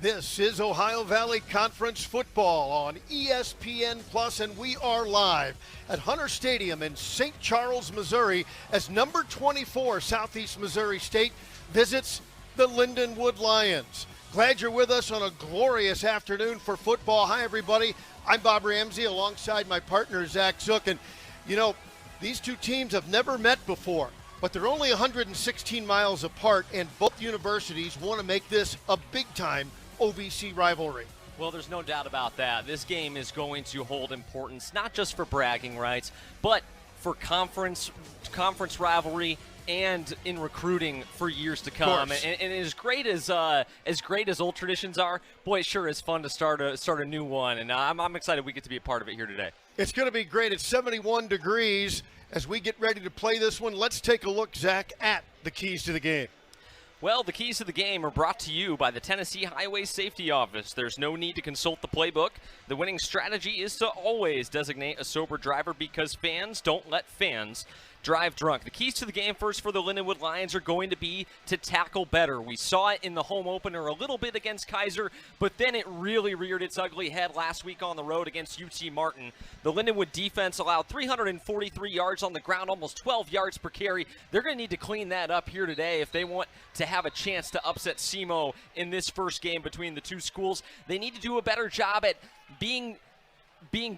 This is Ohio Valley Conference football on ESPN Plus, and we are live at Hunter Stadium in St. Charles, Missouri, as number 24 Southeast Missouri State visits the Lindenwood Lions. Glad you're with us on a glorious afternoon for football. Hi, everybody. I'm Bob Ramsey alongside my partner, Zach Zook. And, you know, these two teams have never met before, but they're only 116 miles apart, and both universities want to make this a big-time OVC rivalry. Well, there's no doubt about that. This game is going to hold importance, not just for bragging rights, but for conference rivalry and in recruiting for years to come. And as great as old traditions are, boy, it sure is fun to start a new one. And I'm excited we get to be a part of it here today. It's going to be great. It's 71 degrees as we get ready to play this one. Let's take a look, Zach, at the keys to the game. Well, the keys to the game are brought to you by the Tennessee Highway Safety Office. There's no need to consult the playbook. The winning strategy is to always designate a sober driver because fans don't let fans drive drunk. The keys to the game first for the Lindenwood Lions are going to be to tackle better. We saw it in the home opener a little bit against Kaiser, but then it really reared its ugly head last week on the road against UT Martin. The Lindenwood defense allowed 343 yards on the ground, almost 12 yards per carry. They're going to need to clean that up here today if they want to have a chance to upset SEMO in this first game between the two schools. They need to do a better job at being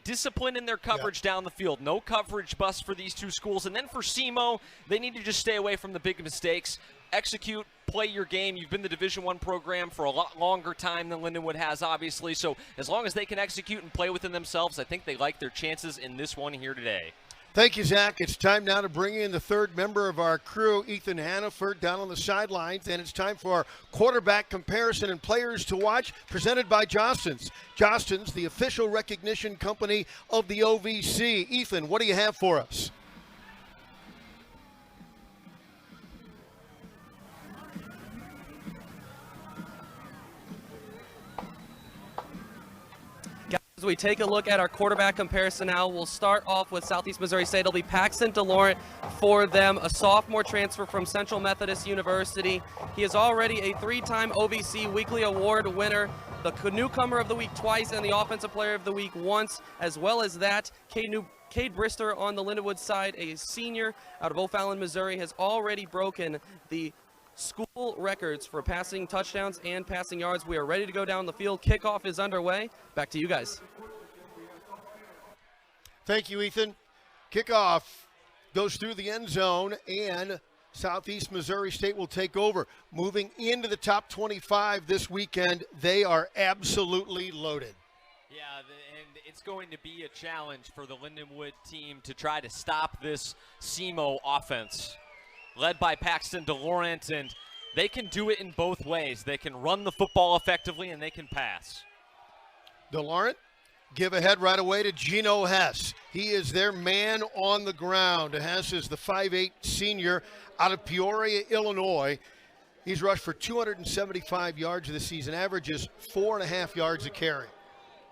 disciplined in their coverage down the field. No coverage bust for these two schools. And then for SEMO, they need to just stay away from the big mistakes. Execute, play your game. You've been the Division I program for a lot longer time than Lindenwood has, obviously. So as long as they can execute and play within themselves, I think they like their chances in this one here today. Thank you, Zach. It's time now to bring in the third member of our crew, Ethan Hannaford, down on the sidelines. And it's time for our quarterback comparison and players to watch, presented by Johnston's. Johnston's, the official recognition company of the OVC. Ethan, what do you have for us? As we take a look at our quarterback comparison now, we'll start off with Southeast Missouri State. It'll be Paxton DeLaurent for them, a sophomore transfer from Central Methodist University. He is already a three-time OVC Weekly Award winner, the Newcomer of the Week twice, and the Offensive Player of the Week once. As well as that, Cade Brister on the Lindenwood side, a senior out of O'Fallon, Missouri, has already broken the school records for passing touchdowns and passing yards. We are ready to go down the field. Kickoff is underway. Back to you guys. Thank you, Ethan. Kickoff goes through the end zone, and Southeast Missouri State will take over. Moving into the top 25 this weekend, they are absolutely loaded. Yeah, and it's going to be a challenge for the Lindenwood team to try to stop this SEMO offense, led by Paxton DeLaurent, and they can do it in both ways. They can run the football effectively, and they can pass. DeLaurent, give ahead right away to Gino Hess. He is their man on the ground. Hess is the 5'8 senior out of Peoria, Illinois. He's rushed for 275 yards this season, averages 4.5 yards a carry.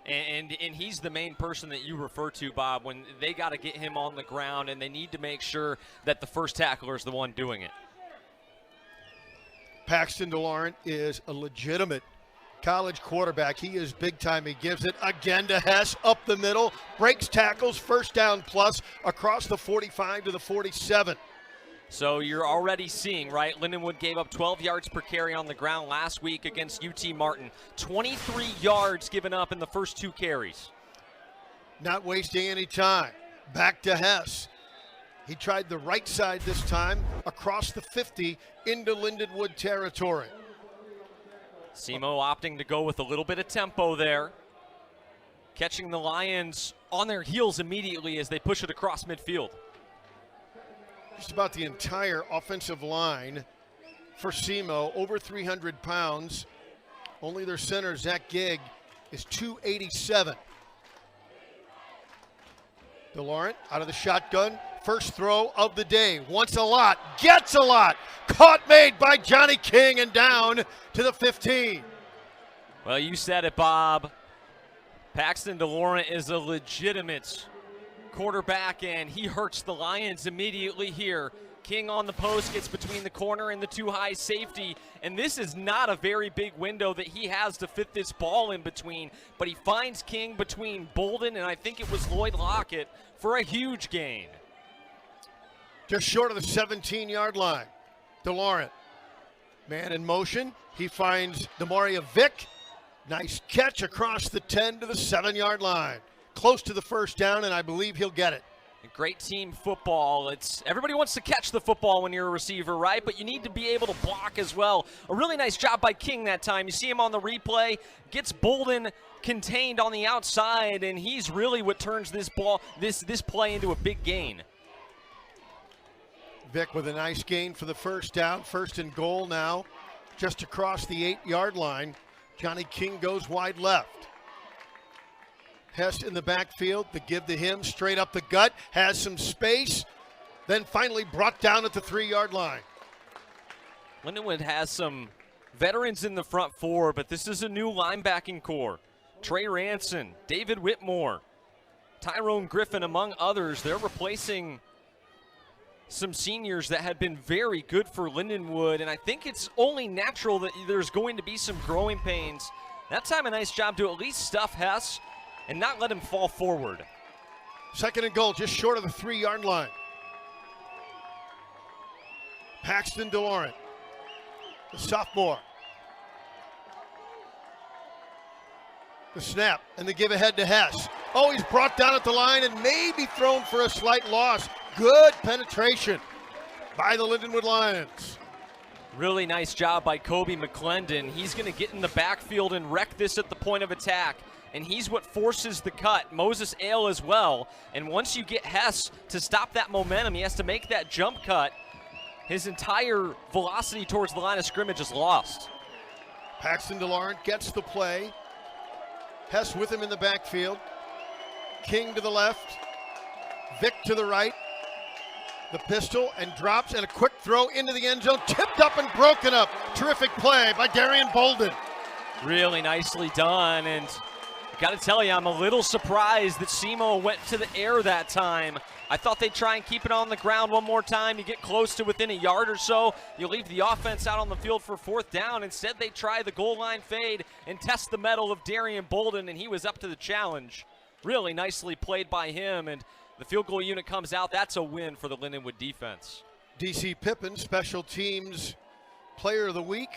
And he's the main person that you refer to, Bob, when they got to get him on the ground, and they need to make sure that the first tackler is the one doing it. Paxton DeLaurent is a legitimate college quarterback. He is big time. He gives it again to Hess up the middle, breaks tackles, first down plus across the 45 to the 47. So you're already seeing, right, Lindenwood gave up 12 yards per carry on the ground last week against UT Martin. 23 yards given up in the first two carries. Not wasting any time. Back to Hess. He tried the right side this time, across the 50 into Lindenwood territory. SEMO opting to go with a little bit of tempo there, catching the Lions on their heels immediately as they push it across midfield. Just about the entire offensive line for SEMO, over 300 pounds. Only their center, Zach Gigg, is 287. DeLaurent out of the shotgun. First throw of the day. Wants a lot, gets a lot. Caught made by Johnny King and down to the 15. Well, you said it, Bob. Paxton DeLaurent is a legitimate quarterback, and he hurts the Lions immediately here. King on the post gets between the corner and the two high safety, and this is not a very big window that he has to fit this ball in between, but he finds King between Bolden and I think it was Lloyd Lockett for a huge gain. Just short of the 17-yard line. DeLaurent, man in motion. He finds Demaria Vick. Nice catch across the 10 to the 7-yard line. Close to the first down, and I believe he'll get it. Great team football. Everybody wants to catch the football when you're a receiver, right? But you need to be able to block as well. A really nice job by King that time. You see him on the replay, gets Bolden contained on the outside, and he's really what turns this play into a big gain. Vick with a nice gain for the first down. First and goal now, just across the 8-yard line. Johnny King goes wide left. Hess in the backfield, the give to him, straight up the gut, has some space, then finally brought down at the 3-yard line. Lindenwood has some veterans in the front four, but this is a new linebacking core. Trey Ranson, David Whitmore, Tyrone Griffin, among others. They're replacing some seniors that had been very good for Lindenwood, and I think it's only natural that there's going to be some growing pains. That time a nice job to at least stuff Hess and not let him fall forward. Second and goal, just short of the 3-yard line. Paxton DeLaurent, the sophomore. The snap and the give ahead to Hess. Oh, he's brought down at the line and maybe thrown for a slight loss. Good penetration by the Lindenwood Lions. Really nice job by Kobe McClendon. He's going to get in the backfield and wreck this at the point of attack, and he's what forces the cut. Moses Ale as well, and once you get Hess to stop that momentum, he has to make that jump cut. His entire velocity towards the line of scrimmage is lost. Paxton DeLaurent gets the play. Hess with him in the backfield. King to the left. Vick to the right. The pistol and drops, and a quick throw into the end zone, tipped up and broken up. Terrific play by Darian Bolden. Really nicely done, and got to tell you, I'm a little surprised that SEMO went to the air that time. I thought they'd try and keep it on the ground one more time. You get close to within a yard or so, you leave the offense out on the field for fourth down. Instead, they try the goal line fade and test the mettle of Darian Bolden, and he was up to the challenge. Really nicely played by him, and the field goal unit comes out. That's a win for the Lindenwood defense. DC Pippin, special teams player of the week.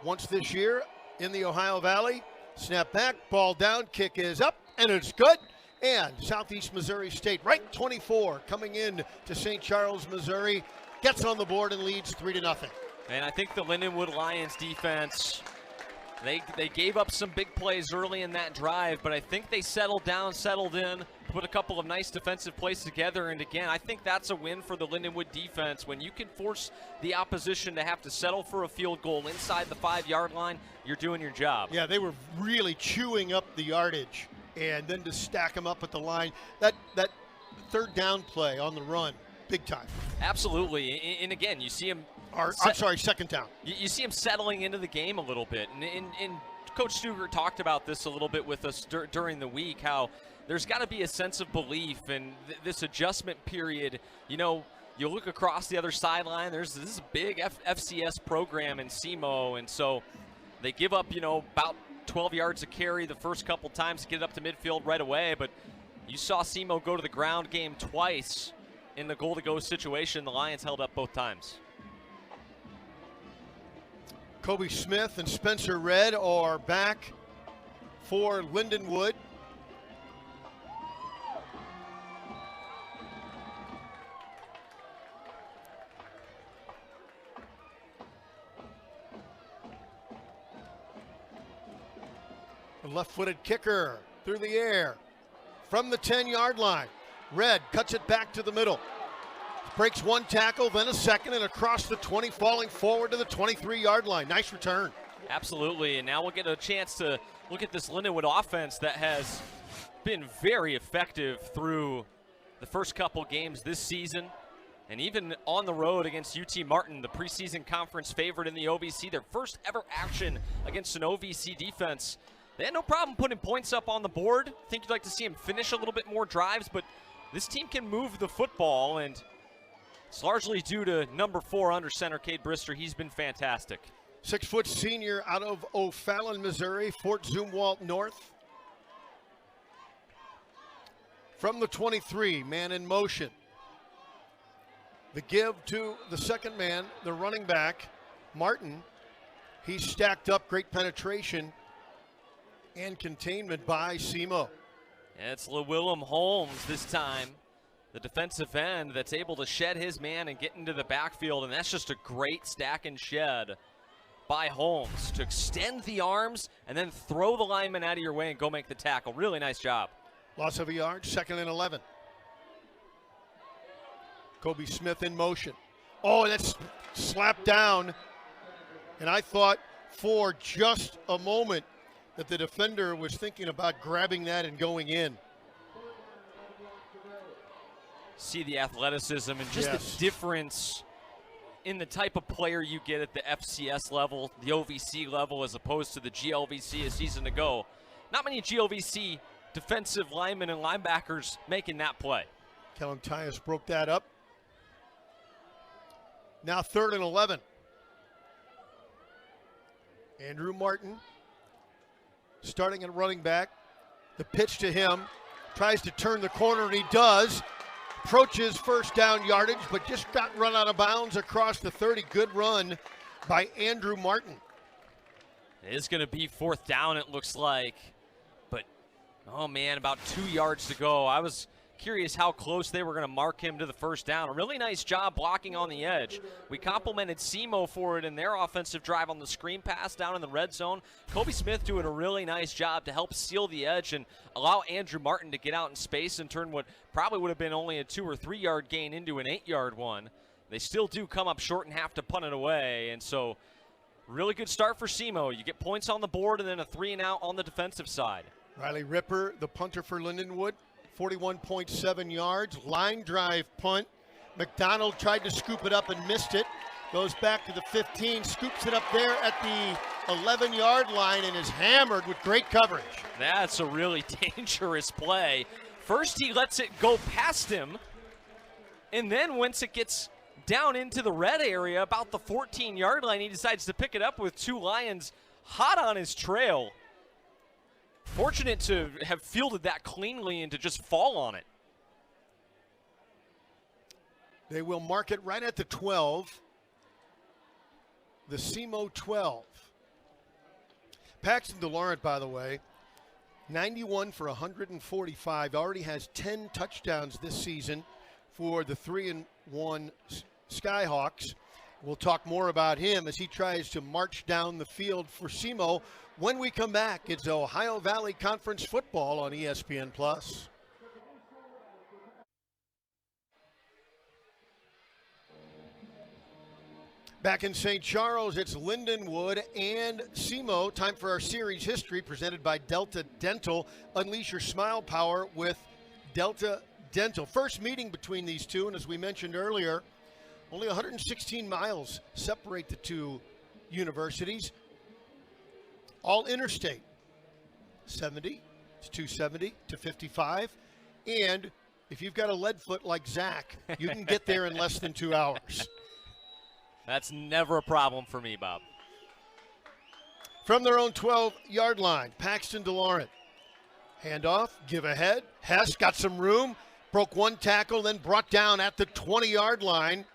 Once this year in the Ohio Valley. Snap back, ball down, kick is up, and it's good. And Southeast Missouri State, right 24, coming in to St. Charles, Missouri, gets on the board and leads 3-0. And I think the Lindenwood Lions defense, they gave up some big plays early in that drive, but I think they settled down, settled in, put a couple of nice defensive plays together, and again, I think that's a win for the Lindenwood defense. When you can force the opposition to have to settle for a field goal inside the 5-yard line, you're doing your job. Yeah, they were really chewing up the yardage, and then to stack them up at the line. That third down play on the run, big time. Absolutely, and again, you see him. Second down. You see him settling into the game a little bit, and Coach Stuger talked about this a little bit with us during the week, how there's got to be a sense of belief in this adjustment period. You know, you look across the other sideline, this is a big FCS program in SEMO, and so they give up, about 12 yards a carry the first couple times to get it up to midfield right away, but you saw SEMO go to the ground game twice in the goal-to-go situation. The Lions held up both times. Kobe Smith and Spencer Red are back for Lindenwood. A left-footed kicker through the air from the 10-yard line. Red cuts it back to the middle. Breaks one tackle, then a second, and across the 20, falling forward to the 23-yard line. Nice return. Absolutely, and now we'll get a chance to look at this Lindenwood offense that has been very effective through the first couple games this season, and even on the road against UT Martin, the preseason conference favorite in the OVC, their first ever action against an OVC defense. They had no problem putting points up on the board. I think you'd like to see them finish a little bit more drives, but this team can move the football, and It's largely due to number 4 under center, Cade Brister. He's been fantastic. 6-foot senior out of O'Fallon, Missouri, Fort Zumwalt North. From the 23, man in motion. The give to the second man, the running back, Martin. He's stacked up, great penetration and containment by Simo. And it's Llewellyn Holmes this time, the defensive end that's able to shed his man and get into the backfield, and that's just a great stack and shed by Holmes to extend the arms and then throw the lineman out of your way and go make the tackle. Really nice job. Loss of a yard, 2nd and 11. Kobe Smith in motion. Oh, and that's slapped down. And I thought for just a moment that the defender was thinking about grabbing that and going in. See the athleticism and just the difference in the type of player you get at the FCS level, the OVC level, as opposed to the GLVC a season ago. Not many GLVC defensive linemen and linebackers making that play. Kellen Tyus broke that up. Now 3rd and 11. Andrew Martin starting at running back. The pitch to him. Tries to turn the corner, and he does. Approaches first down yardage, but just got run out of bounds across the 30. Good run by Andrew Martin. It is going to be 4th down, it looks like. But, oh man, about 2 yards to go. I was curious how close they were going to mark him to the first down. A really nice job blocking on the edge. We complimented Simo for it in their offensive drive on the screen pass down in the red zone. Kobe Smith doing a really nice job to help seal the edge and allow Andrew Martin to get out in space and turn what probably would have been only a 2 or 3 yard gain into an 8-yard one. They still do come up short and have to punt it away, and so really good start for Simo. You get points on the board and then a 3 and out on the defensive side. Riley Ripper, the punter for Lindenwood, 41.7 yards. Line drive punt. McDonald tried to scoop it up and missed it. Goes back to the 15, scoops it up there at the 11-yard line and is hammered with great coverage. That's a really dangerous play. First he lets it go past him, and then once it gets down into the red area, about the 14-yard line, he decides to pick it up with 2 Lions hot on his trail. Fortunate to have fielded that cleanly and to just fall on it. They will mark it right at the 12. The Simo 12. Paxton DeLaurent, by the way, 91 for 145. Already has 10 touchdowns this season for the 3-1 Skyhawks. We'll talk more about him as he tries to march down the field for Simo. When we come back, it's Ohio Valley Conference football on ESPN+. Back in St. Charles, it's Lindenwood and Simo. Time for our series history presented by Delta Dental. Unleash your smile power with Delta Dental. First meeting between these two, and as we mentioned earlier, only 116 miles separate the two universities. All interstate. 70 to 270 to 55. And if you've got a lead foot like Zach, you can get there in less than 2 hours. That's never a problem for me, Bob. From their own 12-yard line, Paxton DeLaurent. Handoff, give ahead. Hess got some room, broke one tackle, then brought down at the 20-yard line.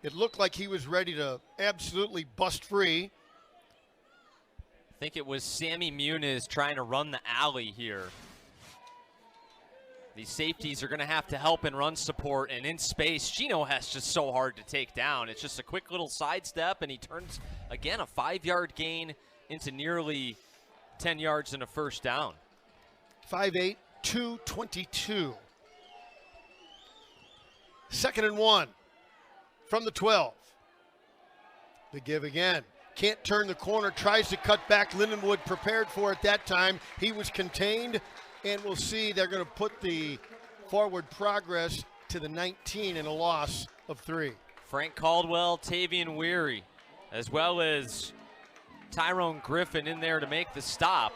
It looked like he was ready to absolutely bust free. I think it was Sammy Muniz trying to run the alley here. These safeties are going to have to help in run support, and in space, Gino Hess just so hard to take down. It's just a quick little sidestep, and he turns, again, a 5-yard gain into nearly 10 yards and a first down. 5'8", 222. 2nd and 1 from the 12. The give again. Can't turn the corner, tries to cut back. Lindenwood prepared for it that time. He was contained, and we'll see they're going to put the forward progress to the 19 and a loss of 3. Frank Caldwell, Tavian Weary, as well as Tyrone Griffin in there to make the stop.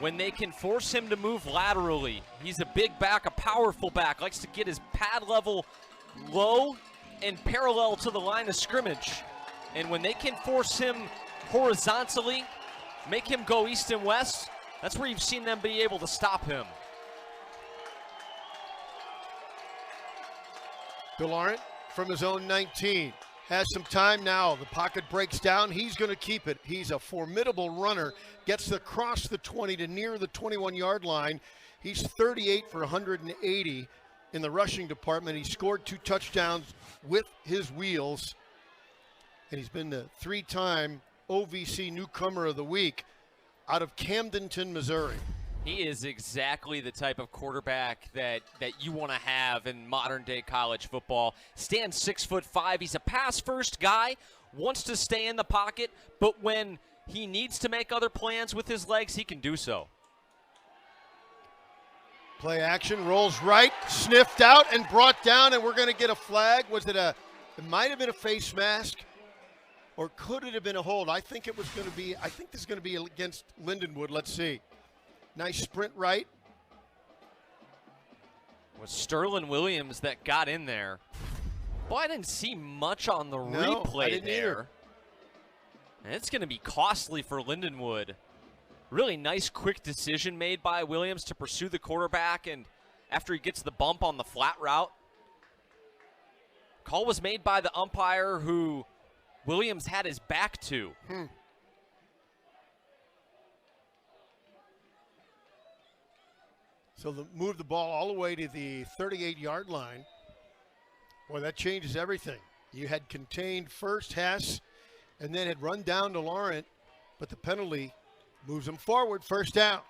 When they can force him to move laterally, he's a big back, a powerful back, likes to get his pad level low and parallel to the line of scrimmage. And when they can force him horizontally, make him go east and west, that's where you've seen them be able to stop him. DeLaurent from his own 19 has some time now. The pocket breaks down. He's going to keep it. He's a formidable runner. Gets across the 20 to near the 21-yard line. He's 38 for 180 in the rushing department. He scored 2 touchdowns with his wheels. And he's been the 3-time OVC Newcomer of the Week out of Camdenton, Missouri. He is exactly the type of quarterback that you want to have in modern-day college football. Stands 6'5". He's a pass-first guy, wants to stay in the pocket, but when he needs to make other plans with his legs, he can do so. Play action, rolls right, sniffed out and brought down, and we're going to get a flag. Was it it might have been a face mask, or could it have been a hold? I think it was going to be, I think this is going to be against Lindenwood. Let's see. Nice sprint right. It was Sterling Williams that got in there. Boy, I didn't see much on the No, replay I didn't there. either. And it's going to be costly for Lindenwood. Really nice, quick decision made by Williams to pursue the quarterback, and after he gets the bump on the flat route. Call was made by the umpire who Williams had his back to. So move the ball all the way to the 38-yard line. Boy, that changes everything. You had contained first Hess and then had run down to Laurent, but the penalty moves him forward, first down.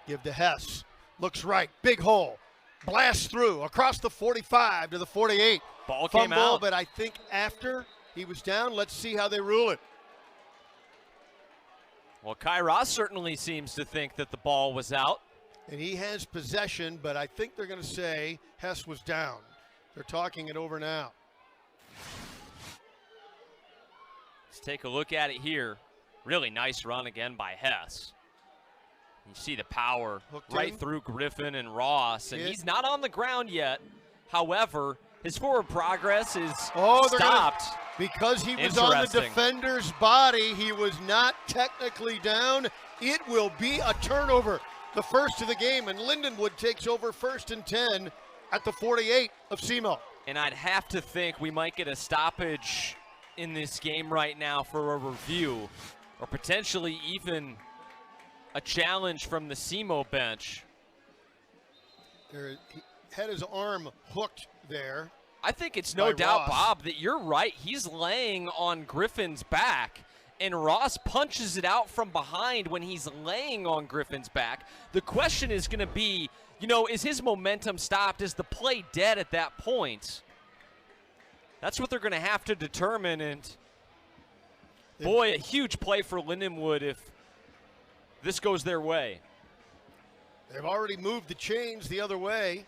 Give to Hess. Looks right, big hole. Blast through across the 45 to the 48. Ball came Fumble, out. but I think after he was down, let's see how they rule it. Well, Kai Ross certainly seems to think that the ball was out. And he has possession, but I think they're going to say Hess was down. They're talking it over now. Let's take a look at it here. Really nice run again by Hess. You see the power Hooked right in. through Griffin and Ross, and Hit. he's not on the ground yet. However, his forward progress is They're stopped. Because he was on the Interesting. defender's body, he was not technically down. It will be a turnover, the first of the game, and Lindenwood takes over 1st and 10 at the 48 of SEMO. And I'd have to think we might get a stoppage in this game right now for a review, or potentially even a challenge from the SEMO bench. He had his arm hooked there. I think it's no by doubt, Ross. Bob, that you're right. He's laying on Griffin's back, and Ross punches it out from behind when he's laying on Griffin's back. The question is going to be, is his momentum stopped? Is the play dead at that point? That's what they're going to have to determine, and boy, a huge play for Lindenwood if this goes their way. They've already moved the chains the other way.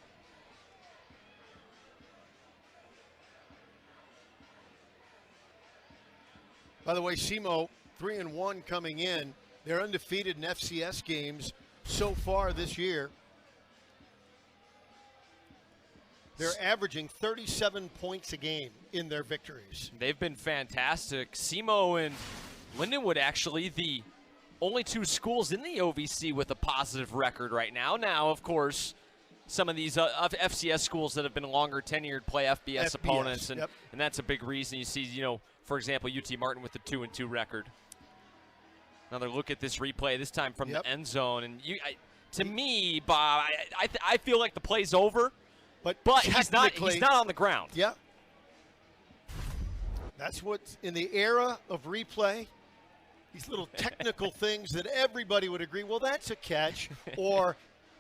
By the way, SEMO 3-1 coming in. They're undefeated in FCS games so far this year. They're averaging 37 points a game in their victories. They've been fantastic. SEMO and Lindenwood actually the only 2 schools in the OVC with a positive record right now. Now, of course, some of these FCS schools that have been longer tenured play FBS opponents, and, yep. and that's a big reason you see, for example, UT Martin with the 2-2 record. Another look at this replay, this time from Yep. the end zone. And to me, Bob, I feel like the play's over, but he's not on the ground. Yeah. That's what's in the era of replay. These little technical things that everybody would agree, well, that's a catch, or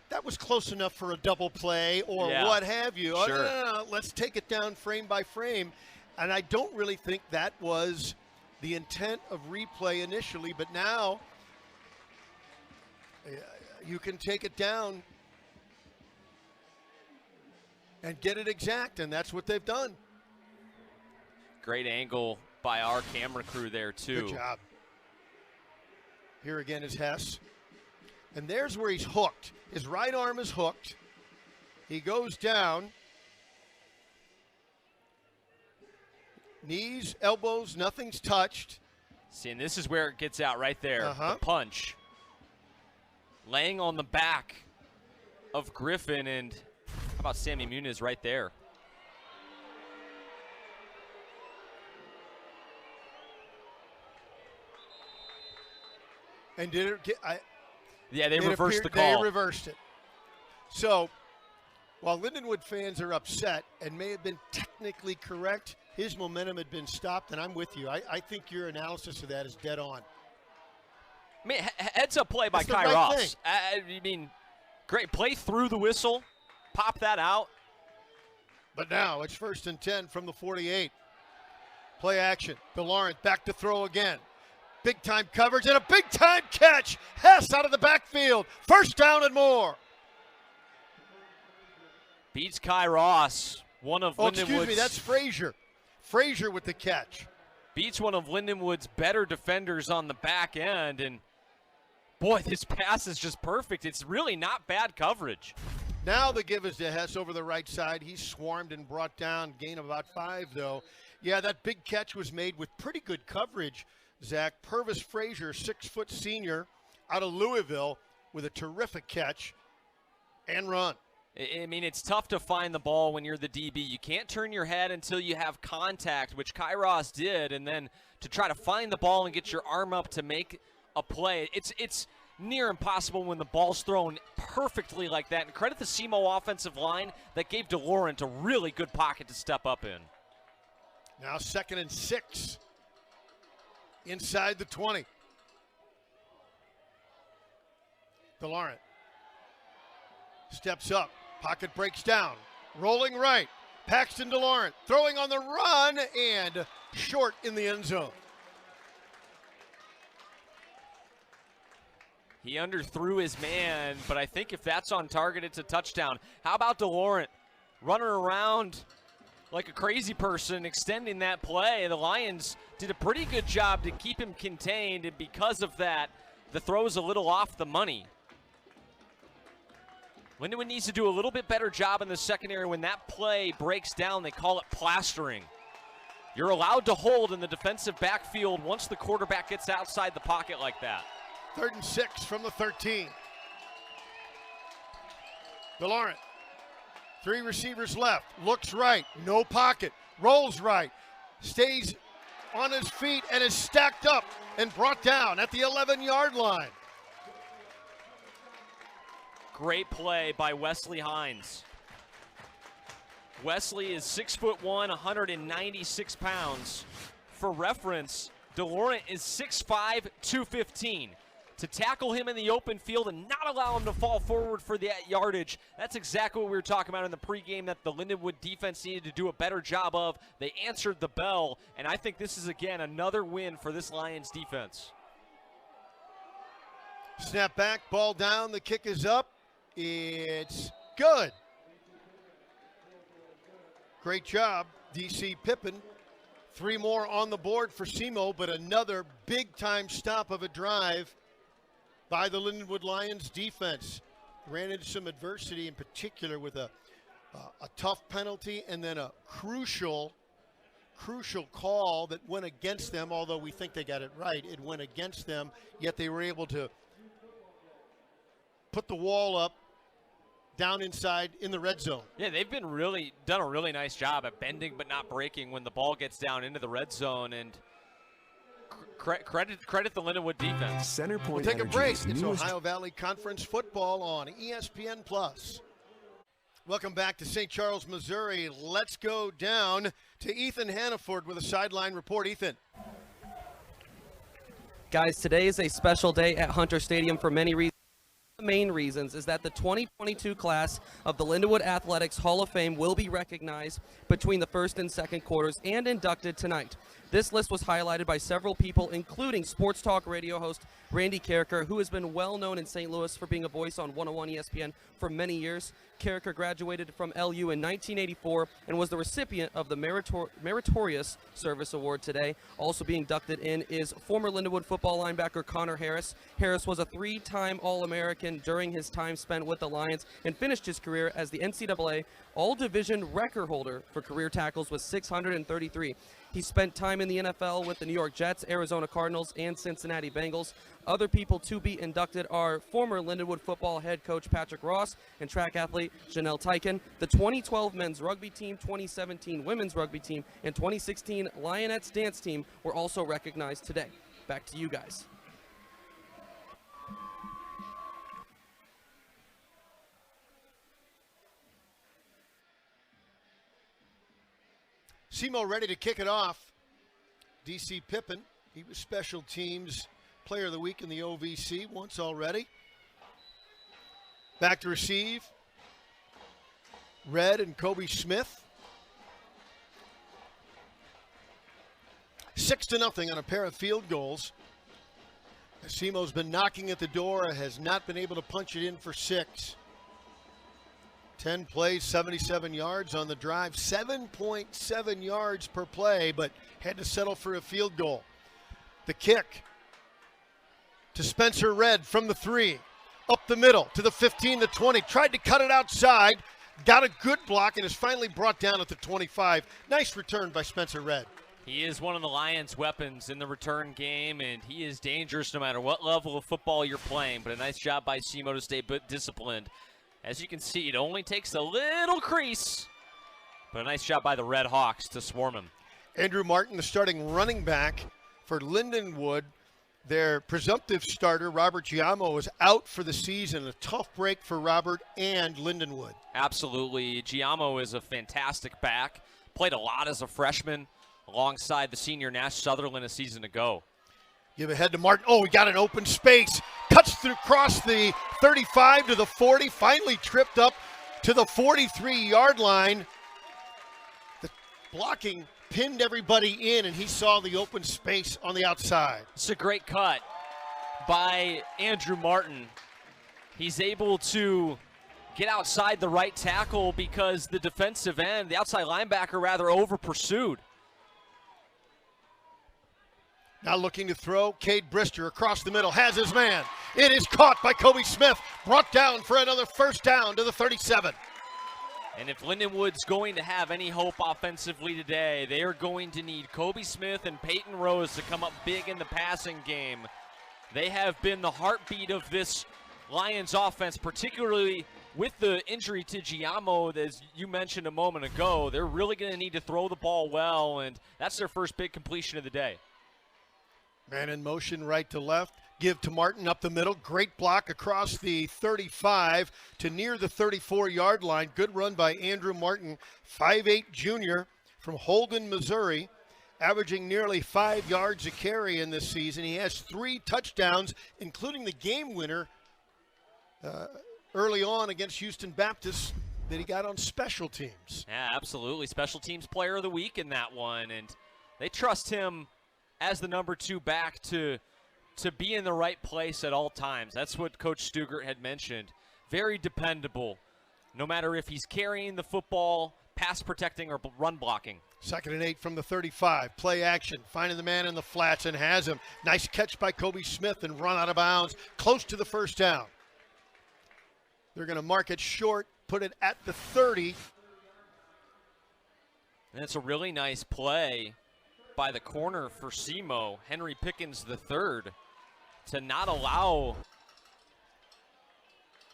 that was close enough for a double play, or Yeah. what have you. Oh, Sure. no, let's take it down frame by frame. And I don't really think that was the intent of replay initially, but now you can take it down and get it exact, and that's what they've done. Great angle by our camera crew there, too. Good job. Here again is Hess. And there's where he's hooked. His right arm is hooked. He goes down. Knees, elbows, nothing's touched. See, and this is where it gets out right there. Uh-huh. The punch. Laying on the back of Griffin, and how about Sammy Muniz right there? And did it get... Yeah, they reversed the call. They reversed it. So, while Lindenwood fans are upset and may have been technically correct, his momentum had been stopped, and I'm with you. I think your analysis of that is dead on. I mean, heads-up play by That's the Kai right Ross. thing. I mean, great play through the whistle. Pop that out. But now it's 1st and 10 from the 48. Play action. DeLaurent back to throw again. Big-time coverage and a big-time catch. Hess out of the backfield. First down and more. Beats Kai Ross. One of Lindenwood's... Excuse me, that's Frazier. Frazier with the catch. Beats one of Lindenwood's better defenders on the back end, and boy, this pass is just perfect. It's really not bad coverage. Now the give is to Hess over the right side. He's swarmed and brought down. Gain of about 5, though. Yeah, that big catch was made with pretty good coverage, Zach. Purvis Frazier, 6-foot senior out of Louisville with a terrific catch and run. I mean, it's tough to find the ball when you're the DB. You can't turn your head until you have contact, which Kai Ross did, and then to try to find the ball and get your arm up to make a play. It's near impossible when the ball's thrown perfectly like that. And credit the SEMO offensive line that gave DeLaurent a really good pocket to step up in. Now 2nd and 6. Inside the 20. DeLaurent steps up. Pocket breaks down. Rolling right. Paxton DeLaurent throwing on the run and short in the end zone. He underthrew his man, but I think if that's on target, it's a touchdown. How about DeLaurent running around like a crazy person, extending that play? The Lions did a pretty good job to keep him contained, and because of that, the throw's a little off the money. Lindenwood needs to do a little bit better job in the secondary. When that play breaks down, they call it plastering. You're allowed to hold in the defensive backfield once the quarterback gets outside the pocket like that. 3rd and 6 from the 13. DeLaurent, 3 receivers left, looks right, no pocket, rolls right, stays on his feet and is stacked up and brought down at the 11-yard line. Great play by Wesley Hines. Wesley is 6'1", 196 pounds. For reference, DeLaurent is 6'5", 215. To tackle him in the open field and not allow him to fall forward for that yardage, that's exactly what we were talking about in the pregame that the Lindenwood defense needed to do a better job of. They answered the bell, and I think this is, again, another win for this Lions defense. Snap back, ball down, the kick is up. It's good. Great job, DC Pippin. 3 more on the board for SEMO, but another big-time stop of a drive by the Lindenwood Lions defense. Ran into some adversity, in particular with a tough penalty and then a crucial call that went against them, although we think they got it right. It went against them, yet they were able to put the wall up down inside in the red zone. Yeah, they've been done a really nice job at bending but not breaking when the ball gets down into the red zone, and credit the Lindenwood defense. Center Point We'll take a Energy's break. It's newest Ohio Valley Conference football on ESPN+. Welcome back to St. Charles, Missouri. Let's go down to Ethan Hannaford with a sideline report. Ethan. Guys, today is a special day at Hunter Stadium for many reasons. The main reasons is that the 2022 class of the Lindenwood Athletics Hall of Fame will be recognized between the first and second quarters and inducted tonight. This list was highlighted by several people, including sports talk radio host Randy Carricker, who has been well known in St. Louis for being a voice on 101 ESPN for many years. Carricker graduated from LU in 1984 and was the recipient of the Meritorious Service Award today. Also being inducted in is former Lindenwood football linebacker Connor Harris. Harris was a 3-time All-American during his time spent with the Lions and finished his career as the NCAA All-Division record holder for career tackles with 633. He spent time in the NFL with the New York Jets, Arizona Cardinals, and Cincinnati Bengals. Other people to be inducted are former Lindenwood football head coach Patrick Ross and track athlete Janelle Tyken. The 2012 men's rugby team, 2017 women's rugby team, and 2016 Lionettes dance team were also recognized today. Back to you guys. SEMO ready to kick it off. DC Pippin, he was special teams player of the week in the OVC once already. Back to receive. Red and Kobe Smith. 6-0 on a pair of field goals. SEMO's been knocking at the door, has not been able to punch it in for 6. 10 plays, 77 yards on the drive, 7.7 yards per play, but had to settle for a field goal. The kick to Spencer Red from the 3, up the middle to the 15, the 20, tried to cut it outside, got a good block, and is finally brought down at the 25. Nice return by Spencer Red. He is one of the Lions' weapons in the return game, and he is dangerous no matter what level of football you're playing, but a nice job by SEMO to stay disciplined. As you can see, it only takes a little crease, but a nice job by the Redhawks to swarm him. Andrew Martin, the starting running back for Lindenwood. Their presumptive starter, Robert Giamo, is out for the season. A tough break for Robert and Lindenwood. Absolutely. Giamo is a fantastic back. Played a lot as a freshman alongside the senior Nash Sutherland a season ago. Give ahead to Martin. Oh, we got an open space. Cuts through across the 35 to the 40. Finally tripped up to the 43-yard line. The blocking pinned everybody in, and he saw the open space on the outside. It's a great cut by Andrew Martin. He's able to get outside the right tackle because the defensive end, the outside linebacker, rather over-pursued. Now looking to throw, Cade Brister across the middle, has his man. It is caught by Kobe Smith, brought down for another first down to the 37. And if Lindenwood's going to have any hope offensively today, they are going to need Kobe Smith and Peyton Rose to come up big in the passing game. They have been the heartbeat of this Lions offense, particularly with the injury to Giamo, as you mentioned a moment ago. They're really going to need to throw the ball well, and that's their first big completion of the day. Man in motion, right to left. Give to Martin up the middle. Great block across the 35 to near the 34-yard line. Good run by Andrew Martin, 5'8" junior from Holden, Missouri, averaging nearly 5 yards a carry in this season. He has 3 touchdowns, including the game winner early on against Houston Baptist that he got on special teams. Yeah, absolutely. Special teams player of the week in that one, and they trust him as the number 2 back to be in the right place at all times. That's what Coach Stugart had mentioned. Very dependable, no matter if he's carrying the football, pass protecting, or run blocking. 2nd and 8 from the 35. Play action, finding the man in the flats and has him. Nice catch by Kobe Smith and run out of bounds, close to the first down. They're going to mark it short, put it at the 30. And it's a really nice play by the corner for SEMO, Henry Pickens III, to not allow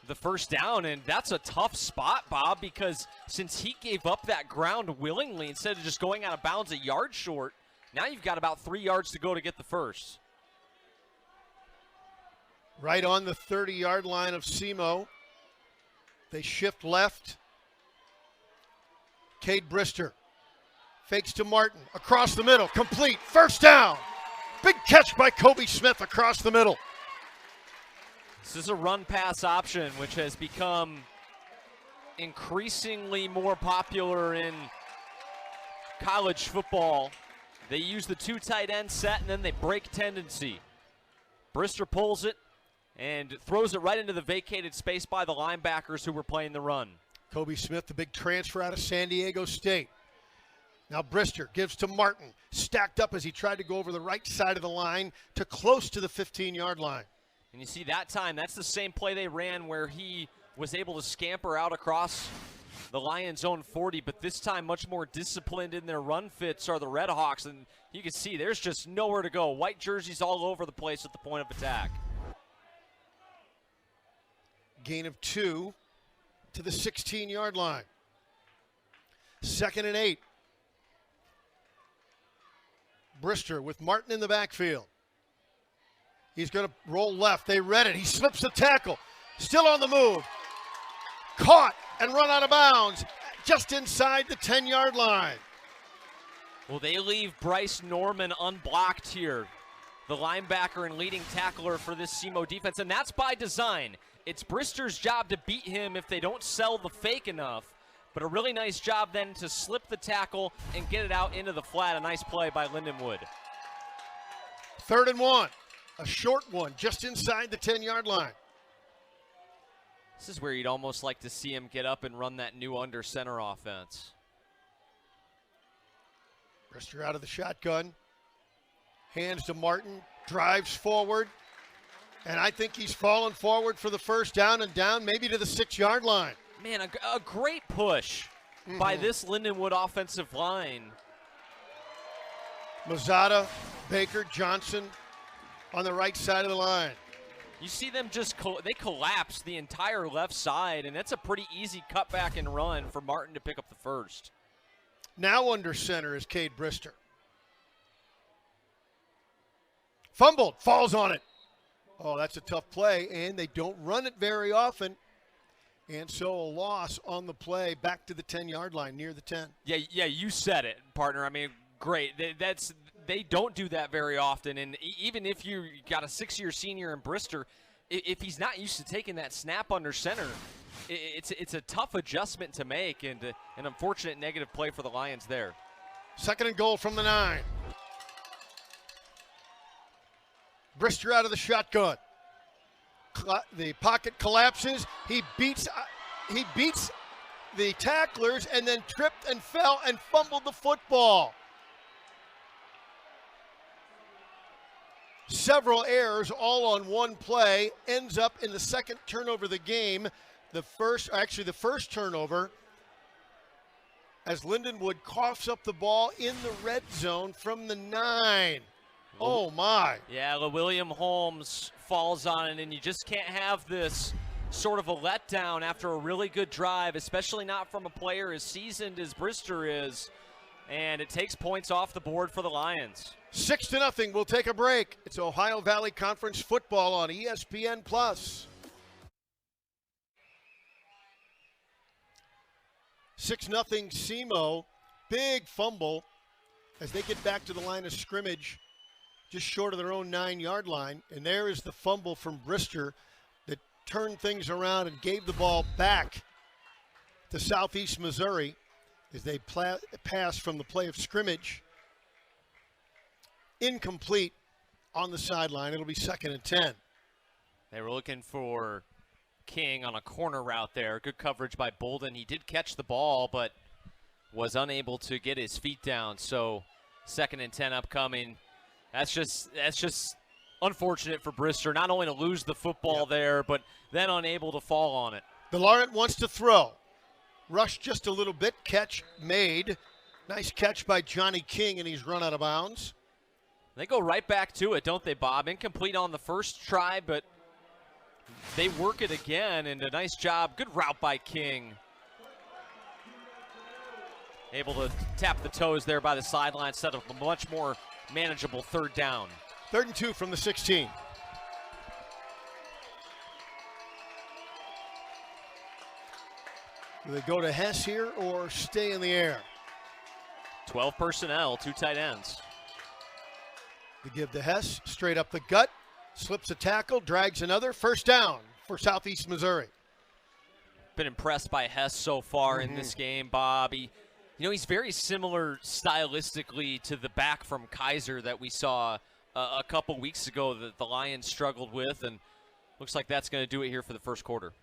the first down. And that's a tough spot, Bob, because since he gave up that ground willingly instead of just going out of bounds a yard short, now you've got about 3 yards to go to get the first. Right on the 30-yard line of SEMO. They shift left. Cade Brister fakes to Martin, across the middle, complete, first down. Big catch by Kobe Smith across the middle. This is a run-pass option, which has become increasingly more popular in college football. They use the 2 tight end set, and then they break tendency. Brister pulls it and throws it right into the vacated space by the linebackers who were playing the run. Kobe Smith, the big transfer out of San Diego State. Now Brister gives to Martin, stacked up as he tried to go over the right side of the line to close to the 15-yard line. And you see that time, that's the same play they ran where he was able to scamper out across the Lions' own 40, but this time much more disciplined in their run fits are the Redhawks, and you can see there's just nowhere to go. White jerseys all over the place at the point of attack. Gain of 2 to the 16-yard line. 2nd and 8. Brister with Martin in the backfield. He's going to roll left. They read it. He slips the tackle. Still on the move. Caught and run out of bounds just inside the 10-yard line. Well, they leave Bryce Norman unblocked here, the linebacker and leading tackler for this SEMO defense, and that's by design. It's Brister's job to beat him if they don't sell the fake enough, but a really nice job then to slip the tackle and get it out into the flat. A nice play by Lindenwood. 3rd and 1, a short one just inside the 10-yard line. This is where you'd almost like to see him get up and run that new under center offense. Brister out of the shotgun. Hands to Martin. Drives forward. And I think he's fallen forward for the first down and down maybe to the 6-yard line. Man, a great push by this Lindenwood offensive line. Mazzata, Baker, Johnson on the right side of the line. You see them just, they collapse the entire left side, and that's a pretty easy cutback and run for Martin to pick up the first. Now under center is Cade Brister. Fumbled, falls on it. Oh, that's a tough play, and they don't run it very often. And so a loss on the play back to the 10-yard line, near the 10. Yeah, you said it, partner. I mean, great. They don't do that very often, and even if you got a 6-year senior in Brister, if he's not used to taking that snap under center, it's a tough adjustment to make, and an unfortunate negative play for the Lions there. 2nd and goal from the 9. Brister out of the shotgun. The pocket collapses. He beats the tacklers and then tripped and fell and fumbled the football. Several errors all on one play. Ends up in the second turnover of the game. The first turnover as Lindenwood coughs up the ball in the red zone from the 9. Oh, my. Yeah, William Holmes falls on it, and you just can't have this sort of a letdown after a really good drive, especially not from a player as seasoned as Brister is, and it takes points off the board for the Lions. 6-0. We'll take a break. It's Ohio Valley Conference football on ESPN+. 6-0 SEMO. Big fumble as they get back to the line of scrimmage just short of their own 9-yard line. And there is the fumble from Brister that turned things around and gave the ball back to Southeast Missouri as they pass from the play of scrimmage. Incomplete on the sideline. It'll be 2nd and 10. They were looking for King on a corner route there. Good coverage by Bolden. He did catch the ball, but was unable to get his feet down. So 2nd and 10 upcoming. That's just unfortunate for Brister, not only to lose the football there, but then unable to fall on it. DeLaurent wants to throw. Rushed just a little bit. Catch made. Nice catch by Johnny King, and he's run out of bounds. They go right back to it, don't they, Bob? Incomplete on the first try, but they work it again, and a nice job. Good route by King. Able to tap the toes there by the sideline, set up a much more manageable 3rd down. 3rd and 2 from the 16. Do they go to Hess here or stay in the air? 12 personnel, 2 tight ends. They give to Hess, straight up the gut, slips a tackle, drags another. 1st down for Southeast Missouri. Been impressed by Hess so far in this game, Bob. He's very similar stylistically to the back from Kaiser that we saw a couple weeks ago that the Lions struggled with, and looks like that's going to do it here for the first quarter.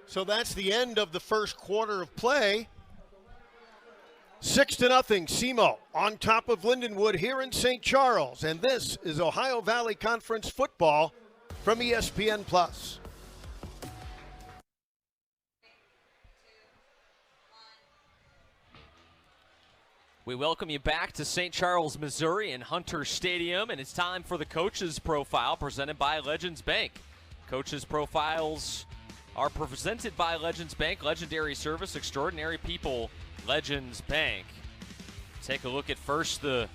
So that's the end of the first quarter of play. 6-0, SEMO on top of Lindenwood here in St. Charles. And this is Ohio Valley Conference football from ESPN+. We welcome you back to St. Charles, Missouri and Hunter Stadium, and it's time for the Coach's Profile presented by Legends Bank. Coach's Profiles are presented by Legends Bank, legendary service, extraordinary people, Legends Bank. Take a look at first the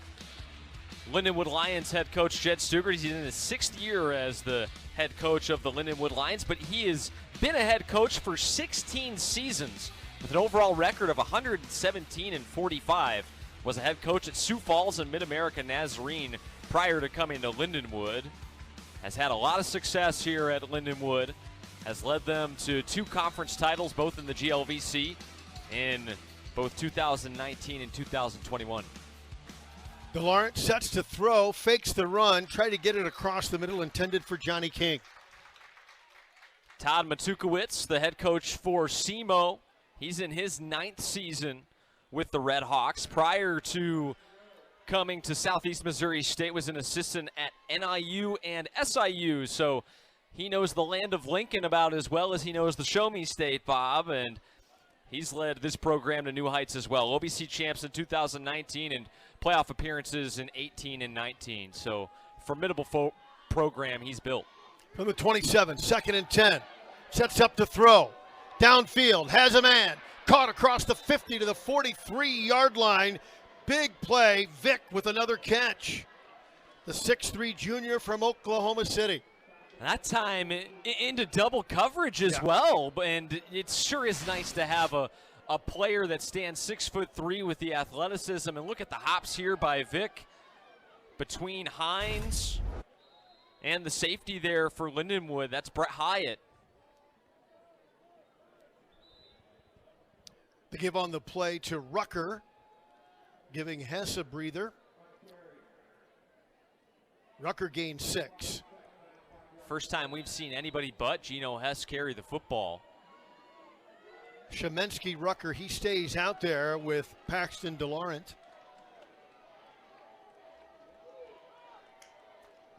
Lindenwood Lions head coach, Jed Stugart. He's in his 6th year as the head coach of the Lindenwood Lions, but he has been a head coach for 16 seasons with an overall record of 117-45. Was a head coach at Sioux Falls and Mid-America Nazarene prior to coming to Lindenwood. Has had a lot of success here at Lindenwood. Has led them to 2 conference titles, both in the GLVC in both 2019 and 2021. DeLawrence sets to throw, fakes the run, try to get it across the middle, intended for Johnny King. Todd Matukowicz, the head coach for SEMO. He's in his 9th season with the Redhawks. Prior to coming to Southeast Missouri State, was an assistant at NIU and SIU, so he knows the land of Lincoln about as well as he knows the Show Me State, Bob, and he's led this program to new heights as well. OBC champs in 2019 and playoff appearances in 18 and 19, so formidable program he's built. From the 27, 2nd and 10, sets up to throw. Downfield, has a man, caught across the 50 to the 43-yard line. Big play, Vick with another catch. The 6'3 junior from Oklahoma City. That time into double coverage as well, and it sure is nice to have a player that stands 6'3" with the athleticism. And look at the hops here by Vick between Hines and the safety there for Lindenwood. That's Brett Hyatt. They give on the play to Rucker, giving Hess a breather. Rucker gained 6. First time we've seen anybody but Gino Hess carry the football. Shemensky Rucker, he stays out there with Paxton DeLawrence.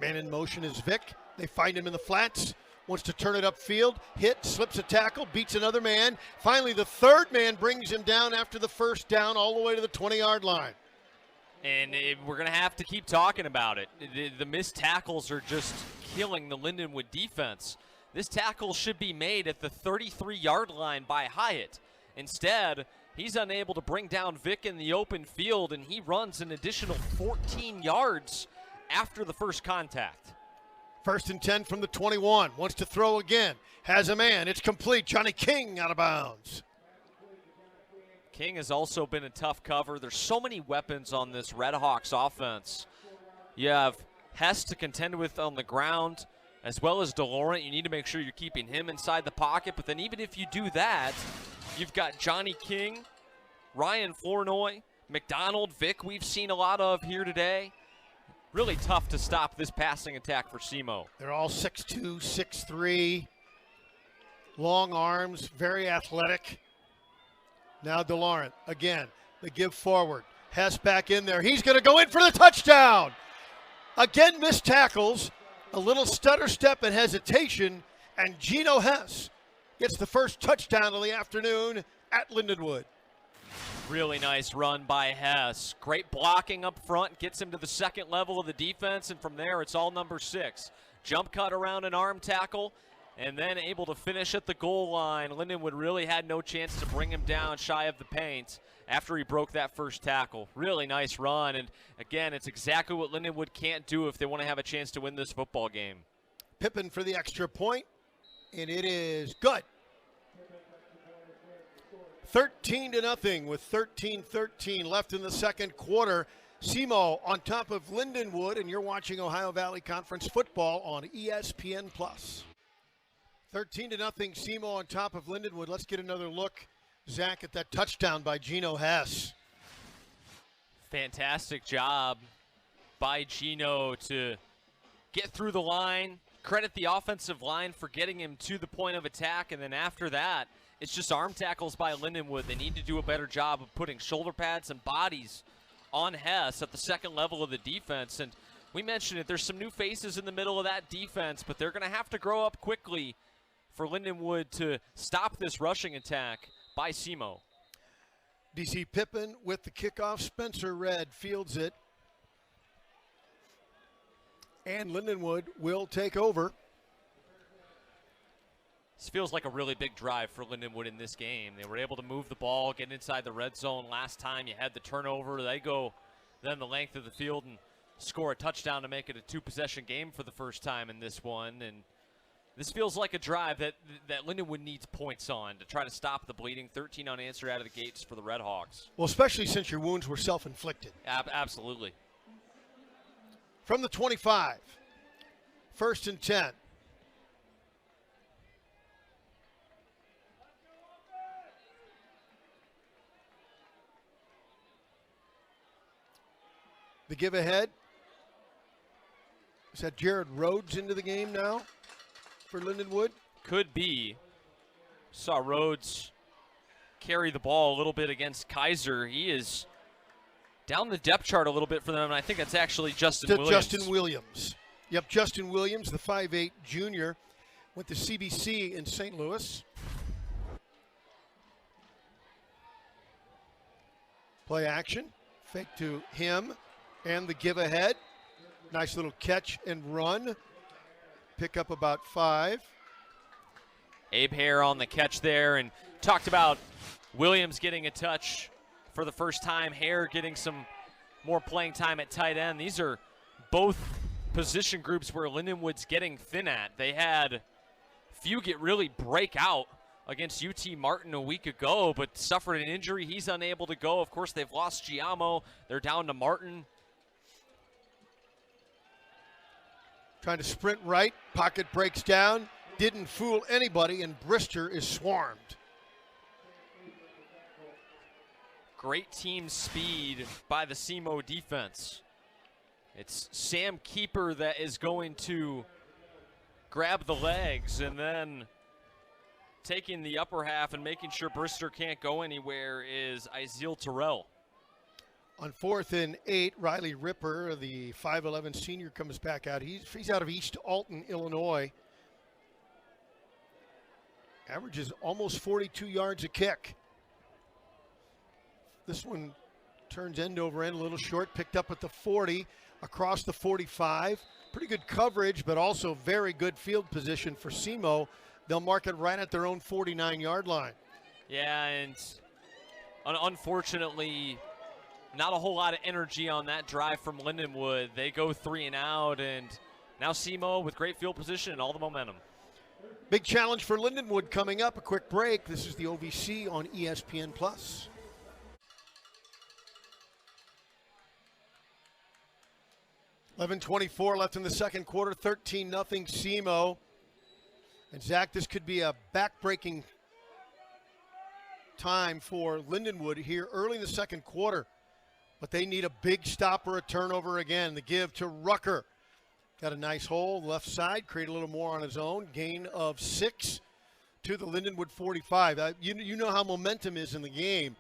Man in motion is Vick. They find him in the flats. Wants to turn it upfield, hit, slips a tackle, beats another man. Finally, the 3rd man brings him down after the first down all the way to the 20-yard line. And we're going to have to keep talking about it. The missed tackles are just killing the Lindenwood defense. This tackle should be made at the 33-yard line by Hyatt. Instead, he's unable to bring down Vick in the open field, and he runs an additional 14 yards after the first contact. 1st and 10 from the 21. Wants to throw again. Has a man. It's complete. Johnny King out of bounds. King has also been a tough cover. There's so many weapons on this Redhawks offense. You have Hess to contend with on the ground, as well as DeLawrence. You need to make sure you're keeping him inside the pocket. But then even if you do that, you've got Johnny King, Ryan Flournoy, McDonald, Vick we've seen a lot of here today. Really tough to stop this passing attack for SEMO. They're all 6'2", 6'3", long arms, very athletic. Now DeLawrence again. They give forward. Hess back in there. He's going to go in for the touchdown. Again, missed tackles. A little stutter step and hesitation, and Gino Hess gets the first touchdown of the afternoon at Lindenwood. Really nice run by Hess. Great blocking up front, gets him to the 2nd level of the defense, and from there it's all number 6. Jump cut around an arm tackle, and then able to finish at the goal line. Lindenwood really had no chance to bring him down shy of the paint after he broke that first tackle. Really nice run, and again, it's exactly what Lindenwood can't do if they want to have a chance to win this football game. Pippin for the extra point, and it is good. 13-0 with 13-13 left in the second quarter. SEMO on top of Lindenwood, and you're watching Ohio Valley Conference football on ESPN+. 13-0 SEMO on top of Lindenwood. Let's get another look, Zach, at that touchdown by Gino Hess. Fantastic job by Gino to get through the line, credit the offensive line for getting him to the point of attack, and then after that, it's just arm tackles by Lindenwood. They need to do a better job of putting shoulder pads and bodies on Hess at the second level of the defense. And we mentioned it, there's some new faces in the middle of that defense, but they're going to have to grow up quickly for Lindenwood to stop this rushing attack by SEMO. DC Pippin with the kickoff. Spencer Red fields it. And Lindenwood will take over. This feels like a really big drive for Lindenwood in this game. They were able to move the ball, get inside the red zone. Last time you had the turnover. They go then the length of the field and score a touchdown to make it a two-possession game for the first time in this one. And this feels like a drive that Lindenwood needs points on to try to stop the bleeding. 13 unanswered out of the gates for the Redhawks. Well, especially since your wounds were self-inflicted. Absolutely. From the 25, 1st and 10. The give ahead. Is that Jared Rhodes into the game now for Lindenwood? Could be. Saw Rhodes carry the ball a little bit against Kaiser. He is down the depth chart a little bit for them, and I think that's actually Justin Williams. Justin Williams. Yep, Justin Williams, the 5'8 junior, went to CBC in St. Louis. Play action. Fake to him. And the give ahead. Nice little catch and run. Pick up about 5. Abe Hare on the catch there, and talked about Williams getting a touch for the first time. Hare getting some more playing time at tight end. These are both position groups where Lindenwood's getting thin at. They had Fugit really break out against UT Martin a week ago, but suffered an injury. He's unable to go. Of course, they've lost Giamo. They're down to Martin. Trying to sprint right. Pocket breaks down. Didn't fool anybody, and Brister is swarmed. Great team speed by the SEMO defense. It's Sam Keeper that is going to grab the legs, and then taking the upper half and making sure Brister can't go anywhere is Iziel Terrell. On 4th and 8, Riley Ripper, the 5'11 senior, comes back out. He's out of East Alton, Illinois. Averages almost 42 yards a kick. This one turns end over end, a little short, picked up at the 40, across the 45. Pretty good coverage, but also very good field position for SEMO. They'll mark it right at their own 49-yard line. Yeah, and unfortunately, not a whole lot of energy on that drive from Lindenwood. They go 3 and out, and now SEMO with great field position and all the momentum. Big challenge for Lindenwood coming up. A quick break. This is the OVC on ESPN+. 11:24 left in the second quarter. 13-0 SEMO. And Zach, this could be a back-breaking time for Lindenwood here early in the second quarter. But they need a big stop or a turnover again. The give to Rucker. Got a nice hole left side, create a little more on his own. Gain of 6 to the Lindenwood 45. You know how momentum is in the game.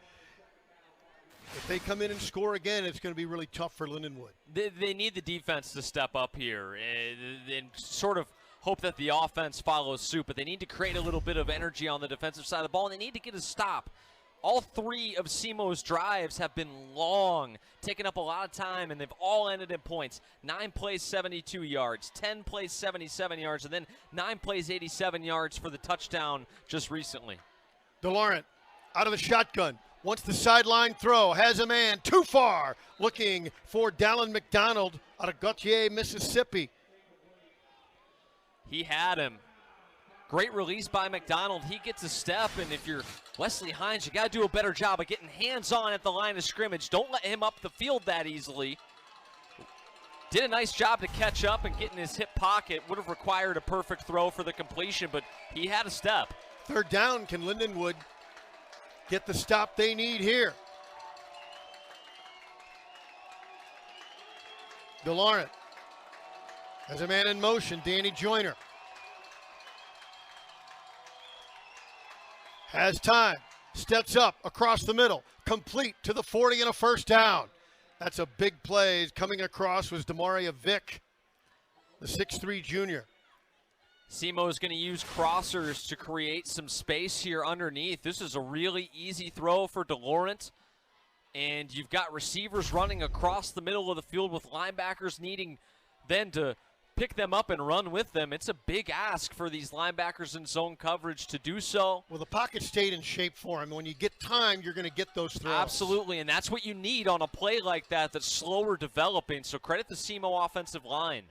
If they come in and score again, it's going to be really tough for Lindenwood. They need the defense to step up here and sort of hope that the offense follows suit, but they need to create a little bit of energy on the defensive side of the ball, and they need to get a stop. All 3 of SEMO's drives have been long, taking up a lot of time, and they've all ended in points. 9 plays, 72 yards, 10 plays, 77 yards, and then 9 plays, 87 yards for the touchdown just recently. DeLaurent out of the shotgun, wants the sideline throw, has a man too far, looking for Dallin McDonald out of Gautier, Mississippi. He had him. Great release by McDonald. He gets a step, and if you're Wesley Hines, you got to do a better job of getting hands-on at the line of scrimmage. Don't let him up the field that easily. Did a nice job to catch up and get in his hip pocket. Would have required a perfect throw for the completion, but he had a step. 3rd down, can Lindenwood get the stop they need here? DeLaurent As a man in motion, Danny Joyner has time, steps up across the middle, complete to the 40 and a first down. That's a big play. Coming across was Demaria Vick, the 6'3 junior. SEMO is going to use crossers to create some space here underneath. This is a really easy throw for DeLaurent. And you've got receivers running across the middle of the field with linebackers needing then to pick them up and run with them. It's a big ask for these linebackers in zone coverage to do so. Well, the pocket stayed in shape for him. When you get time, you're going to get those throws. Absolutely, and that's what you need on a play like that that's slower developing. So credit the SEMO offensive line.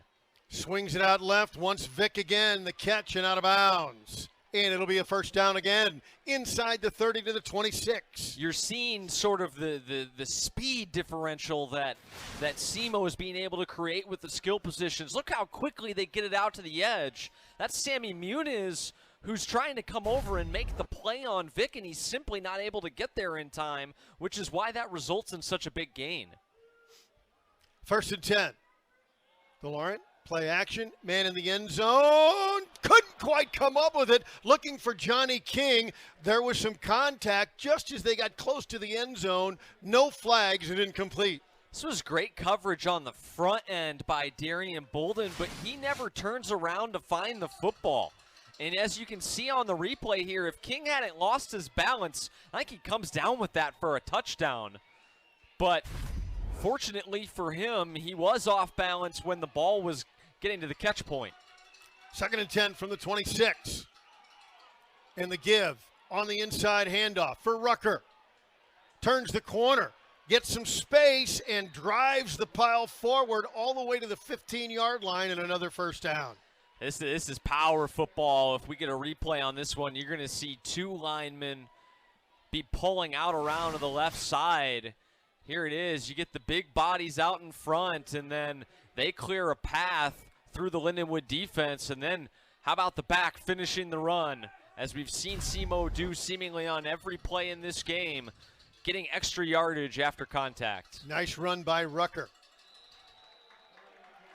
Swings it out left, wants Vick again, the catch and out of bounds. And it'll be a first down again, inside the 30 to the 26. You're seeing sort of the speed differential that SEMO is being able to create with the skill positions. Look how quickly they get it out to the edge. That's Sammy Muniz, who's trying to come over and make the play on Vick, and he's simply not able to get there in time, which is why that results in such a big gain. 1st and 10. DeLaurent, play action, man in the end zone. Couldn't quite come up with it. Looking for Johnny King. There was some contact just as they got close to the end zone. No flags and incomplete. This was great coverage on the front end by Darian Bolden, but he never turns around to find the football. And as you can see on the replay here, if King hadn't lost his balance, I think he comes down with that for a touchdown. But fortunately for him, he was off balance when the ball was getting to the catch point. 2nd and 10 from the 26. And the give on the inside handoff for Rucker. Turns the corner, gets some space, and drives the pile forward all the way to the 15-yard line and another first down. This is power football. If we get a replay on this one, you're going to see two linemen be pulling out around to the left side. Here it is. You get the big bodies out in front, and then they clear a path through the Lindenwood defense. And then how about the back finishing the run, as we've seen SEMO do seemingly on every play in this game, getting extra yardage after contact. Nice run by Rucker.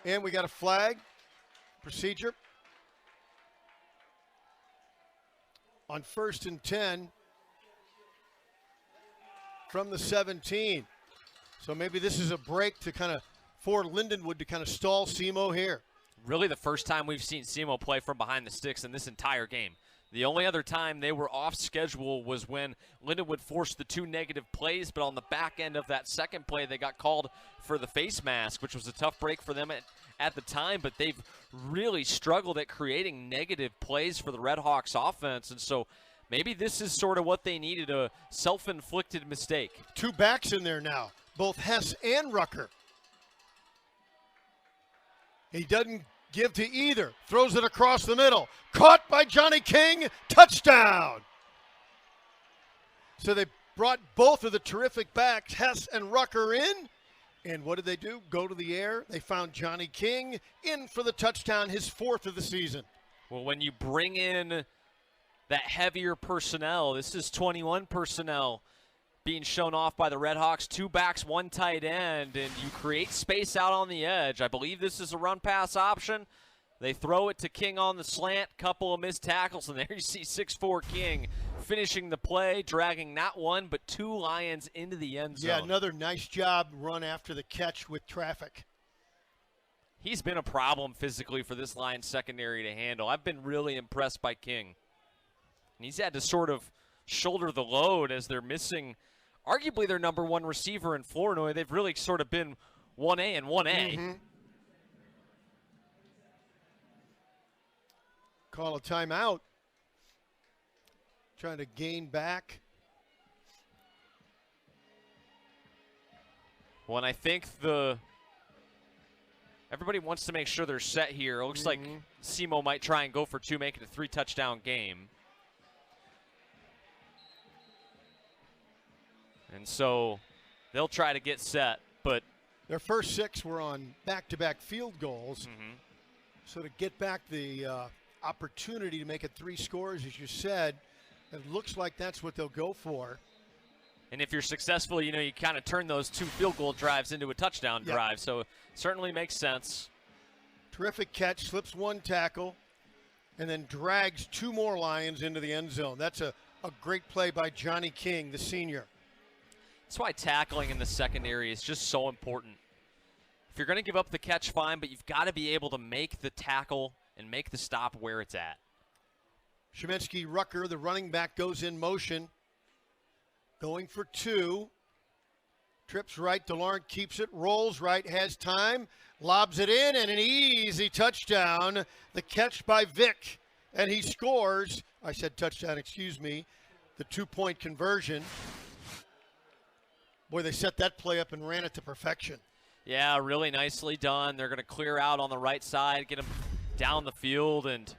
And we got a flag. Procedure. On 1st and 10 from the 17. So maybe this is a break to for Lindenwood to kind of stall SEMO here. Really the first time we've seen SEMO play from behind the sticks in this entire game. The only other time they were off schedule was when Lindenwood forced the 2 negative plays, but on the back end of that second play, they got called for the face mask, which was a tough break for them at the time, but they've really struggled at creating negative plays for the Redhawks offense, and so maybe this is sort of what they needed, a self-inflicted mistake. 2 backs in there now, both Hess and Rucker. He doesn't give to either. Throws it across the middle. Caught by Johnny King. Touchdown. So they brought both of the terrific backs, Hess and Rucker, in. And what did they do? Go to the air. They found Johnny King in for the touchdown, his 4th of the season. Well, when you bring in that heavier personnel, this is 21 personnel being shown off by the Redhawks, 2 backs, 1 tight end, and you create space out on the edge. I believe this is a run-pass option. They throw it to King on the slant, couple of missed tackles, and there you see 6'4" King finishing the play, dragging not 1 but 2 Lions into the end zone. Yeah, another nice job run after the catch with traffic. He's been a problem physically for this Lions secondary to handle. I've been really impressed by King. And he's had to sort of shoulder the load as they're missing arguably their number 1 receiver in Flournoy. They've really sort of been 1A and 1A. Mm-hmm. Call a timeout. Trying to gain back. Well, and I think everybody wants to make sure they're set here. It looks like SEMO might try and go for 2, make it a 3-touchdown game. And so they'll try to get set, but their first 6 were on back-to-back field goals. So to get back the opportunity to make it 3 scores, as you said, it looks like that's what they'll go for. And if you're successful, you kind of turn those 2 field goal drives into a touchdown drive. So it certainly makes sense. Terrific catch, slips one tackle, and then drags two more Lions into the end zone. That's a great play by Johnny King, the senior. That's why tackling in the secondary is just so important. If you're going to give up the catch, fine, but you've got to be able to make the tackle and make the stop where it's at. Shemensky Rucker, the running back, goes in motion. Going for two. Trips right, DeLaurent keeps it, rolls right, has time, lobs it in, and an easy touchdown. The catch by Vick, and he scores. I said touchdown, excuse me. The two-point conversion. Boy, they set that play up and ran it to perfection. Yeah, really nicely done. They're going to clear out on the right side, get him down the field, and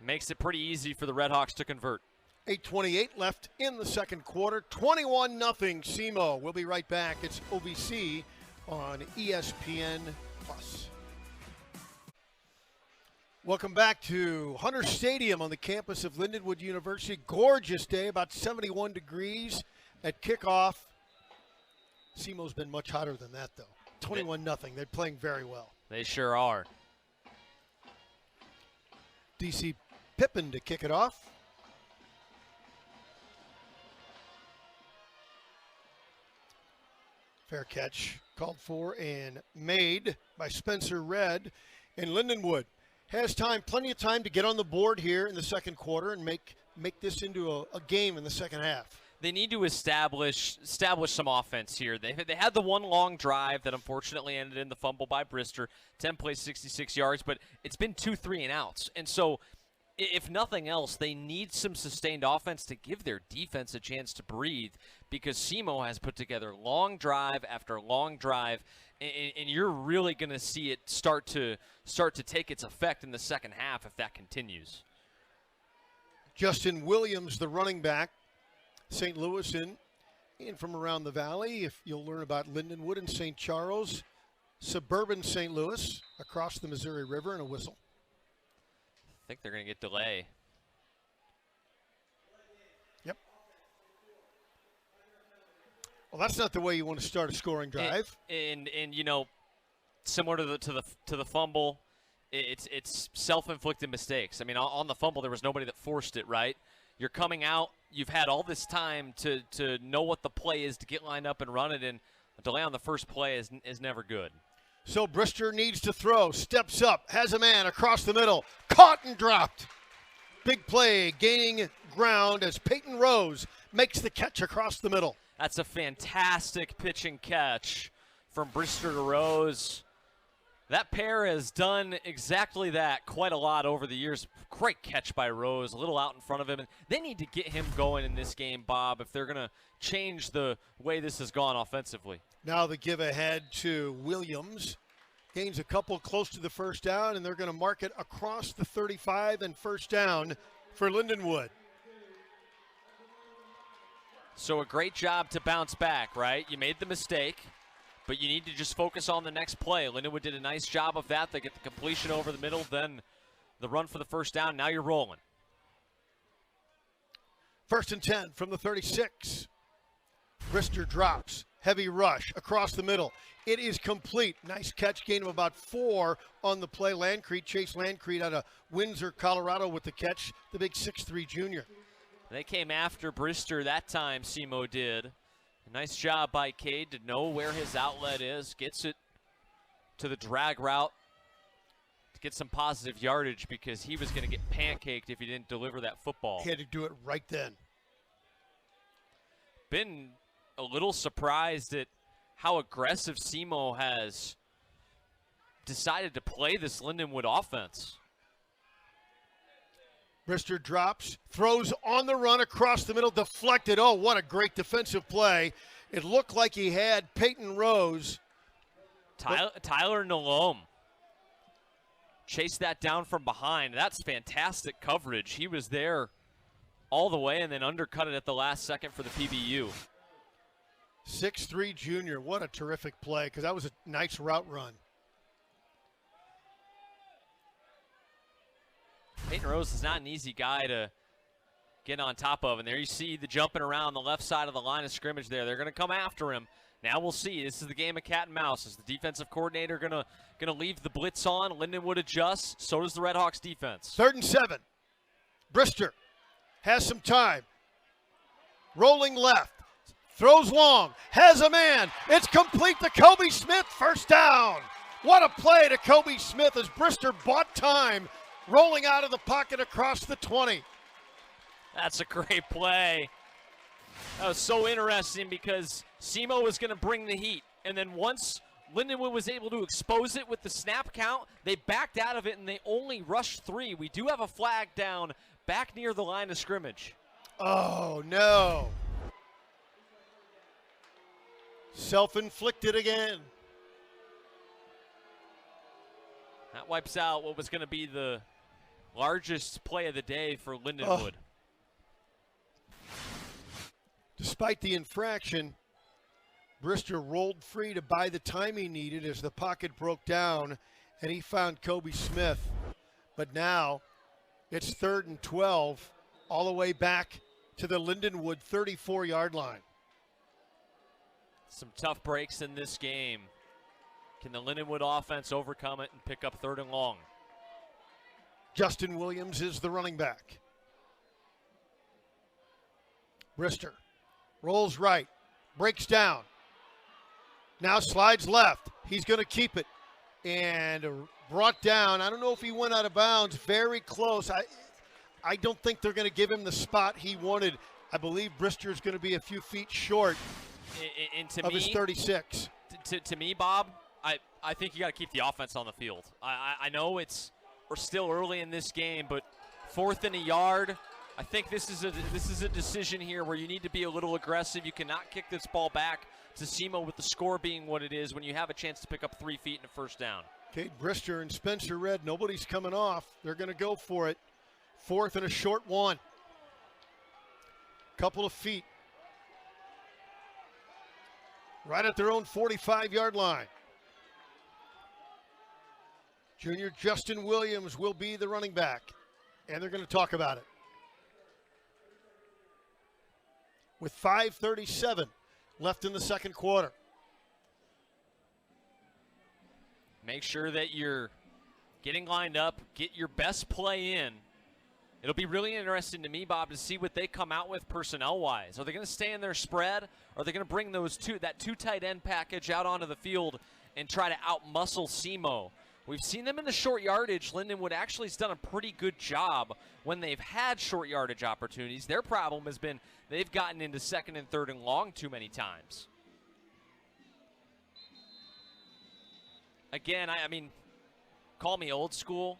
makes it pretty easy for the Redhawks to convert. 8:28 left in the second quarter. 21-0 SEMO. We'll be right back. It's OVC on ESPN+. Welcome back to Hunter Stadium on the campus of Lindenwood University. Gorgeous day, about 71 degrees at kickoff. SEMO's been much hotter than that, though. 21-0. They're playing very well. They sure are. DC Pippin to kick it off. Fair catch called for and made by Spencer Red. And Lindenwood has time, plenty of time to get on the board here in the second quarter and make this into a game in the second half. They need to establish some offense here. They had the one long drive that unfortunately ended in the fumble by Brister. 10 plays, 66 yards, but it's been 2 3-and-outs. And so if nothing else, they need some sustained offense to give their defense a chance to breathe, because SEMO has put together long drive after long drive, and you're really going to see it start to take its effect in the second half if that continues. Justin Williams, the running back, St. Louis in from around the valley. If you'll learn about Lindenwood and St. Charles, suburban St. Louis, across the Missouri River, and a whistle. I think they're going to get delay. Yep. Well, that's not the way you want to start a scoring drive. And you know, similar to the fumble, it's self-inflicted mistakes. I mean, on the fumble, there was nobody that forced it, right? You're coming out. You've had all this time to know what the play is, to get lined up and run it, and a delay on the first play is never good. So Brister needs to throw, steps up, has a man across the middle, caught and dropped. Big play, gaining ground as Peyton Rose makes the catch across the middle. That's a fantastic pitch and catch from Brister to Rose. That pair has done exactly that quite a lot over the years. Great catch by Rose, a little out in front of him. And they need to get him going in this game, Bob, if they're going to change the way this has gone offensively. Now the give ahead to Williams. Gains a couple close to the first down, and they're going to mark it across the 35 and first down for Lindenwood. So a great job to bounce back, right? You made the mistake, but you need to just focus on the next play. Lindenwood did a nice job of that. They get the completion over the middle, then the run for the first down. Now you're rolling. 1st and 10 from the 36. Brister drops. Heavy rush across the middle. It is complete. Nice catch, gain of about 4 on the play. Landcrete, Chase Landcrete out of Windsor, Colorado with the catch, the big 6'3" junior. They came after Brister that time, SEMO did. A nice job by Cade to know where his outlet is. Gets it to the drag route to get some positive yardage, because he was going to get pancaked if he didn't deliver that football. He had to do it right then. Been a little surprised at how aggressive SEMO has decided to play this Lindenwood offense. Brister drops, throws on the run across the middle, deflected. Oh, what a great defensive play. It looked like he had Peyton Rose. Tyler Nalome chased that down from behind. That's fantastic coverage. He was there all the way and then undercut it at the last second for the PBU. 6'3" junior. What a terrific play, because that was a nice route run. Peyton Rose is not an easy guy to get on top of. And there you see the jumping around the left side of the line of scrimmage there. They're going to come after him. Now we'll see. This is the game of cat and mouse. Is the defensive coordinator gonna leave the blitz on? Lindenwood adjusts. So does the Redhawks defense. 3rd and 7. Brister has some time. Rolling left. Throws long. Has a man. It's complete to Kobe Smith. First down. What a play to Kobe Smith as Brister bought time. Rolling out of the pocket across the 20. That's a great play. That was so interesting because Simo was going to bring the heat. And then once Lindenwood was able to expose it with the snap count, they backed out of it and they only rushed 3. We do have a flag down back near the line of scrimmage. Oh, no. Self-inflicted again. That wipes out what was going to be the largest play of the day for Lindenwood. Despite the infraction, Brister rolled free to buy the time he needed as the pocket broke down and he found Kobe Smith. But now it's 3rd and 12 all the way back to the Lindenwood 34-yard line. Some tough breaks in this game. Can the Lindenwood offense overcome it and pick up 3rd and long? Justin Williams is the running back. Brister rolls right, breaks down. Now slides left. He's going to keep it. And brought down. I don't know if he went out of bounds. Very close. I don't think they're going to give him the spot he wanted. I believe Brister is going to be a few feet short of his 36. To me, Bob, I think you got to keep the offense on the field. I know we're still early in this game, but 4th and a yard. I think this is a decision here where you need to be a little aggressive. You cannot kick this ball back to Simo with the score being what it is when you have a chance to pick up 3 feet and a first down. Cade Brister and Spencer Red, nobody's coming off. They're going to go for it. 4th and a short 1. Couple of feet. Right at their own 45-yard line. Junior Justin Williams will be the running back, and they're going to talk about it. With 5:37 left in the second quarter. Make sure that you're getting lined up, get your best play in. It'll be really interesting to me, Bob, to see what they come out with personnel-wise. Are they going to stay in their spread? Or are they going to bring that two tight end package out onto the field and try to out-muscle Simo? We've seen them in the short yardage. Lindenwood actually has done a pretty good job when they've had short yardage opportunities. Their problem has been they've gotten into 2nd and 3rd and long too many times. Again, I mean, call me old school.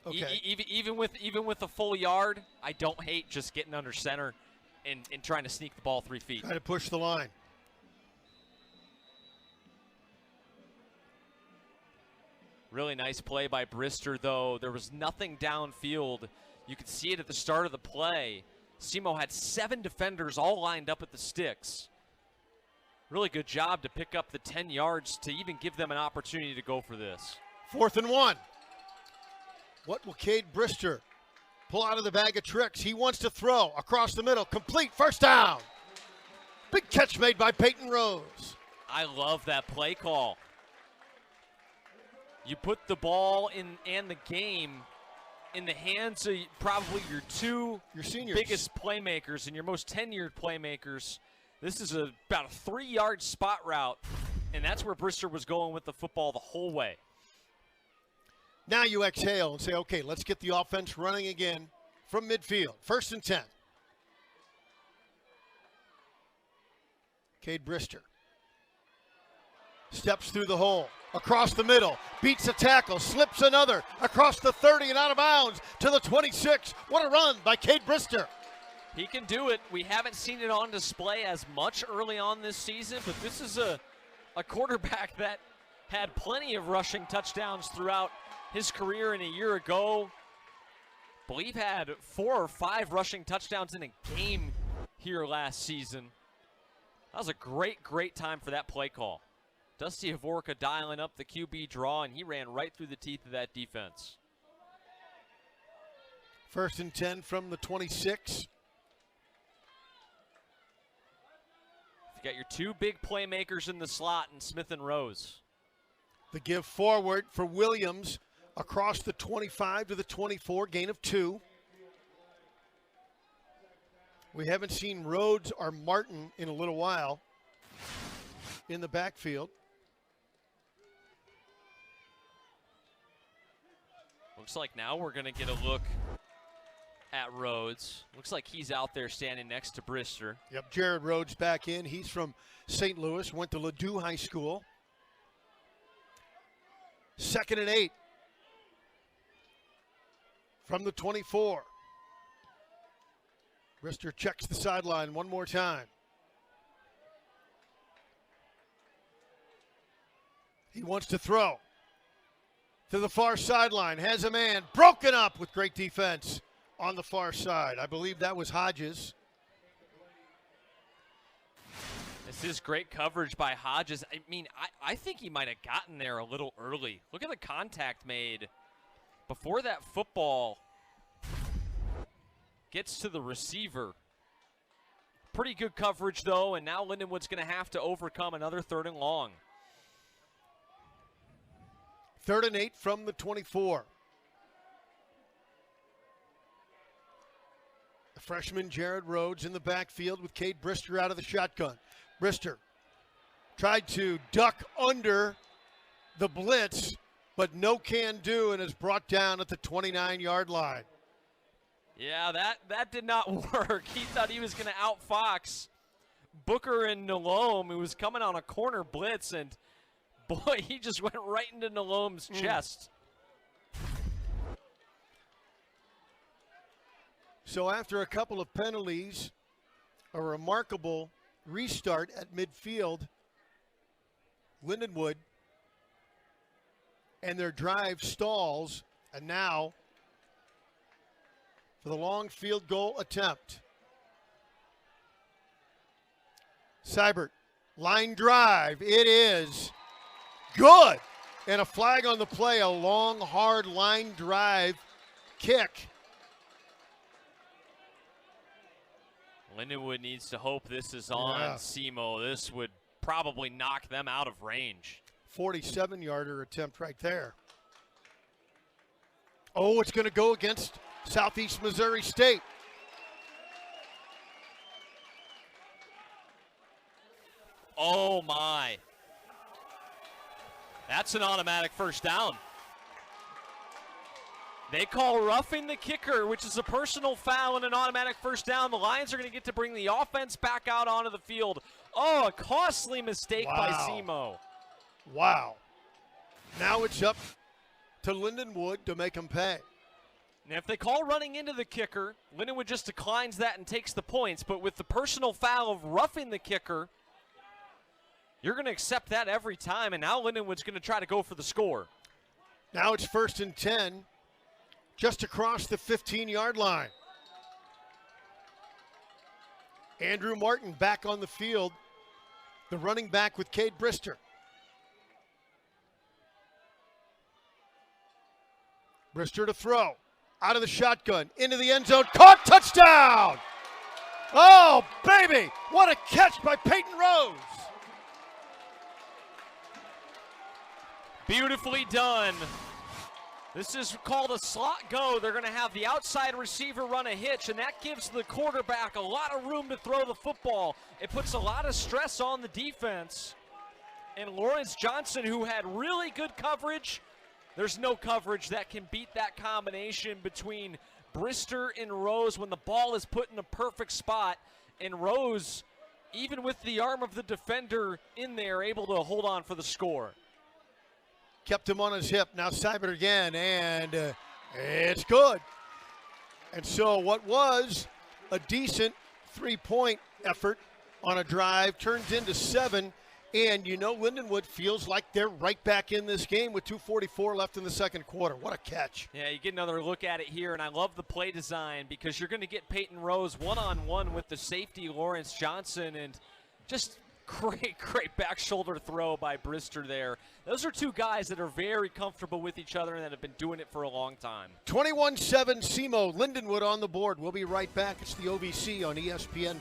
Okay. Even with a full yard, I don't hate just getting under center and trying to sneak the ball 3 feet. Try to push the line. Really nice play by Brister, though. There was nothing downfield. You could see it at the start of the play. Simo had 7 defenders all lined up at the sticks. Really good job to pick up the 10 yards to even give them an opportunity to go for this. 4th and 1. What will Cade Brister pull out of the bag of tricks? He wants to throw across the middle. Complete. First down. Big catch made by Peyton Rose. I love that play call. You put the ball and the game in the hands of probably your seniors, biggest playmakers and your most tenured playmakers. This is about a 3-yard spot route, and that's where Brister was going with the football the whole way. Now you exhale and say, okay, let's get the offense running again from midfield. 1st and 10. Cade Brister steps through the hole, across the middle, beats a tackle, slips another, across the 30 and out of bounds to the 26. What a run by Cade Brister. He can do it. We haven't seen it on display as much early on this season, but this is a quarterback that had plenty of rushing touchdowns throughout his career, and a year ago, I believe had 4 or 5 rushing touchdowns in a game here last season. That was a great time for that play call. Dusty Havorka dialing up the QB draw, and he ran right through the teeth of that defense. 1st and 10 from the 26. got your two big playmakers in the slot in Smith and Rose. The give forward for Williams across the 25 to the 24, gain of 2. We haven't seen Rhodes or Martin in a little while in the backfield. Looks like now we're going to get a look at Rhodes. Looks like he's out there standing next to Brister. Yep, Jared Rhodes back in. He's from St. Louis, went to Ladue High School. 2nd and 8 from the 24. Brister checks the sideline one more time. He wants to throw to the far sideline. Has a man broken up with great defense on the far side. I believe that was Hodges. This is great coverage by Hodges. I mean, I think he might have gotten there a little early. Look at the contact made before that football gets to the receiver. Pretty good coverage, though, and now Lindenwood's going to have to overcome another 3rd and long. 3rd and 8 from the 24. The freshman Jared Rhodes in the backfield with Cade Brister out of the shotgun. Brister tried to duck under the blitz, but no can do, and is brought down at the 29-yard line. Yeah, that did not work. He thought he was going to outfox Booker and Nalome, who was coming on a corner blitz, and boy, he just went right into Nalome's chest. So after a couple of penalties, a remarkable restart at midfield, Lindenwood and their drive stalls, and now for the long field goal attempt. Seibert, line drive, it is good. And a flag on the play, a long, hard line drive kick. Lindenwood needs to hope this is on SEMO. This would probably knock them out of range. 47-yarder attempt right there. Oh, it's going to go against Southeast Missouri State. Oh, my. That's an automatic first down. They call roughing the kicker, which is a personal foul and an automatic first down. The Lions are going to get to bring the offense back out onto the field. Oh, a costly mistake by SEMO. Wow. Now it's up to Lindenwood to make them pay. Now, if they call running into the kicker, Lindenwood just declines that and takes the points. But with the personal foul of roughing the kicker, you're going to accept that every time. And now Lindenwood's going to try to go for the score. Now it's 1st and 10, just across the 15-yard line. Andrew Martin back on the field, the running back with Cade Brister. Brister to throw. Out of the shotgun, into the end zone, caught, touchdown! Oh, baby, what a catch by Peyton Rose. Beautifully done. This is called a slot go. They're going to have the outside receiver run a hitch, and that gives the quarterback a lot of room to throw the football. It puts a lot of stress on the defense. And Lawrence Johnson, who had really good coverage, there's no coverage that can beat that combination between Brister and Rose when the ball is put in a perfect spot. And Rose, even with the arm of the defender in there, able to hold on for the score. Kept him on his hip. Now Seibert again, and it's good. And so what was a decent three-point effort on a drive turns into 7. And you know Lindenwood feels like they're right back in this game with 2:44 left in the second quarter. What a catch. Yeah, you get another look at it here, and I love the play design because you're going to get Peyton Rose one-on-one with the safety Lawrence Johnson, and just great back shoulder throw by Brister there. Those are two guys that are very comfortable with each other and that have been doing it for a long time. 21-7 SEMO, Lindenwood on the board. We'll be right back. It's the OVC on ESPN+.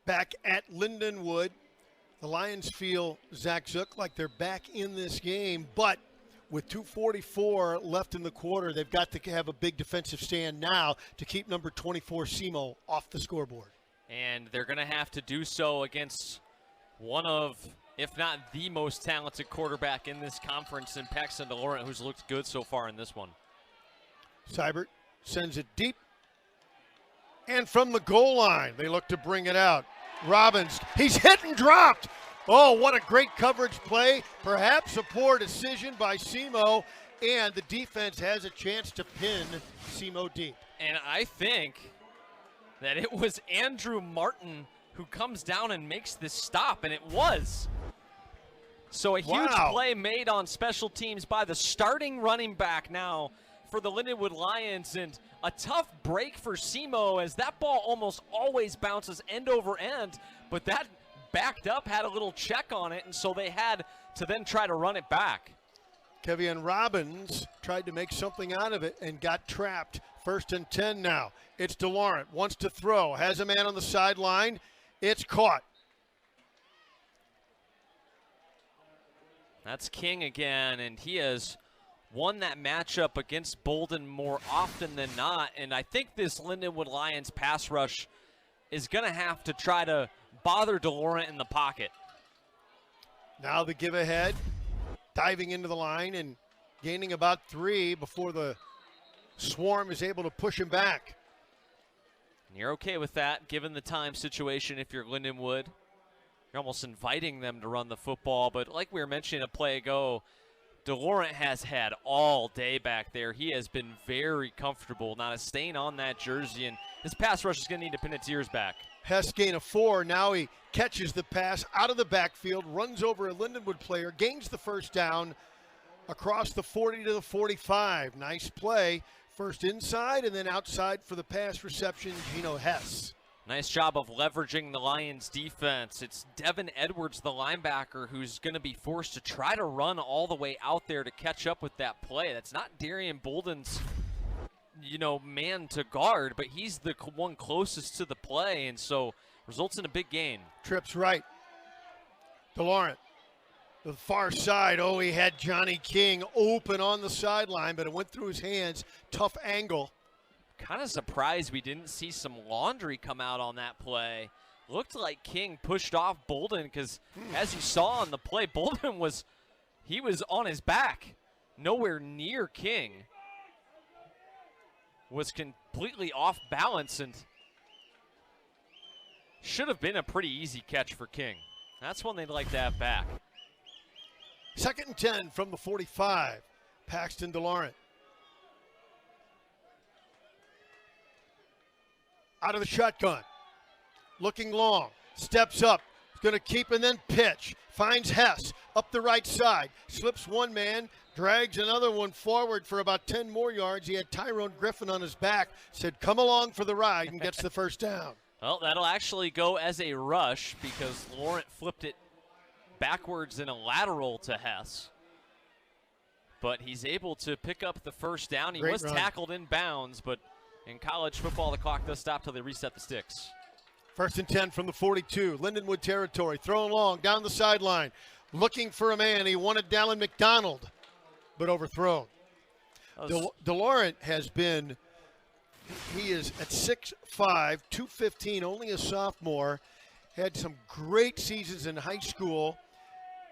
back at Lindenwood. The Lions feel, Zach Zook, like they're back in this game, but with 2:44 left in the quarter, they've got to have a big defensive stand now to keep number 24 Simo off the scoreboard. And they're going to have to do so against one of, if not the most talented quarterback in this conference in Paxton DeLaurent, who's looked good so far in this one. Seibert sends it deep. And from the goal line, they look to bring it out. Robbins, he's hit and dropped. Oh, what a great coverage play. Perhaps a poor decision by Simo, and the defense has a chance to pin Simo deep. And I think that it was Andrew Martin who comes down and makes this stop, and it was. So a huge play made on special teams by the starting running back now for the Lindenwood Lions, and a tough break for Simo as that ball almost always bounces end over end, but that backed up, had a little check on it, and so they had to then try to run it back. Kevian Robbins tried to make something out of it and got trapped. 1st and 10 now. It's DeLaurent, wants to throw, has a man on the sideline. It's caught. That's King again, and he has won that matchup against Bolden more often than not, and I think this Lindenwood Lions pass rush is going to have to try to bother DeLaurent in the pocket. Now the give ahead, diving into the line and gaining about 3 before the swarm is able to push him back. And you're okay with that, given the time situation if you're Lindenwood. You're almost inviting them to run the football, but like we were mentioning a play ago, DeLaurent has had all day back there. He has been very comfortable, not a stain on that jersey, and his pass rush is going to need to pin its ears back. Hess gain of 4. Now he catches the pass out of the backfield, runs over a Lindenwood player, gains the first down across the 40 to the 45. Nice play. First inside and then outside for the pass reception, Gino Hess. Nice job of leveraging the Lions defense. It's Devin Edwards, the linebacker, who's going to be forced to try to run all the way out there to catch up with that play. That's not Darian Bolden's, man to guard, but he's the one closest to the play, and so results in a big gain. Trips right. DeLaurent, the far side. Oh, he had Johnny King open on the sideline, but it went through his hands. Tough angle. Kind of surprised we didn't see some laundry come out on that play. Looked like King pushed off Bolden because, as you saw on the play, Bolden was on his back, nowhere near King. Was completely off balance and should have been a pretty easy catch for King. That's one they'd like to have back. 2nd and 10 from the 45. Paxton DeLaurent. Out of the shotgun, looking long, steps up, going to keep and then pitch, finds Hess up the right side, slips one man, drags another one forward for about 10 more yards. He had Tyrone Griffin on his back, said come along for the ride, and gets the first down. Well, that'll actually go as a rush because Laurent flipped it backwards in a lateral to Hess. But he's able to pick up the first down. He was tackled in bounds, but in college football, the clock does stop till they reset the sticks. 1st and 10 from the 42. Lindenwood territory. Throwing long down the sideline. Looking for a man. He wanted Dallin McDonald, but overthrown. DeLaurent has been, he is at 6'5", 215, only a sophomore. Had some great seasons in high school.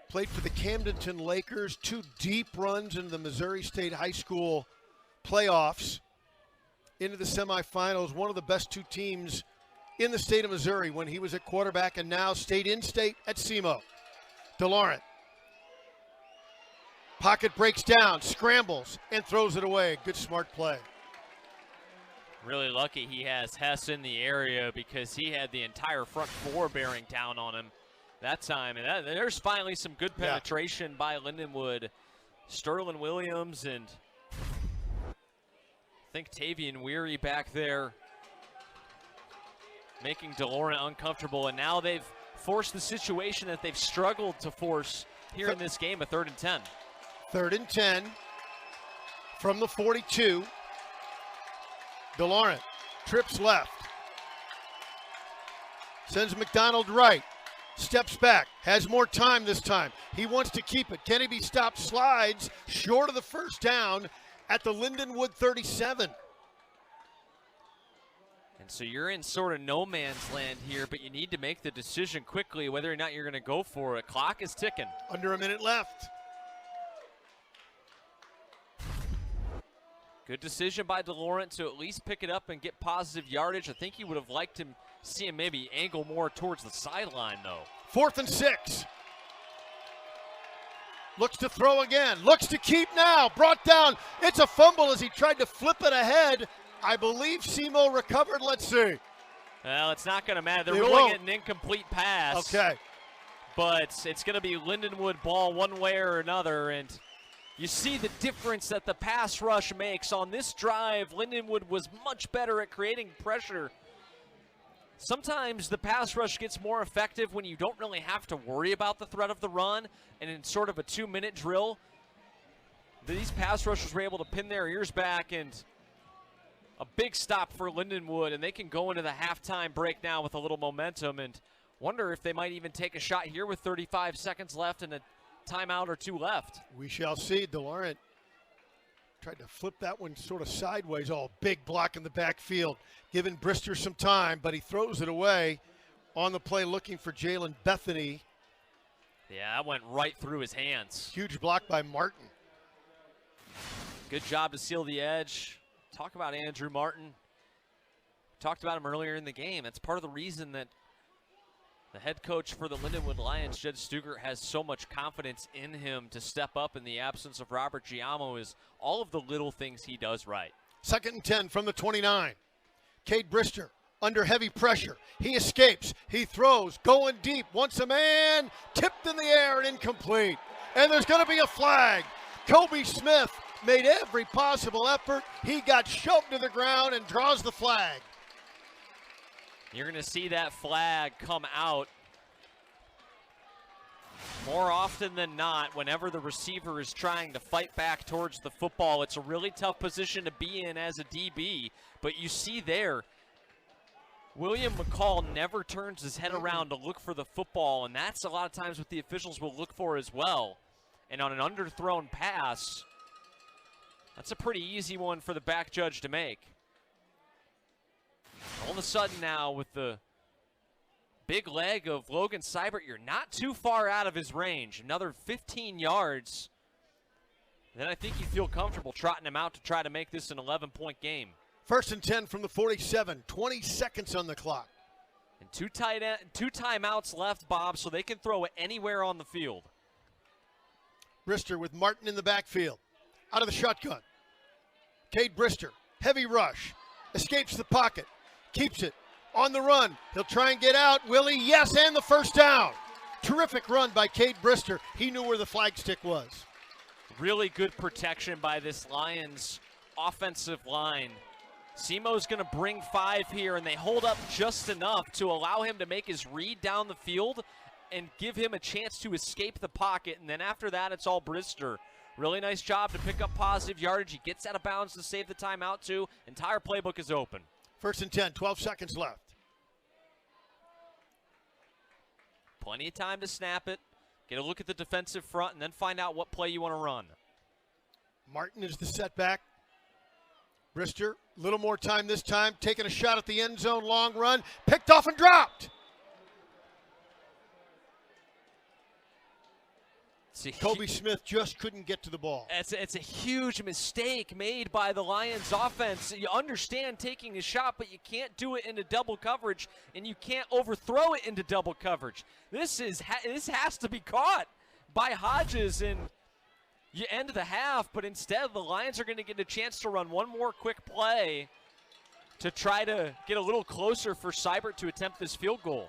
Played for the Camdenton Lakers. 2 deep runs into the Missouri State High School playoffs. Into the semifinals, one of the best 2 teams in the state of Missouri when he was at quarterback, and now stayed in state at SEMO. DeLaurent. Pocket breaks down, scrambles, and throws it away. Good smart play. Really lucky he has Hess in the area because he had the entire front 4 bearing down on him that time. And there's finally some good penetration by Lindenwood. Sterling Williams and I think Tavian Weary back there making DeLaurent uncomfortable, and now they've forced the situation that they've struggled to force here in this game, a 3rd and 10. 3rd and 10 from the 42. DeLaurent trips left. Sends McDonald right. Steps back. Has more time this time. He wants to keep it. Can he be stopped? Slides short of the first down at the Lindenwood 37. And so you're in sort of no man's land here, but you need to make the decision quickly whether or not you're going to go for it. Clock is ticking. Under a minute left. Good decision by DeLaurent to at least pick it up and get positive yardage. I think he would have liked to see him maybe angle more towards the sideline, though. 4th and 6. Looks to throw again. Looks to keep now. Brought down. It's a fumble as he tried to flip it ahead. I believe Simo recovered. Let's see. Well, it's not going to matter. They're It ruling won't. it an incomplete pass. Okay. But it's going to be Lindenwood ball one way or another. And you see the difference that the pass rush makes. On this drive, Lindenwood was much better at creating pressure. Sometimes the pass rush gets more effective when you don't really have to worry about the threat of the run, and in sort of a 2-minute drill, these pass rushers were able to pin their ears back, and a big stop for Lindenwood, and they can go into the halftime break now with a little momentum, and wonder if they might even take a shot here with 35 seconds left and a timeout or two left. We shall see. DeLaurent tried to flip that one sort of sideways. Oh, big block in the backfield, giving Brister some time, but he throws it away on the play looking for Jalen Bethany. Yeah, that went right through his hands. Huge block by Martin. Good job to seal the edge. Talk about Andrew Martin. Talked about him earlier in the game. That's part of the reason that the head coach for the Lindenwood Lions, Jed Stugart, has so much confidence in him to step up in the absence of Robert Giamo, is all of the little things he does right. 2nd and 10 from the 29. Cade Brister under heavy pressure. He escapes. He throws. Going deep. Wants a man. Tipped in the air and incomplete. And there's going to be a flag. Kobe Smith made every possible effort. He got shoved to the ground and draws the flag. You're going to see that flag come out more often than not whenever the receiver is trying to fight back towards the football. It's a really tough position to be in as a DB, but you see there, William McCall never turns his head around to look for the football, and that's a lot of times what the officials will look for as well. And on an underthrown pass, that's a pretty easy one for the back judge to make. All of a sudden now, with the big leg of Logan Seibert, you're not too far out of his range. Another 15 yards. Then I think you feel comfortable trotting him out to try to make this an 11-point game. 1st and 10 from the 47. 20 seconds on the clock. And two timeouts left, Bob, so they can throw it anywhere on the field. Brister with Martin in the backfield. Out of the shotgun. Cade Brister, heavy rush. Escapes the pocket. Keeps it on the run. He'll try and get out. Will he? Yes, and the first down. Terrific run by Cade Brister. He knew where the flagstick was. Really good protection by this Lions offensive line. Simo's going to bring 5 here, and they hold up just enough to allow him to make his read down the field and give him a chance to escape the pocket. And then after that, it's all Brister. Really nice job to pick up positive yardage. He gets out of bounds to save the timeout, too. Entire playbook is open. 1st and 10, 12 seconds left. Plenty of time to snap it, get a look at the defensive front, and then find out what play you want to run. Martin is the setback. Brister, a little more time this time, taking a shot at the end zone, long run, picked off and dropped. Kobe Smith just couldn't get to the ball. It's a huge mistake made by the Lions offense. You understand taking a shot, but you can't do it into double coverage, and you can't overthrow it into double coverage. This has to be caught by Hodges, and you end the half, but instead the Lions are going to get a chance to run one more quick play to try to get a little closer for Seibert to attempt this field goal.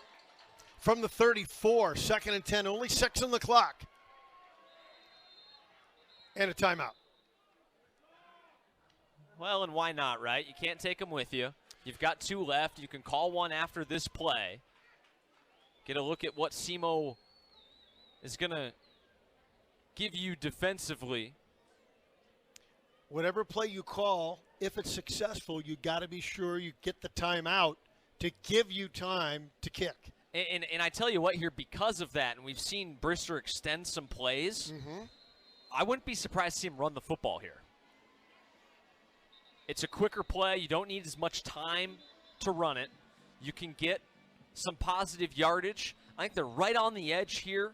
From the 34, 2nd and 10, only 6 on the clock. And a timeout. Well, and why not, right? You can't take them with you. You've got 2 left. You can call one after this play. Get a look at what Simo is going to give you defensively. Whatever play you call, if it's successful, you got to be sure you get the timeout to give you time to kick. And I tell you what here, because of that, and we've seen Brister extend some plays, I wouldn't be surprised to see him run the football here. It's a quicker play. You don't need as much time to run it. You can get some positive yardage. I think they're right on the edge here.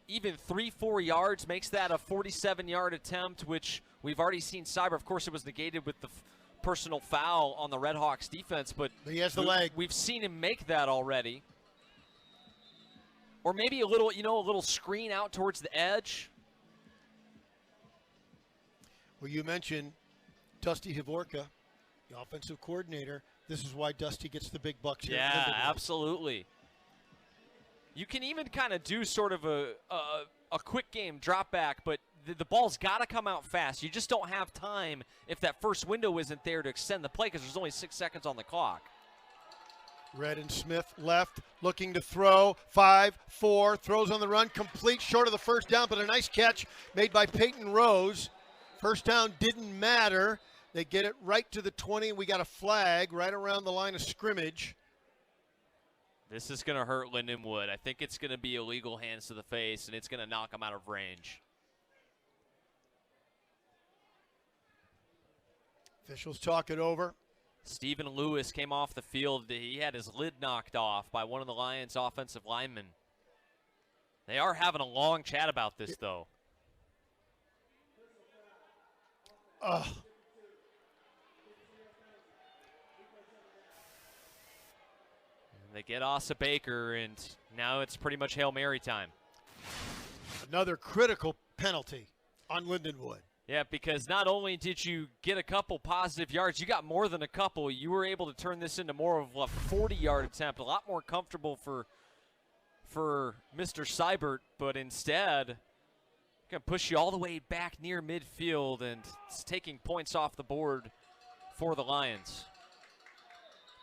Even 3-4 yards makes that a 47-yard attempt, which we've already seen Cyber. Of course, it was negated with the personal foul on the Redhawks defense, but he has the leg. We've seen him make that already. Or maybe a little, a little screen out towards the edge. Well, you mentioned Dusty Hivorka, the offensive coordinator. This is why Dusty gets the big bucks here. Yeah, absolutely. You can even kind of do sort of a quick game drop back, but the ball's got to come out fast. You just don't have time if that first window isn't there to extend the play because there's only 6 seconds on the clock. Red and Smith left, looking to throw. 5-4, throws on the run, complete, short of the first down, but a nice catch made by Peyton Rose. First down didn't matter. They get it right to the 20. We got a flag right around the line of scrimmage. This is going to hurt Lindenwood. I think it's going to be illegal hands to the face, and it's going to knock him out of range. Officials talk it over. Stephen Lewis came off the field. He had his lid knocked off by one of the Lions' offensive linemen. They are having a long chat about this, though. They get Asa Baker, and now it's pretty much Hail Mary time. Another critical penalty on Lindenwood. Yeah, because not only did you get a couple positive yards, you got more than a couple. You were able to turn this into more of a 40-yard attempt, a lot more comfortable for Mr. Seibert, but instead, going to push you all the way back near midfield, and it's taking points off the board for the Lions.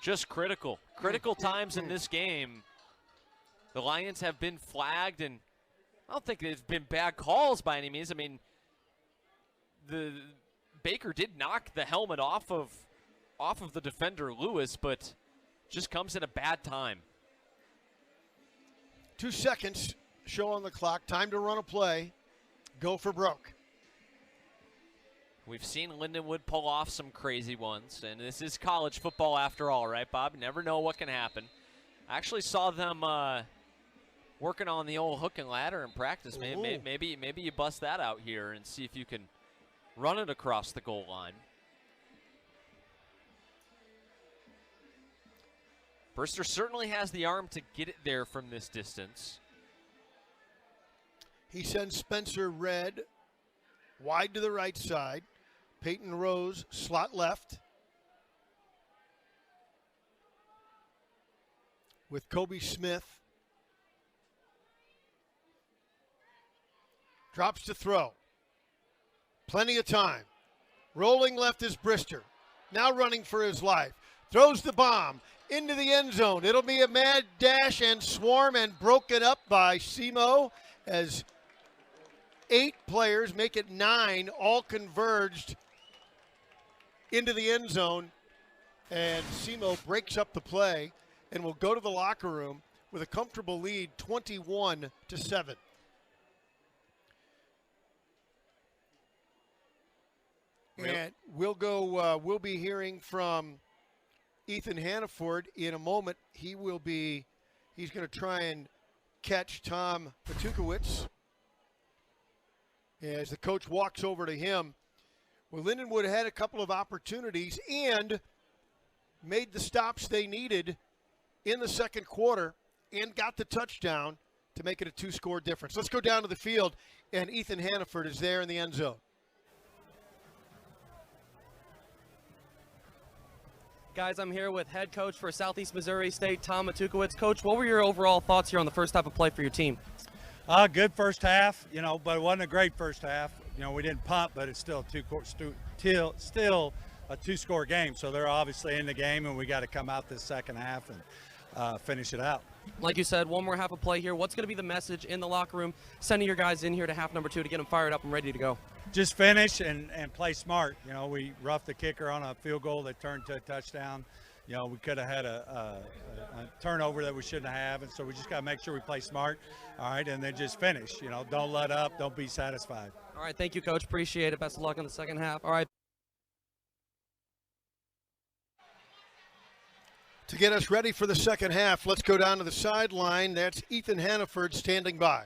Just critical times in this game. The Lions have been flagged, and I don't think there's been bad calls by any means. I mean, the Baker did knock the helmet off of the defender Lewis, but just comes at a bad time. 2 seconds show on the clock. Time to run a play. Go for broke. We've seen Lindenwood pull off some crazy ones, and this is college football after all, right, Bob? You never know what can happen. I actually saw them working on the old hook and ladder in practice. Maybe you bust that out here and see if you can run it across the goal line. Brister certainly has the arm to get it there from this distance. He sends Spencer Red wide to the right side. Peyton Rose, slot left. With Kobe Smith. Drops to throw. Plenty of time. Rolling left is Brister. Now running for his life. Throws the bomb into the end zone. It'll be a mad dash and swarm and broken up by Simo as 8 players, make it 9, all converged into the end zone. And Simo breaks up the play and will go to the locker room with a comfortable lead, 21-7. And we'll be hearing from Ethan Hannaford in a moment. He's going to try and catch Tom Patukowicz as the coach walks over to him. Well, Lindenwood had a couple of opportunities and made the stops they needed in the second quarter and got the touchdown to make it a 2-score difference. Let's go down to the field, and Ethan Hannaford is there in the end zone. Guys, I'm here with head coach for Southeast Missouri State, Tom Matukowicz. Coach, what were your overall thoughts here on the first half of play for your team? Good first half, but it wasn't a great first half. We didn't punt, but it's still still a 2-score game. So they're obviously in the game, and we got to come out this second half and finish it out. Like you said, one more half of play here. What's going to be the message in the locker room, sending your guys in here to half number 2 to get them fired up and ready to go? Just finish and play smart. We roughed the kicker on a field goal that turned to a touchdown. You know, we could have had a turnover that we shouldn't have, and so we just got to make sure we play smart, all right, and then just finish. You know, don't let up, don't be satisfied. All right, thank you, Coach. Appreciate it. Best of luck in the second half. All right. To get us ready for the second half, let's go down to the sideline. That's Ethan Hannaford standing by.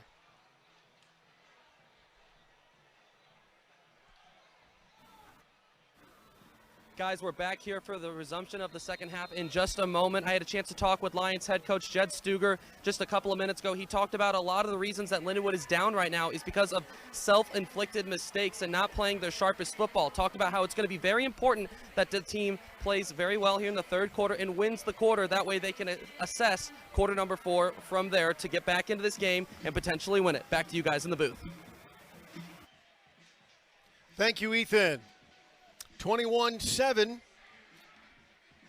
Guys, we're back here for the resumption of the second half in just a moment. I had a chance to talk with Lions head coach Jed Stuger just a couple of minutes ago. He talked about a lot of the reasons that Lindenwood is down right now is because of self-inflicted mistakes and not playing their sharpest football. Talked about how it's going to be very important that the team plays very well here in the third quarter and wins the quarter. That way they can assess quarter number 4 from there to get back into this game and potentially win it. Back to you guys in the booth. Thank you, Ethan. 21-7.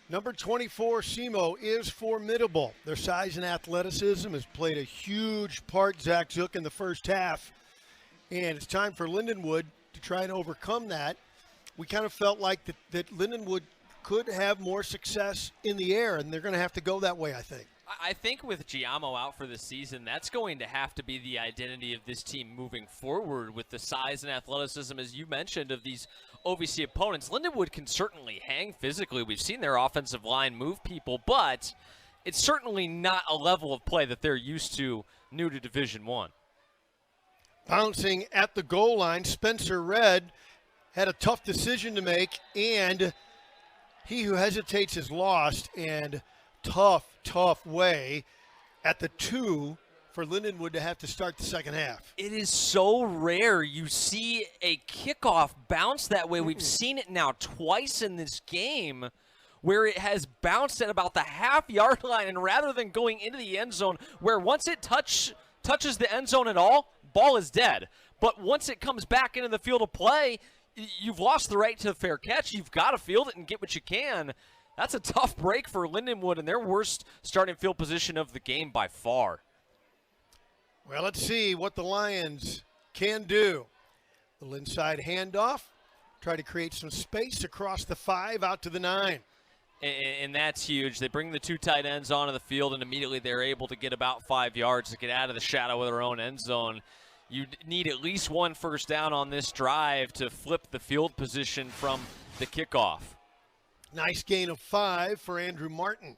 Number 24, SEMO, is formidable. Their size and athleticism has played a huge part, Zach Zook, in the first half. And it's time for Lindenwood to try and overcome that. We kind of felt like that Lindenwood could have more success in the air, and they're going to have to go that way, I think. I think with Giamo out for the season, that's going to have to be the identity of this team moving forward with the size and athleticism, as you mentioned, of these OVC opponents. Lindenwood can certainly hang physically. We've seen their offensive line move people, but it's certainly not a level of play that they're used to new to Division I. Bouncing at the goal line, Spencer Red had a tough decision to make, and he who hesitates is lost, and tough way at the 2 for Lindenwood to have to start the second half. It is so rare you see a kickoff bounce that way. We've seen it now twice in this game where it has bounced at about the half-yard line, and rather than going into the end zone, where once it touches the end zone at all, ball is dead. But once it comes back into the field of play, you've lost the right to a fair catch. You've got to field it and get what you can. That's a tough break for Lindenwood and their worst starting field position of the game by far. Well, let's see what the Lions can do. The inside handoff, try to create some space across the 5 out to the 9. And that's huge. They bring the 2 tight ends onto the field, and immediately they're able to get about 5 yards to get out of the shadow of their own end zone. You need at least 1 first down on this drive to flip the field position from the kickoff. Nice gain of 5 for Andrew Martin.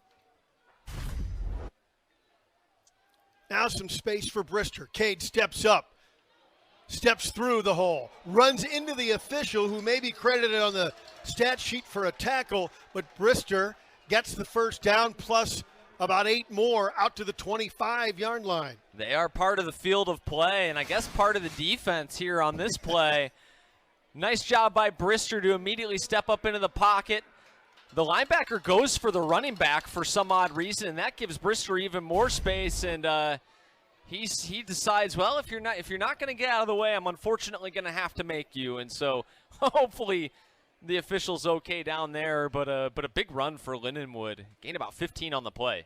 Now some space for Brister. Cade steps up, steps through the hole, runs into the official who may be credited on the stat sheet for a tackle, but Brister gets the first down plus about 8 more out to the 25-yard line. They are part of the field of play, and I guess part of the defense here on this play. Nice job by Brister to immediately step up into the pocket. The linebacker goes for the running back for some odd reason, and that gives Brister even more space. And he decides, well, if you're not going to get out of the way, I'm unfortunately going to have to make you. And so hopefully the official's okay down there. But a big run for Lindenwood. Gained about 15 on the play.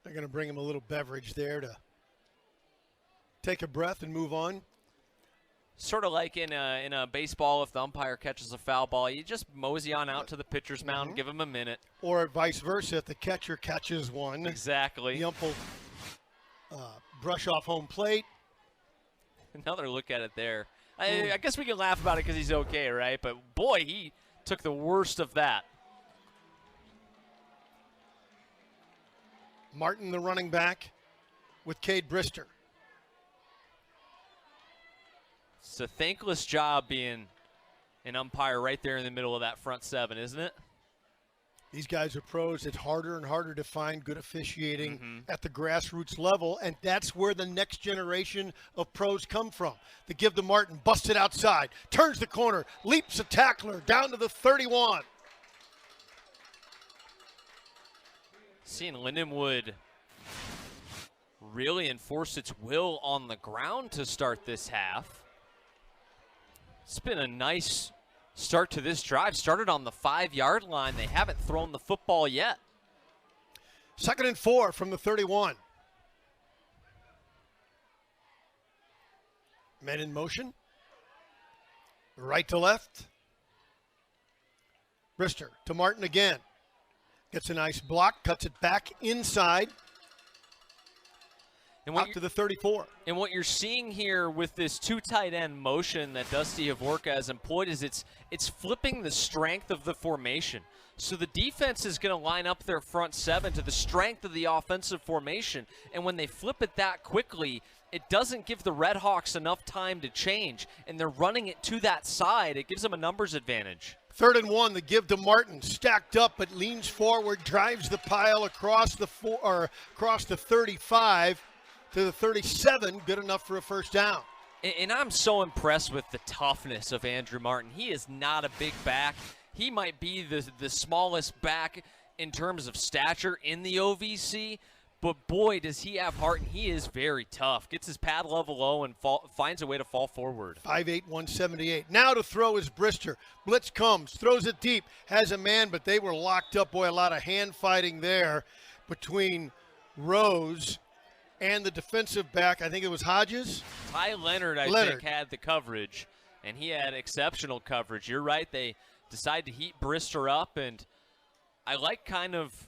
They're going to bring him a little beverage there to take a breath and move on. Sort of like in a baseball, if the umpire catches a foul ball, you just mosey on out to the pitcher's mound and give him a minute. Or vice versa, if the catcher catches one. Exactly. The ump will brush off home plate. Another look at it there. I guess we can laugh about it because he's okay, right? But, boy, he took the worst of that. Martin, the running back, with Cade Brister. It's a thankless job being an umpire right there in the middle of that front 7, isn't it? These guys are pros. It's harder and harder to find good officiating at the grassroots level, and that's where the next generation of pros come from. The give to Martin, busts it outside, turns the corner, leaps a tackler down to the 31. Seeing Lindenwood really enforce its will on the ground to start this half. It's been a nice start to this drive. Started on the 5-yard line. They haven't thrown the football yet. 2nd and 4 from the 31. Men in motion. Right to left. Brister to Martin again. Gets a nice block, cuts it back inside, And out to the 34. And what you're seeing here with this two tight end motion that Dusty Havorka has employed is it's flipping the strength of the formation. So the defense is going to line up their front seven to the strength of the offensive formation. And when they flip it that quickly, it doesn't give the Redhawks enough time to change. And they're running it to that side. It gives them a numbers advantage. 3rd and 1, the give to Martin, stacked up but leans forward, drives the pile across the 35 to the 37, good enough for a first down. And I'm so impressed with the toughness of Andrew Martin. He is not a big back. He might be the smallest back in terms of stature in the OVC, but boy, does he have heart, and he is very tough. Gets his pad level low and finds a way to fall forward. 5'8", 178. Now to throw is Brister. Blitz comes, throws it deep, has a man, but they were locked up. Boy, a lot of hand fighting there between Rose and the defensive back. I think it was Hodges. Ty Leonard, I think, had the coverage, and he had exceptional coverage. You're right. They decide to heat Brister up, and I like kind of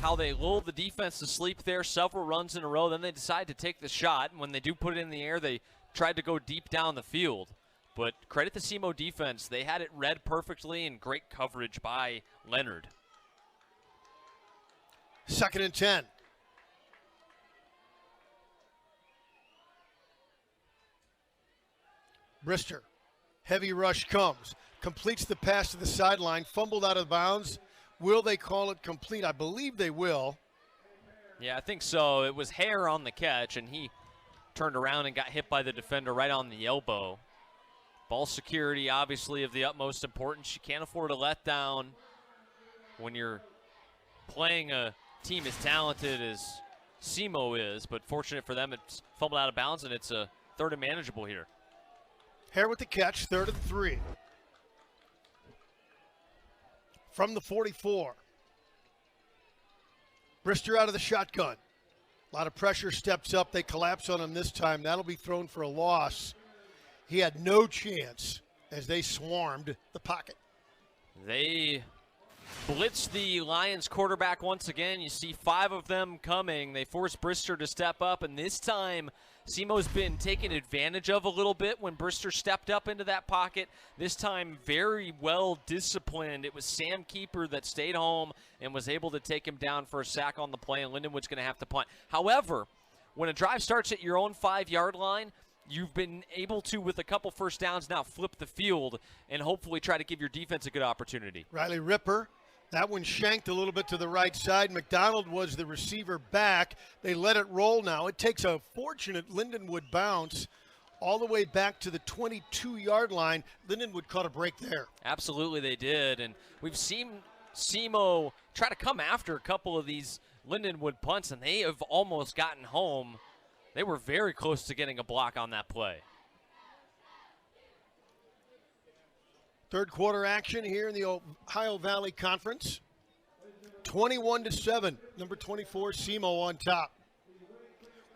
how they lull the defense to sleep there, several runs in a row. Then they decide to take the shot, and when they do put it in the air, they tried to go deep down the field. But credit the SEMO defense. They had it read perfectly, and great coverage by Leonard. 2nd and 10. Brister, heavy rush comes, completes the pass to the sideline, fumbled out of bounds. Will they call it complete? I believe they will. Yeah, I think so. It was Hare on the catch, and he turned around and got hit by the defender right on the elbow. Ball security, obviously, of the utmost importance. You can't afford a letdown when you're playing a team as talented as SEMO is, but fortunate for them, it's fumbled out of bounds, and it's a 3rd and manageable here. Hare with the catch, 3rd and 3. From the 44. Brister out of the shotgun. A lot of pressure, steps up. They collapse on him this time. That'll be thrown for a loss. He had no chance as they swarmed the pocket. They blitz the Lions quarterback once again. You see 5 of them coming. They force Brister to step up, and this time SEMO's been taken advantage of a little bit when Brister stepped up into that pocket. This time very well disciplined. It was Sam Keeper that stayed home and was able to take him down for a sack on the play, and Lindenwood's going to have to punt. However, when a drive starts at your own 5-yard line, you've been able to, with a couple first downs now, flip the field and hopefully try to give your defense a good opportunity. Riley Ripper. That one shanked a little bit to the right side. McDonald was the receiver back. They let it roll now. It takes a fortunate Lindenwood bounce all the way back to the 22-yard line. Lindenwood caught a break there. Absolutely they did, and we've seen SEMO try to come after a couple of these Lindenwood punts, and they have almost gotten home. They were very close to getting a block on that play. 3rd quarter action here in the Ohio Valley Conference. 21-7, number 24, SEMO on top.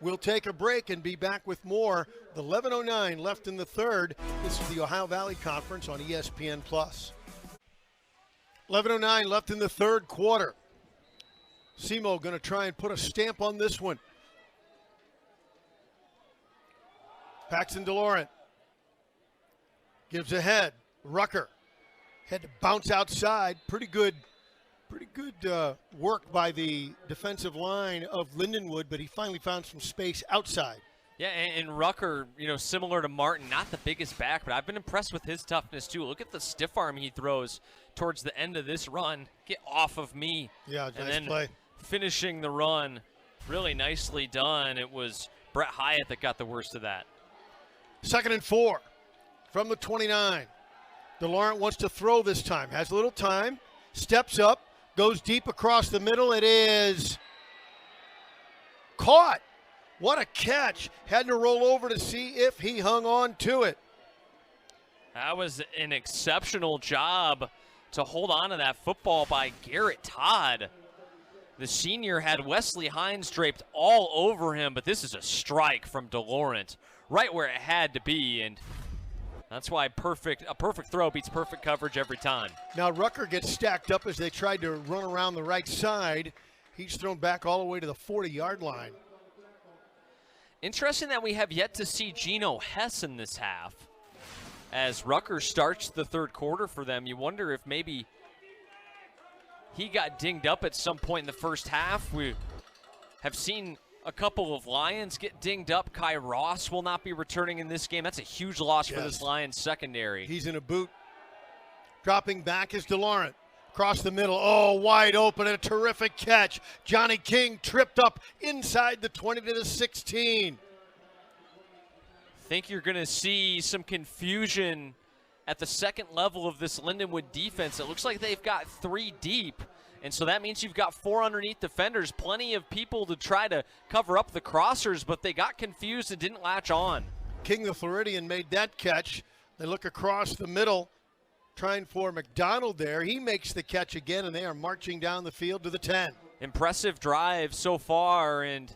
We'll take a break and be back with more. The 11:09 left in the 3rd. This is the Ohio Valley Conference on ESPN+. 11:09 left in the 3rd quarter. SEMO going to try and put a stamp on this one. Paxton DeLaurent gives ahead. Rucker had to bounce outside. Pretty good work by the defensive line of Lindenwood, but he finally found some space outside. Yeah, and Rucker, similar to Martin, not the biggest back, but I've been impressed with his toughness too. Look at the stiff arm he throws towards the end of this run. Get off of me. Yeah, and nice then play. Finishing the run, really nicely done. It was Brett Hyatt that got the worst of that. 2nd and 4 from the 29. DeLaurent wants to throw this time. Has a little time. Steps up. Goes deep across the middle. It is caught. What a catch. Had to roll over to see if he hung on to it. That was an exceptional job to hold on to that football by Garrett Todd. The senior had Wesley Hines draped all over him, but this is a strike from DeLaurent, right where it had to be, and That's why a perfect throw beats perfect coverage every time. Now Rucker gets stacked up as they tried to run around the right side. He's thrown back all the way to the 40-yard line. Interesting that we have yet to see Geno Hess in this half. As Rucker starts the third quarter for them, you wonder if maybe he got dinged up at some point in the first half. We have seen a couple of Lions get dinged up. Kai Ross will not be returning in this game. That's a huge loss for this Lions secondary. He's in a boot. Dropping back is DeLaurent. Across the middle. Oh, wide open. A terrific catch. Johnny King tripped up inside the 20 to the 16. Think you're going to see some confusion at the second level of this Lindenwood defense. It looks like they've got 3 deep. And so that means you've got 4 underneath defenders, plenty of people to try to cover up the crossers, but they got confused and didn't latch on. King the Floridian made that catch. They look across the middle, trying for McDonald there. He makes the catch again, and they are marching down the field to the 10. Impressive drive so far, and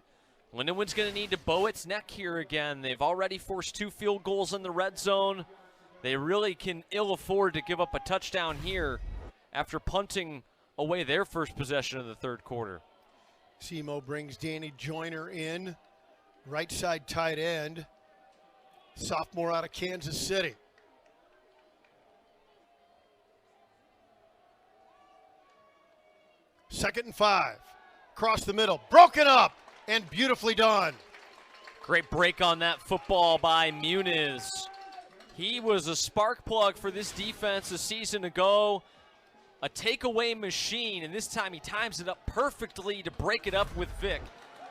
Lindenwood's going to need to bow its neck here again. They've already forced 2 field goals in the red zone. They really can ill afford to give up a touchdown here after punting away their first possession of the third quarter. Simo brings Danny Joyner in, right side tight end, sophomore out of Kansas City. Second and 5, across the middle, broken up and beautifully done. Great break on that football by Muniz. He was a spark plug for this defense a season ago. A takeaway machine, and this time he times it up perfectly to break it up with Vic.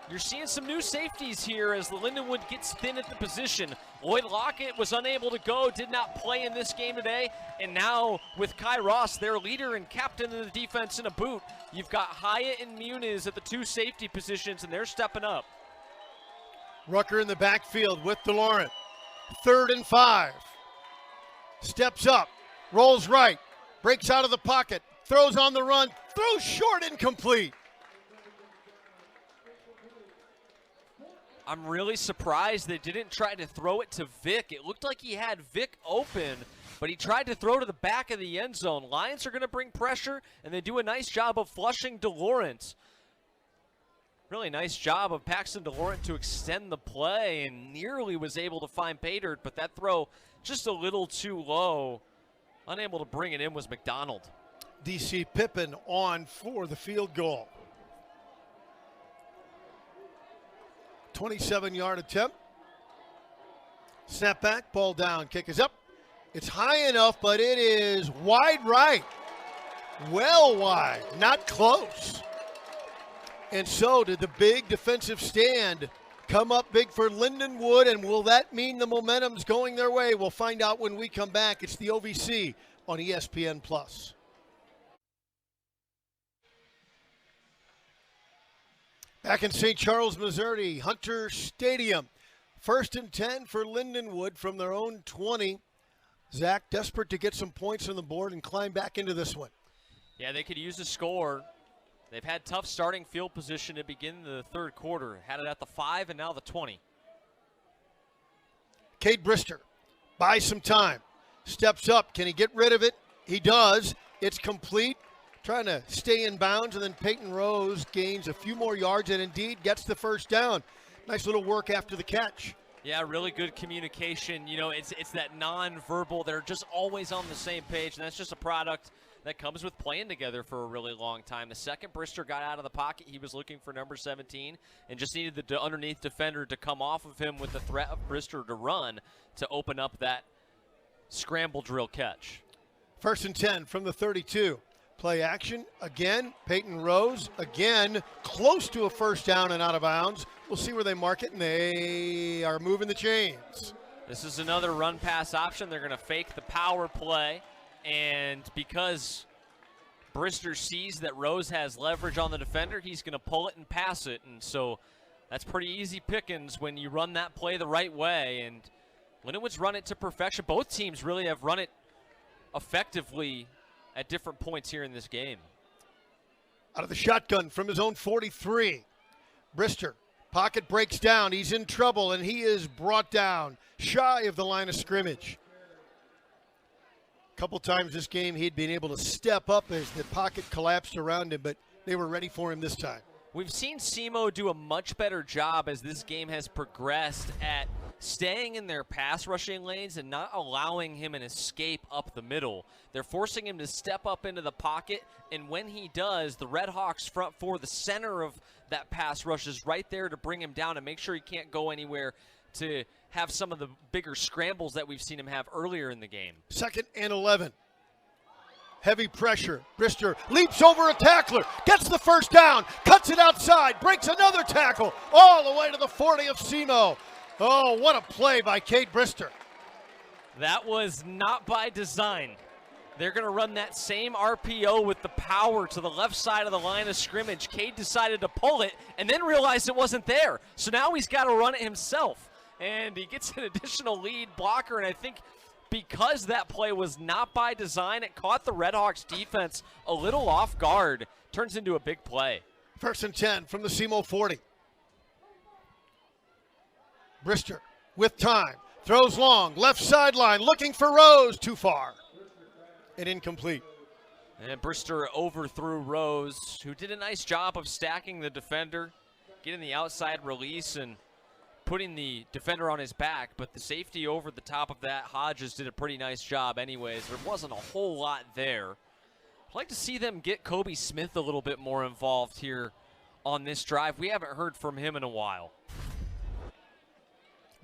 You're seeing some new safeties here as the Lindenwood gets thin at the position. Lloyd Lockett was unable to go, did not play in this game today, and now with Kai Ross, their leader and captain of the defense, in a boot, you've got Hyatt and Muniz at the 2 safety positions, and they're stepping up. Rucker in the backfield with DeLaurent. 3rd and 5. Steps up, rolls right. Breaks out of the pocket, throws on the run, throws short, incomplete. I'm really surprised they didn't try to throw it to Vic. It looked like he had Vic open, but he tried to throw to the back of the end zone. Lions are going to bring pressure, and they do a nice job of flushing DeLaurent. Really nice job of Paxton DeLaurent to extend the play, and nearly was able to find Paydirt, but that throw just a little too low. Unable to bring it in was McDonald. DC Pippin on for the field goal. 27-yard attempt. Snap back, ball down, kick is up. It's high enough, but it is wide right. Well wide, not close. And so did the big defensive stand come up big for Lindenwood, and will that mean the momentum's going their way? We'll find out when we come back. It's the OVC on ESPN+. Back in St. Charles, Missouri, Hunter Stadium. 1st and 10 for Lindenwood from their own 20. Zach, desperate to get some points on the board and climb back into this one. Yeah, they could use a score. They've had tough starting field position to begin the third quarter. Had it at the 5 and now the 20. Cade Brister buys some time. Steps up. Can he get rid of it? He does. It's complete. Trying to stay in bounds, and then Peyton Rose gains a few more yards and indeed gets the first down. Nice little work after the catch. Yeah, really good communication. You know, it's that nonverbal. They're just always on the same page, and that's just a product that comes with playing together for a really long time. The second Brister got out of the pocket, he was looking for number 17 and just needed the underneath defender to come off of him with the threat of Brister to run to open up that scramble drill catch. 1st and 10 from the 32. Play action again. Peyton Rose again, close to a first down and out of bounds. We'll see where they mark it, and they are moving the chains. This is another run pass option. They're going to fake the power play, and because Brister sees that Rose has leverage on the defender, he's going to pull it and pass it, and so that's pretty easy pickings when you run that play the right way. And Lindenwood's run it to perfection. Both teams really have run it effectively at different points here in this game. Out of the shotgun from his own 43. Brister, pocket breaks down. He's in trouble, and he is brought down shy of the line of scrimmage. Couple times this game he'd been able to step up as the pocket collapsed around him, but they were ready for him this time. We've seen SEMO do a much better job as this game has progressed at staying in their pass rushing lanes and not allowing him an escape up the middle. They're forcing him to step up into the pocket, and when he does, the Redhawks front four, the center of that pass rush, is right there to bring him down and make sure he can't go anywhere to have some of the bigger scrambles that we've seen him have earlier in the game. 2nd and 11. Heavy pressure. Brister leaps over a tackler, gets the first down, cuts it outside, breaks another tackle, all the way to the 40 of SEMO. Oh, what a play by Cade Brister. That was not by design. They're going to run that same RPO with the power to the left side of the line of scrimmage. Cade decided to pull it and then realized it wasn't there. So now he's got to run it himself. And he gets an additional lead blocker, and I think because that play was not by design, it caught the Redhawks defense a little off guard. Turns into a big play. 1st and 10 from the SEMO 40. Brister with time, throws long, left sideline, looking for Rose, too far, and incomplete. And Brister overthrew Rose, who did a nice job of stacking the defender, getting the outside release and putting the defender on his back, but the safety over the top of that, Hodges, did a pretty nice job anyways. There wasn't a whole lot there. I'd like to see them get Kobe Smith a little bit more involved here on this drive. We haven't heard from him in a while.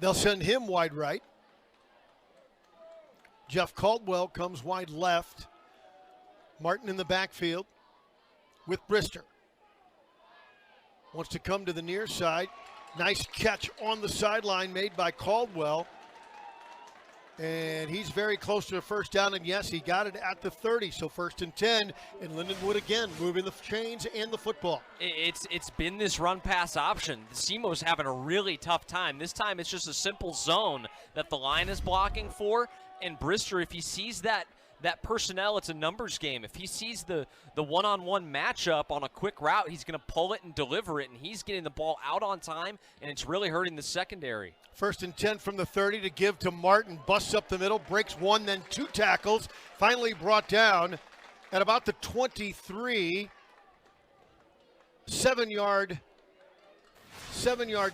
They'll send him wide right. Jeff Caldwell comes wide left. Martin in the backfield with Brister. Wants to come to the near side. Nice catch on the sideline made by Caldwell. And he's very close to a first down, and yes, he got it at the 30, so 1st and 10, and Lindenwood again moving the chains and the football. It's been this run-pass option. The SEMO's having a really tough time. This time it's just a simple zone that the line is blocking for, and Brister, if he sees that personnel, it's a numbers game. If he sees the one-on-one matchup on a quick route, he's going to pull it and deliver it, and he's getting the ball out on time, and it's really hurting the secondary. 1st and 10 from the 30 to give to Martin. Busts up the middle, breaks one, then 2 tackles. Finally brought down at about the 23. 7-yard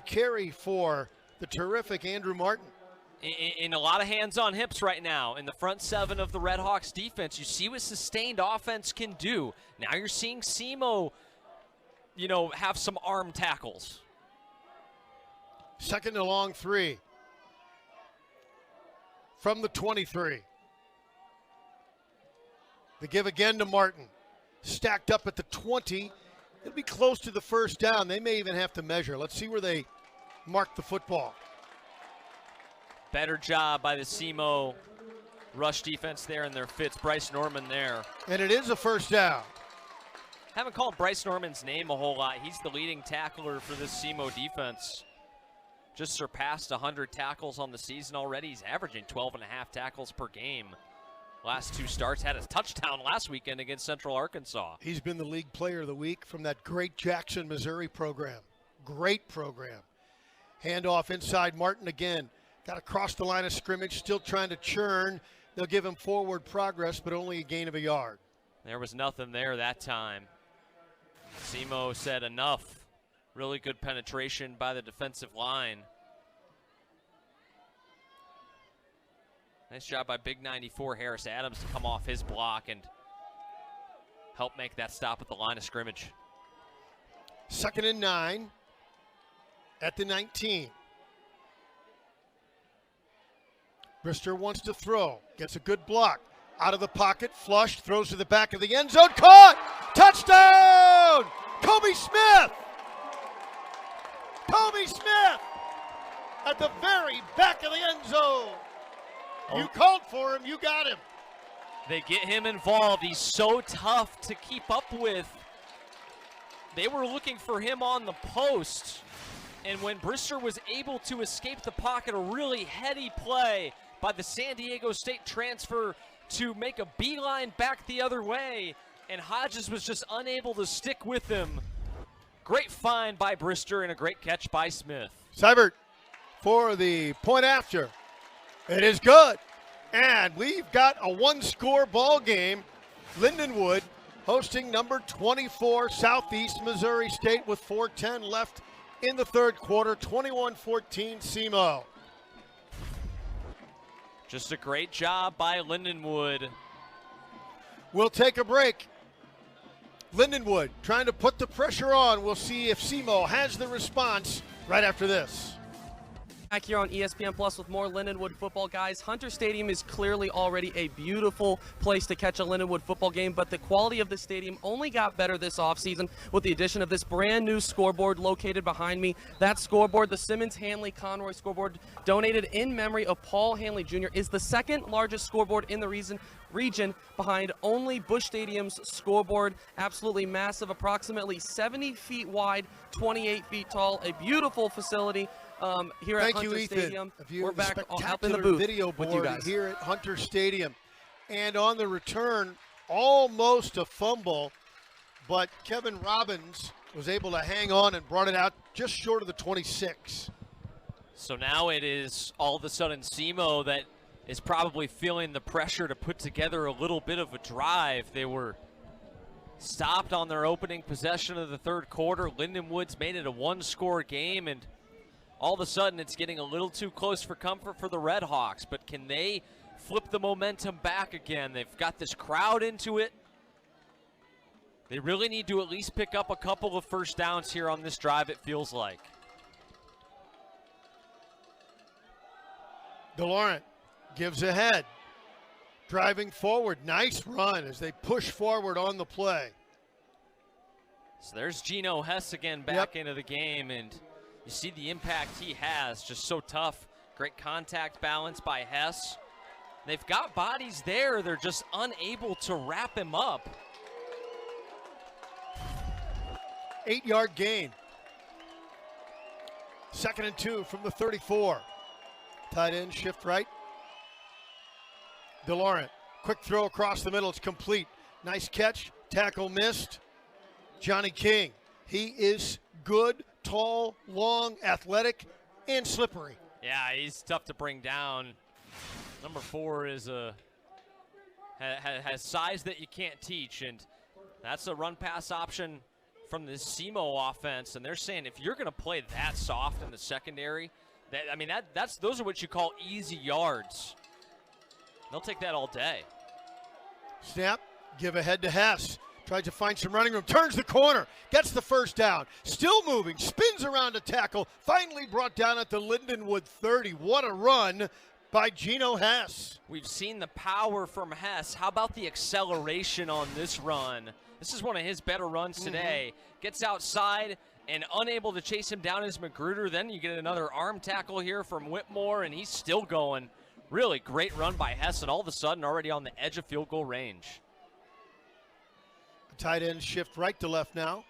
carry for the terrific Andrew Martin. In a lot of hands on hips right now in the front 7 of the Redhawks defense. You see what sustained offense can do. Now you're seeing SEMO, have some arm tackles. 2nd and long 3 from the 23. The give again to Martin. Stacked up at the 20. It'll be close to the first down. They may even have to measure. Let's see where they mark the football. Better job by the SEMO rush defense there in their fits. Bryce Norman there. And it is a first down. Haven't called Bryce Norman's name a whole lot. He's the leading tackler for this SEMO defense. Just surpassed 100 tackles on the season already. He's averaging 12.5 tackles per game. Last 2 starts, had a touchdown last weekend against Central Arkansas. He's been the league player of the week from that great Jackson, Missouri program. Great program. Handoff inside, Martin again. Got across the line of scrimmage, still trying to churn. They'll give him forward progress, but only a gain of a yard. There was nothing there that time. SEMO said enough. Really good penetration by the defensive line. Nice job by Big 94 Harris Adams to come off his block and help make that stop at the line of scrimmage. 2nd and 9 at the 19. Brister wants to throw, gets a good block. Out of the pocket, flushed, throws to the back of the end zone, caught! Touchdown! Kobe Smith! Kobe Smith at the very back of the end zone. You called for him, you got him. They get him involved. He's so tough to keep up with. They were looking for him on the post. And when Brister was able to escape the pocket, a really heady play by the San Diego State transfer to make a beeline back the other way, and Hodges was just unable to stick with him. Great find by Brister and a great catch by Smith. Seibert for the point after. It is good. And we've got a one-score ball game. Lindenwood hosting number 24 Southeast Missouri State with 4:10 left in the third quarter. 21-14 SEMO. Just a great job by Lindenwood. We'll take a break. Lindenwood trying to put the pressure on. We'll see if SEMO has the response right after this. Back here on ESPN Plus with more Lindenwood football, guys. Hunter Stadium is clearly already a beautiful place to catch a Lindenwood football game, but the quality of the stadium only got better this offseason with the addition of this brand new scoreboard located behind me. That scoreboard, the Simmons Hanley Conroy scoreboard, donated in memory of Paul Hanley Jr., is the second largest scoreboard in the region behind only Busch Stadium's scoreboard. Absolutely massive, approximately 70 feet wide, 28 feet tall, a beautiful facility. Here at Hunter Stadium. We're back up in the booth video with you board guys. Here at Hunter Stadium. And on the return, almost a fumble, but Kevin Robbins was able to hang on and brought it out just short of the 26. So now it is all of a sudden SEMO that is probably feeling the pressure to put together a little bit of a drive. They were stopped on their opening possession of the third quarter. Lindenwood's made it a one-score game, and all of a sudden it's getting a little too close for comfort for the Redhawks. But can they flip the momentum back again? They've got this crowd into it. They really need to at least pick up a couple of first downs here on this drive, it feels like. DeLaurent gives ahead, driving forward. Nice run as they push forward on the play. So there's Geno Hess again back into the game, and you see the impact he has, just so tough. Great contact balance by Hess. They've got bodies there, they're just unable to wrap him up. 8-yard gain. 2nd and 2 from the 34. Tight end shift right. DeLaurent, quick throw across the middle, it's complete. Nice catch, tackle missed. Johnny King, he is good, tall, long, athletic, and slippery. Yeah, he's tough to bring down. Number 4 is has size that you can't teach, and that's a run-pass option from the SEMO offense. And they're saying if you're going to play that soft in the secondary, those are what you call easy yards. They'll take that all day. Snap, give ahead to Hess. Tries to find some running room, turns the corner, gets the first down. Still moving, spins around to tackle. Finally brought down at the Lindenwood 30. What a run by Geno Hess. We've seen the power from Hess. How about the acceleration on this run? This is one of his better runs today. Gets outside and unable to chase him down is Magruder. Then you get another arm tackle here from Whitmore, and he's still going. Really great run by Hess, and all of a sudden already on the edge of field goal range. Tight end shift right to left now.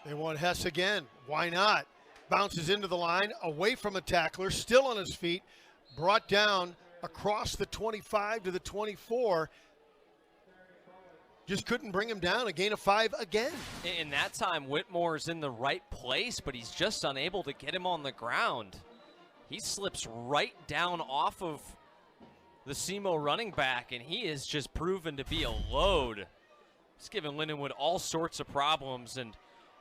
They want Hess again. Why not? Bounces into the line, away from a tackler, still on his feet, brought down across the 25 to the 24. Just couldn't bring him down. A gain of 5 again. In that time, Whitmore's in the right place, but he's just unable to get him on the ground. He slips right down off of the SEMO running back, and he is just proven to be a load. It's given Lindenwood all sorts of problems, and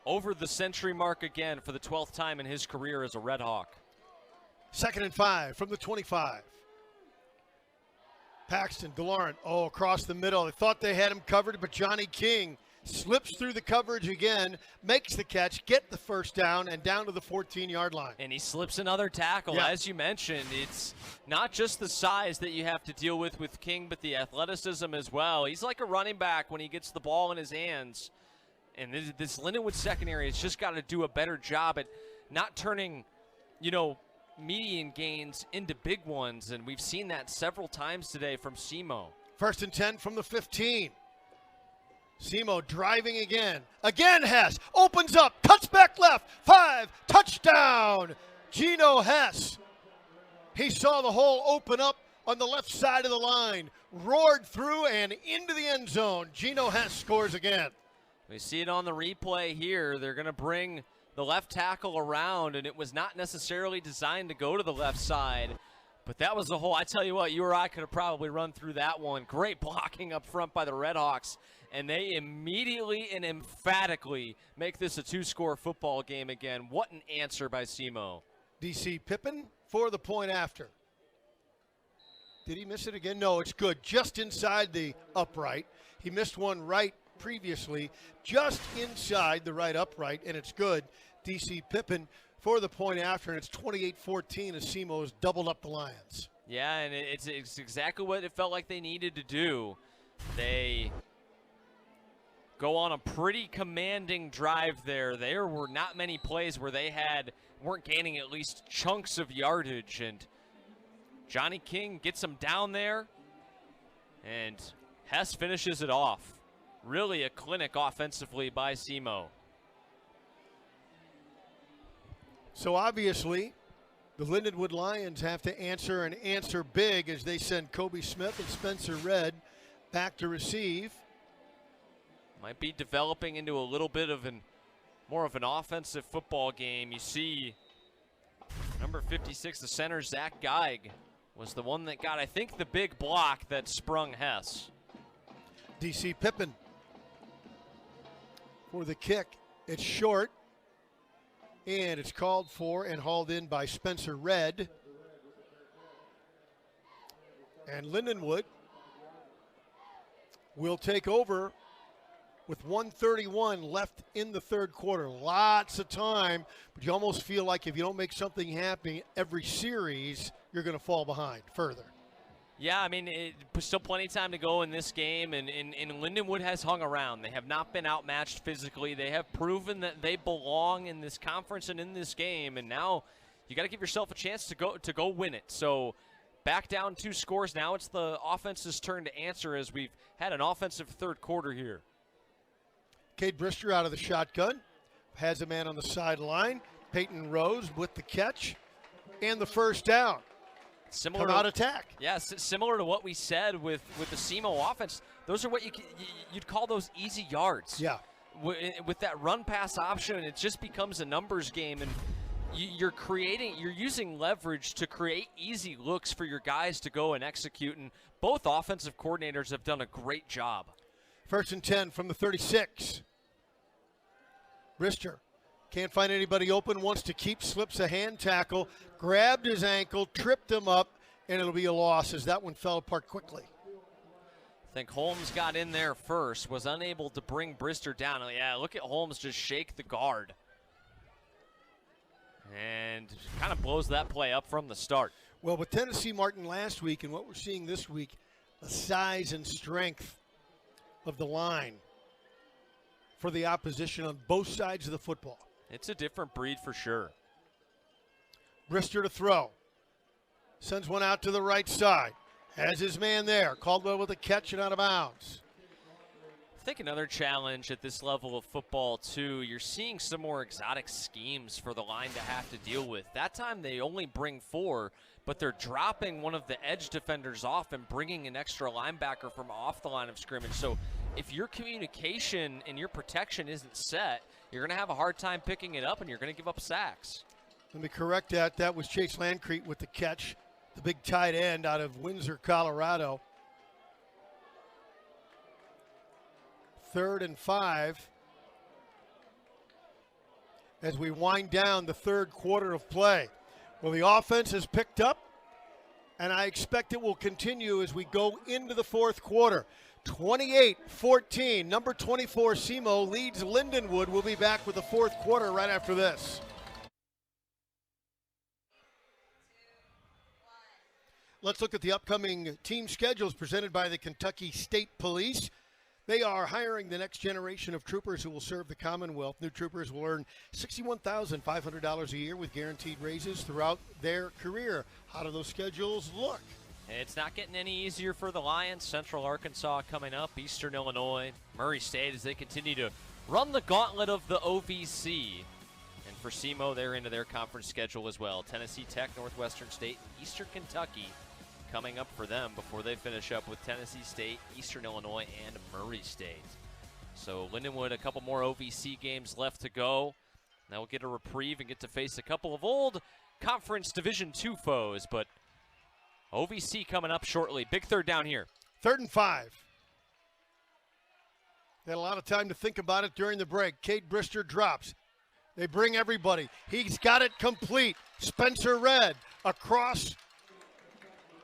over the century mark again for the 12th time in his career as a Red Hawk. 2nd and 5 from the 25. Paxton, DeLaurent, across the middle. They thought they had him covered, but Johnny King slips through the coverage again, makes the catch, get the first down, and down to the 14-yard line. And he slips another tackle. Yeah. As you mentioned, it's not just the size that you have to deal with King, but the athleticism as well. He's like a running back when he gets the ball in his hands. And this Lindenwood secondary has just got to do a better job at not turning, median gains into big ones, and we've seen that several times today from SEMO. 1st and 10 from the 15. SEMO driving again. Again Hess opens up, cuts back left, 5, touchdown, Geno Hess. He saw the hole open up on the left side of the line, roared through and into the end zone. Geno Hess scores again. We see it on the replay here. They're going to bring the left tackle around, and it was not necessarily designed to go to the left side. But that was a hole. I tell you what, you or I could have probably run through that one. Great blocking up front by the Redhawks, and they immediately and emphatically make this a two-score football game again. What an answer by SEMO. DC Pippin for the point after. Did he miss it again? No, it's good. Just inside the upright. He missed one right previously, just inside the right upright, and it's good. DC Pippin for the point after, and it's 28-14 as SEMO has doubled up the Lions. Yeah, and it's exactly what it felt like they needed to do. They go on a pretty commanding drive there. There were not many plays where they weren't gaining at least chunks of yardage, and Johnny King gets them down there, and Hess finishes it off. Really a clinic offensively by SEMO. So obviously, the Lindenwood Lions have to answer and answer big as they send Kobe Smith and Spencer Red back to receive. Might be developing into a little bit of more of an offensive football game. You see number 56, the center, Zach Geig, was the one that got, I think, the big block that sprung Hess. DC Pippin for the kick. It's short, and it's called for and hauled in by Spencer Red. And Lindenwood will take over with 1:31 left in the third quarter. Lots of time, but you almost feel like if you don't make something happen every series, you're going to fall behind further. Yeah, I mean, still plenty of time to go in this game, and Lindenwood has hung around. They have not been outmatched physically. They have proven that they belong in this conference and in this game, and now you got to give yourself a chance to go win it. So back down 2 scores. Now it's the offense's turn to answer as we've had an offensive third quarter here. Cade Brister out of the shotgun, has a man on the sideline. Peyton Rose with the catch and the first down. Similar Come out attack. Yes, similar to what we said with the SEMO offense. Those are what you'd call those easy yards. Yeah. With that run pass option, it just becomes a numbers game, and you're using leverage to create easy looks for your guys to go and execute, and both offensive coordinators have done a great job. 1st and 10 from the 36. Brister can't find anybody open, wants to keep, slips a hand tackle, grabbed his ankle, tripped him up, and it'll be a loss as that one fell apart quickly. I think Holmes got in there first, was unable to bring Brister down. Yeah, look at Holmes just shake the guard. And kind of blows that play up from the start. Well, with Tennessee Martin last week and what we're seeing this week, the size and strength of the line for the opposition on both sides of the football. It's a different breed for sure. Brister to throw. Sends one out to the right side. Has his man there. Caldwell with a catch and out of bounds. I think another challenge at this level of football, too, you're seeing some more exotic schemes for the line to have to deal with. That time they only bring 4, but they're dropping one of the edge defenders off and bringing an extra linebacker from off the line of scrimmage. So if your communication and your protection isn't set, you're going to have a hard time picking it up, and you're going to give up sacks. Let me correct that. That was Chase Landcrete with the catch, the big tight end out of Windsor, Colorado. 3rd and 5 as we wind down the third quarter of play. Well, the offense has picked up, and I expect it will continue as we go into the fourth quarter. 28-14, number 24 SEMO leads Lindenwood. We'll be back with the fourth quarter right after this. Let's look at the upcoming team schedules presented by the Kentucky State Police. They are hiring the next generation of troopers who will serve the Commonwealth. New troopers will earn $61,500 a year with guaranteed raises throughout their career. How do those schedules look? It's not getting any easier for the Lions. Central Arkansas coming up, Eastern Illinois, Murray State as they continue to run the gauntlet of the OVC. And for SEMO, they're into their conference schedule as well. Tennessee Tech, Northwestern State, and Eastern Kentucky coming up for them before they finish up with Tennessee State, Eastern Illinois, and Murray State. So Lindenwood, a couple more OVC games left to go. They'll get a reprieve and get to face a couple of old Conference Division II foes, but OVC coming up shortly. Big third down here. 3rd and 5. They had a lot of time to think about it during the break. Cade Brister drops. They bring everybody. He's got it complete. Spencer Red across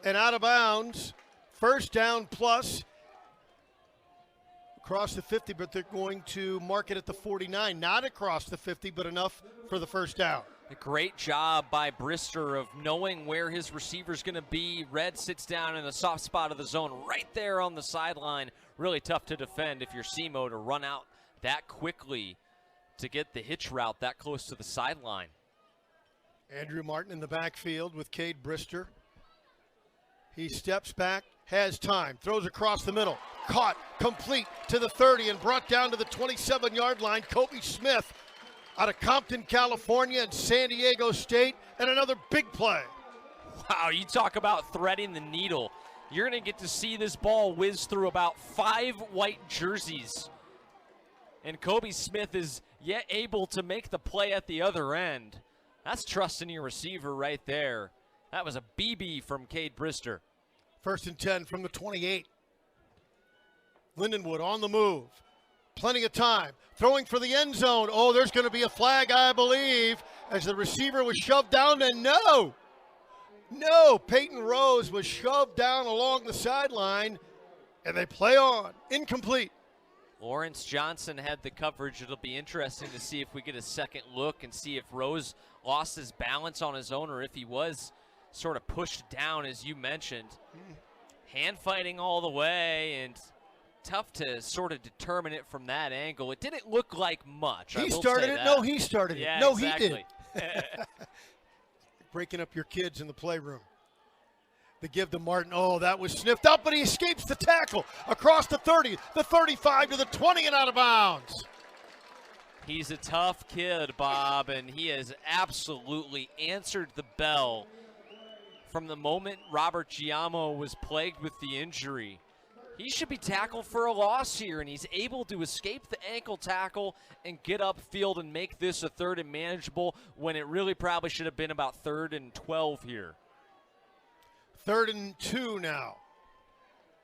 and out of bounds. 1st down plus. Across the 50, but they're going to mark it at the 49. Not across the 50, but enough for the 1st down. A great job by Brister of knowing where his receiver's going to be. Red sits down in the soft spot of the zone right there on the sideline. Really tough to defend if you're SEMO to run out that quickly to get the hitch route that close to the sideline. Andrew Martin in the backfield with Cade Brister. He steps back, has time, throws across the middle. Caught, complete to the 30 and brought down to the 27-yard line. Kobe Smith out of Compton, California and San Diego State, and another big play. Wow, you talk about threading the needle. You're going to get to see this ball whiz through about 5 white jerseys. And Kobe Smith is yet able to make the play at the other end. That's trusting your receiver right there. That was a BB from Cade Brister. 1st and 10 from the 28. Lindenwood on the move. Plenty of time. Throwing for the end zone. Oh, there's going to be a flag, I believe, as the receiver was shoved down. And no, Peyton Rose was shoved down along the sideline, and they play on. Incomplete. Lawrence Johnson had the coverage. It'll be interesting to see if we get a second look and see if Rose lost his balance on his own or if he was sort of pushed down, as you mentioned. Hand fighting all the way, and tough to sort of determine it from that angle. It didn't look like much. He started it. No, he started it. Yeah, no, exactly. he didn't. Breaking up your kids in the playroom. The give to Martin. Oh, that was sniffed out, but he escapes the tackle across the 30, the 35 to the 20 and out of bounds. He's a tough kid, Bob, and he has absolutely answered the bell from the moment Robert Giamo was plagued with the injury. He should be tackled for a loss here, and he's able to escape the ankle tackle and get upfield and make this a 3rd and manageable when it really probably should have been about 3rd and 12 here. 3rd and 2 now.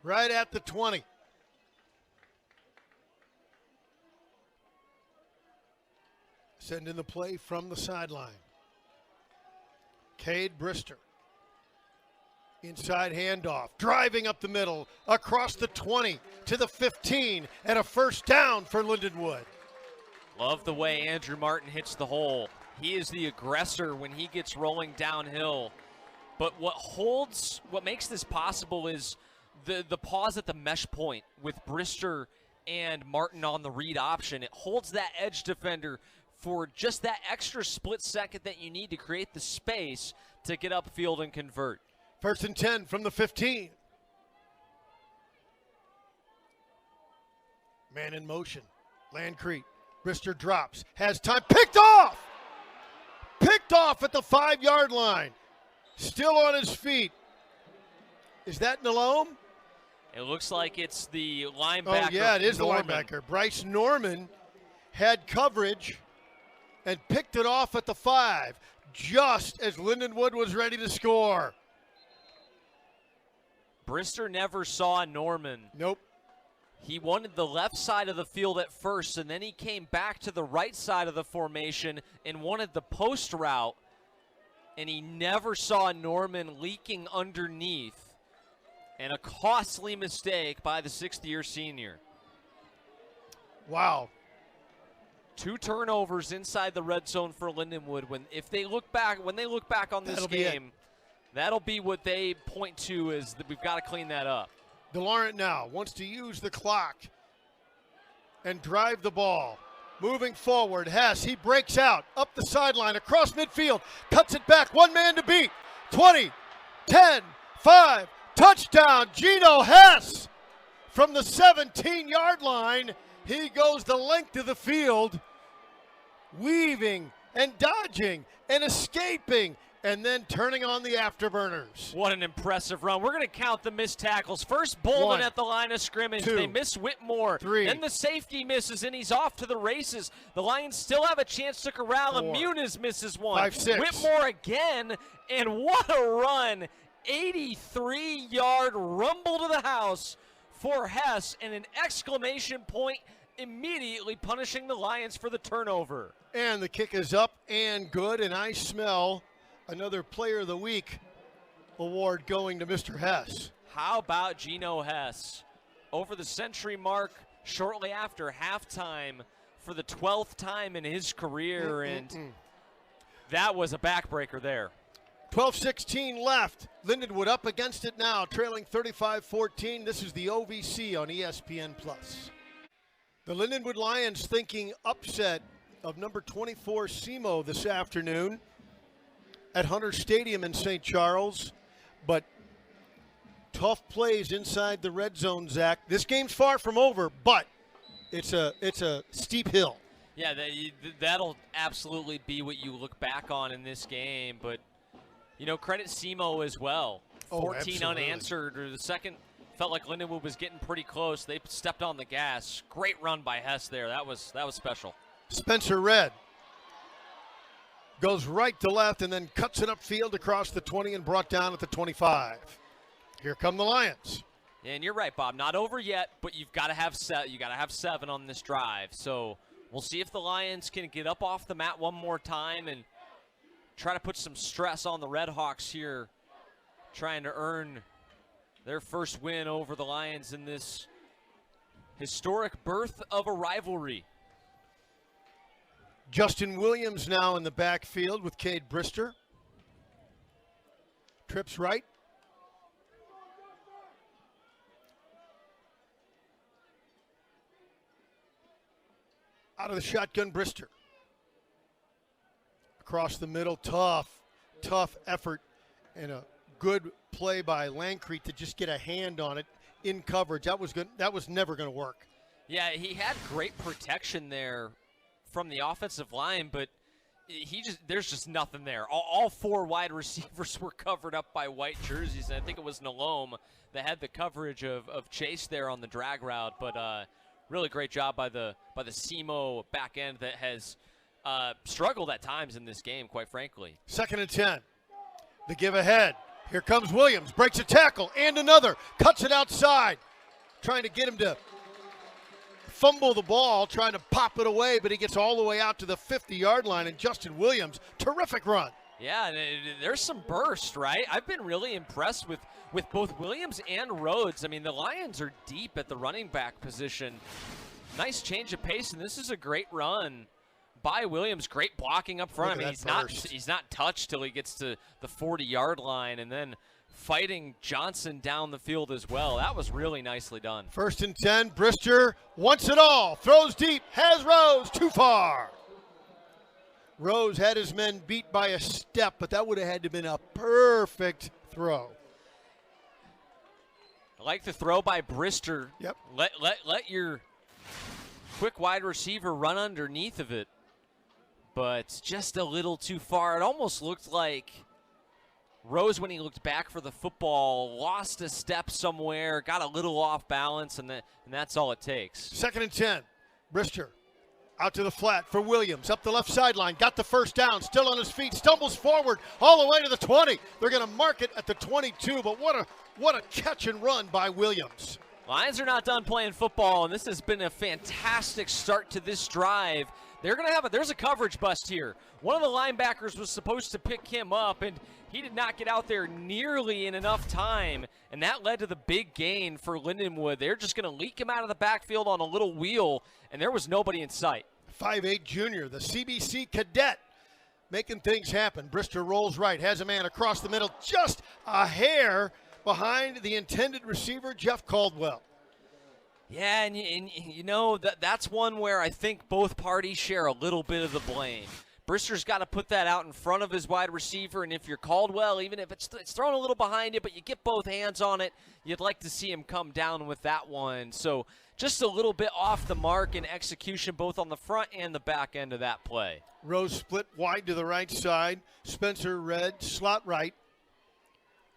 Right at the 20. Send in the play from the sideline. Cade Brister. Inside handoff, driving up the middle, across the 20 to the 15, and a 1st down for Lindenwood. Love the way Andrew Martin hits the hole. He is the aggressor when he gets rolling downhill. But what makes this possible is the pause at the mesh point with Brister and Martin on the read option. It holds that edge defender for just that extra split second that you need to create the space to get upfield and convert. 1st and 10 from the 15. Man in motion. Landcrete. Brister drops. Has time. Picked off! Picked off at the 5-yard line. Still on his feet. Is that Nalome? It looks like it's the linebacker. Oh, yeah, it is Norman. the linebacker. Bryce Norman had coverage and picked it off at the 5 just as Lindenwood was ready to score. Brister never saw Norman. Nope. He wanted the left side of the field at first, and then he came back to the right side of the formation and wanted the post route, and he never saw Norman leaking underneath, and a costly mistake by the 6th-year senior. Wow. 2 turnovers inside the red zone for Lindenwood. When they look back on this game, that'll be what they point to is that we've got to clean that up. DeLaurent now wants to use the clock and drive the ball. Moving forward, Hess, he breaks out, up the sideline, across midfield, cuts it back, 1 man to beat. 20, 10, 5, touchdown, Geno Hess. From the 17-yard line, he goes the length of the field, weaving and dodging and escaping and then turning on the afterburners. What an impressive run. We're going to count the missed tackles. First, Bolden 1, at the line of scrimmage. 2, they miss Whitmore. 3. Then the safety misses, and he's off to the races. The Lions still have a chance to corral him. 4, Muniz misses one. 5, 6. Whitmore again, and what a run. 83-yard rumble to the house for Hess, and an exclamation point immediately punishing the Lions for the turnover. And the kick is up and good, and I smell another Player of the Week award going to Mr. Hess. How about Geno Hess? Over the century mark shortly after halftime for the 12th time in his career, and that was a backbreaker there. 12:16 left. Lindenwood up against it now, trailing 35-14. This is the OVC on ESPN+. The Lindenwood Lions thinking upset of number 24 SEMO this afternoon at Hunter Stadium in St. Charles, but tough plays inside the red zone, Zach. This game's far from over, but it's a steep hill. Yeah, that'll absolutely be what you look back on in this game, but you know, credit SEMO as well. 14 absolutely. unanswered, or the second felt like Lindenwood was getting pretty close. They stepped on the gas. Great run by Hess there. That was special. Spencer Red goes right to left and then cuts it upfield across the 20 and brought down at the 25. Here come the Lions. And you're right, Bob. Not over yet, but you've got to have 7 on this drive. So we'll see if the Lions can get up off the mat one more time and try to put some stress on the Redhawks here, trying to earn their first win over the Lions in this historic birth of a rivalry. Justin Williams now in the backfield with Cade Brister. Trips right. Out of the shotgun, Brister. Across the middle, tough effort, and a good play by Lancrete to just get a hand on it in coverage. That was good. That was never going to work. Yeah, he had great protection there from the offensive line, but there's just nothing there. All 4 wide receivers were covered up by white jerseys, and I think it was Nalome that had the coverage of Chase there on the drag route. But really great job by the SEMO back end that has struggled at times in this game, quite frankly. 2nd and 10. The give ahead. Here comes Williams. Breaks a tackle and another. Cuts it outside. Trying to get him to fumble the ball, trying to pop it away, but he gets all the way out to the 50-yard line. And Justin Williams, terrific run. Yeah, and there's some burst, right? I've been really impressed with both Williams and Rhodes. I mean, the Lions are deep at the running back position. Nice change of pace, and this is a great run by Williams. Great blocking up front. I mean, he's not touched till he gets to the 40-yard line, and then fighting Johnson down the field as well. That was really nicely done. 1st and 10. Brister wants it all. Throws deep. Has Rose. Too far. Rose had his men beat by a step, but that would have had to have been a perfect throw. I like the throw by Brister. Yep. Let your quick wide receiver run underneath of it, but just a little too far. It almost looked like Rose, when he looked back for the football, lost a step somewhere, got a little off balance, and that's all it takes. 2nd and 10. Brister out to the flat for Williams. Up the left sideline. Got the first down. Still on his feet. Stumbles forward all the way to the 20. They're going to mark it at the 22, but what a catch and run by Williams. Lions are not done playing football, and this has been a fantastic start to this drive. They're going to have there's a coverage bust here. One of the linebackers was supposed to pick him up, and he did not get out there nearly in enough time, and that led to the big gain for Lindenwood. They're just going to leak him out of the backfield on a little wheel, and there was nobody in sight. 5'8" junior, the CBC cadet, making things happen. Brister rolls right, has a man across the middle, just a hair behind the intended receiver, Jeff Caldwell. Yeah, and you know, that's one where I think both parties share a little bit of the blame. Brister's got to put that out in front of his wide receiver, and if you're Caldwell, even if it's thrown a little behind you, but you get both hands on it, you'd like to see him come down with that one. So just a little bit off the mark in execution, both on the front and the back end of that play. Rose split wide to the right side. Spencer Red, slot right.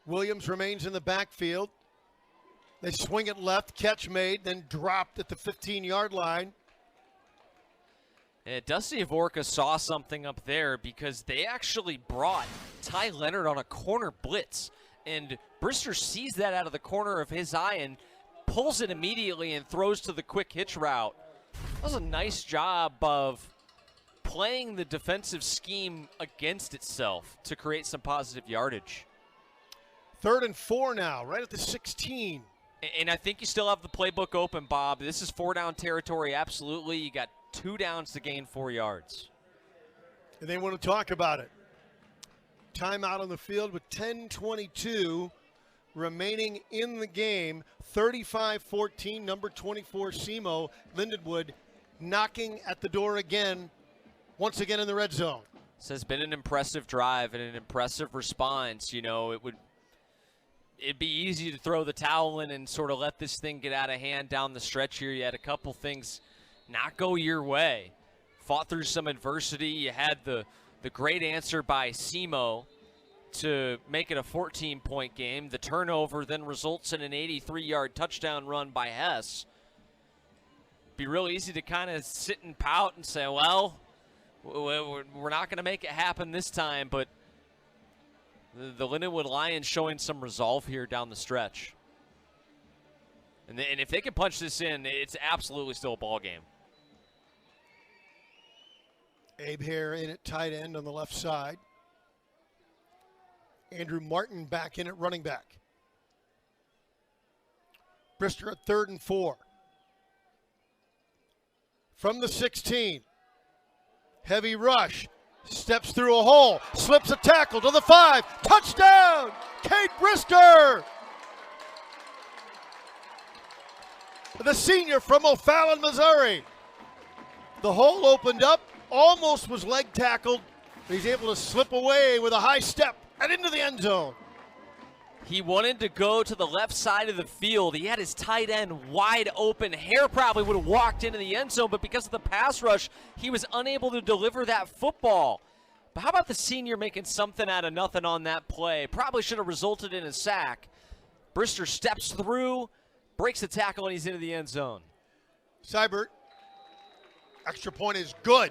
Williams remains in the backfield. They swing it left, catch made, then dropped at the 15-yard line. And Dusty Avorka saw something up there because they actually brought Ty Leonard on a corner blitz. And Brister sees that out of the corner of his eye and pulls it immediately and throws to the quick hitch route. That was a nice job of playing the defensive scheme against itself to create some positive yardage. 3rd and 4 now, right at the 16. And I think you still have the playbook open, Bob. This is 4-down territory, absolutely. You got 2 downs to gain 4 yards. And they want to talk about it. Timeout on the field with 10:22 remaining in the game. 35-14, number 24, Simo. Lindenwood knocking at the door again, once again in the red zone. This has been an impressive drive and an impressive response. You know, it'd be easy to throw the towel in and sort of let this thing get out of hand down the stretch here. You had a couple things not go your way. Fought through some adversity. You had the great answer by Simo to make it a 14-point game. The turnover then results in an 83-yard touchdown run by Hess. Be real easy to kind of sit and pout and say, well, we're not going to make it happen this time, but the Lindenwood Lions showing some resolve here down the stretch. And if they can punch this in, it's absolutely still a ball game. Abe Hare in at tight end on the left side. Andrew Martin back in at running back. Brister at 3rd and 4. From the 16. Heavy rush. Steps through a hole. Slips a tackle to the 5. Touchdown! Cade Brister! The senior from O'Fallon, Missouri. The hole opened up. Almost was leg tackled. He's able to slip away with a high step and into the end zone. He wanted to go to the left side of the field. He had his tight end wide open. Hare probably would have walked into the end zone, but because of the pass rush, he was unable to deliver that football. But how about the senior making something out of nothing on that play? Probably should have resulted in a sack. Brister steps through, breaks the tackle, and he's into the end zone. Seibert, extra point is good.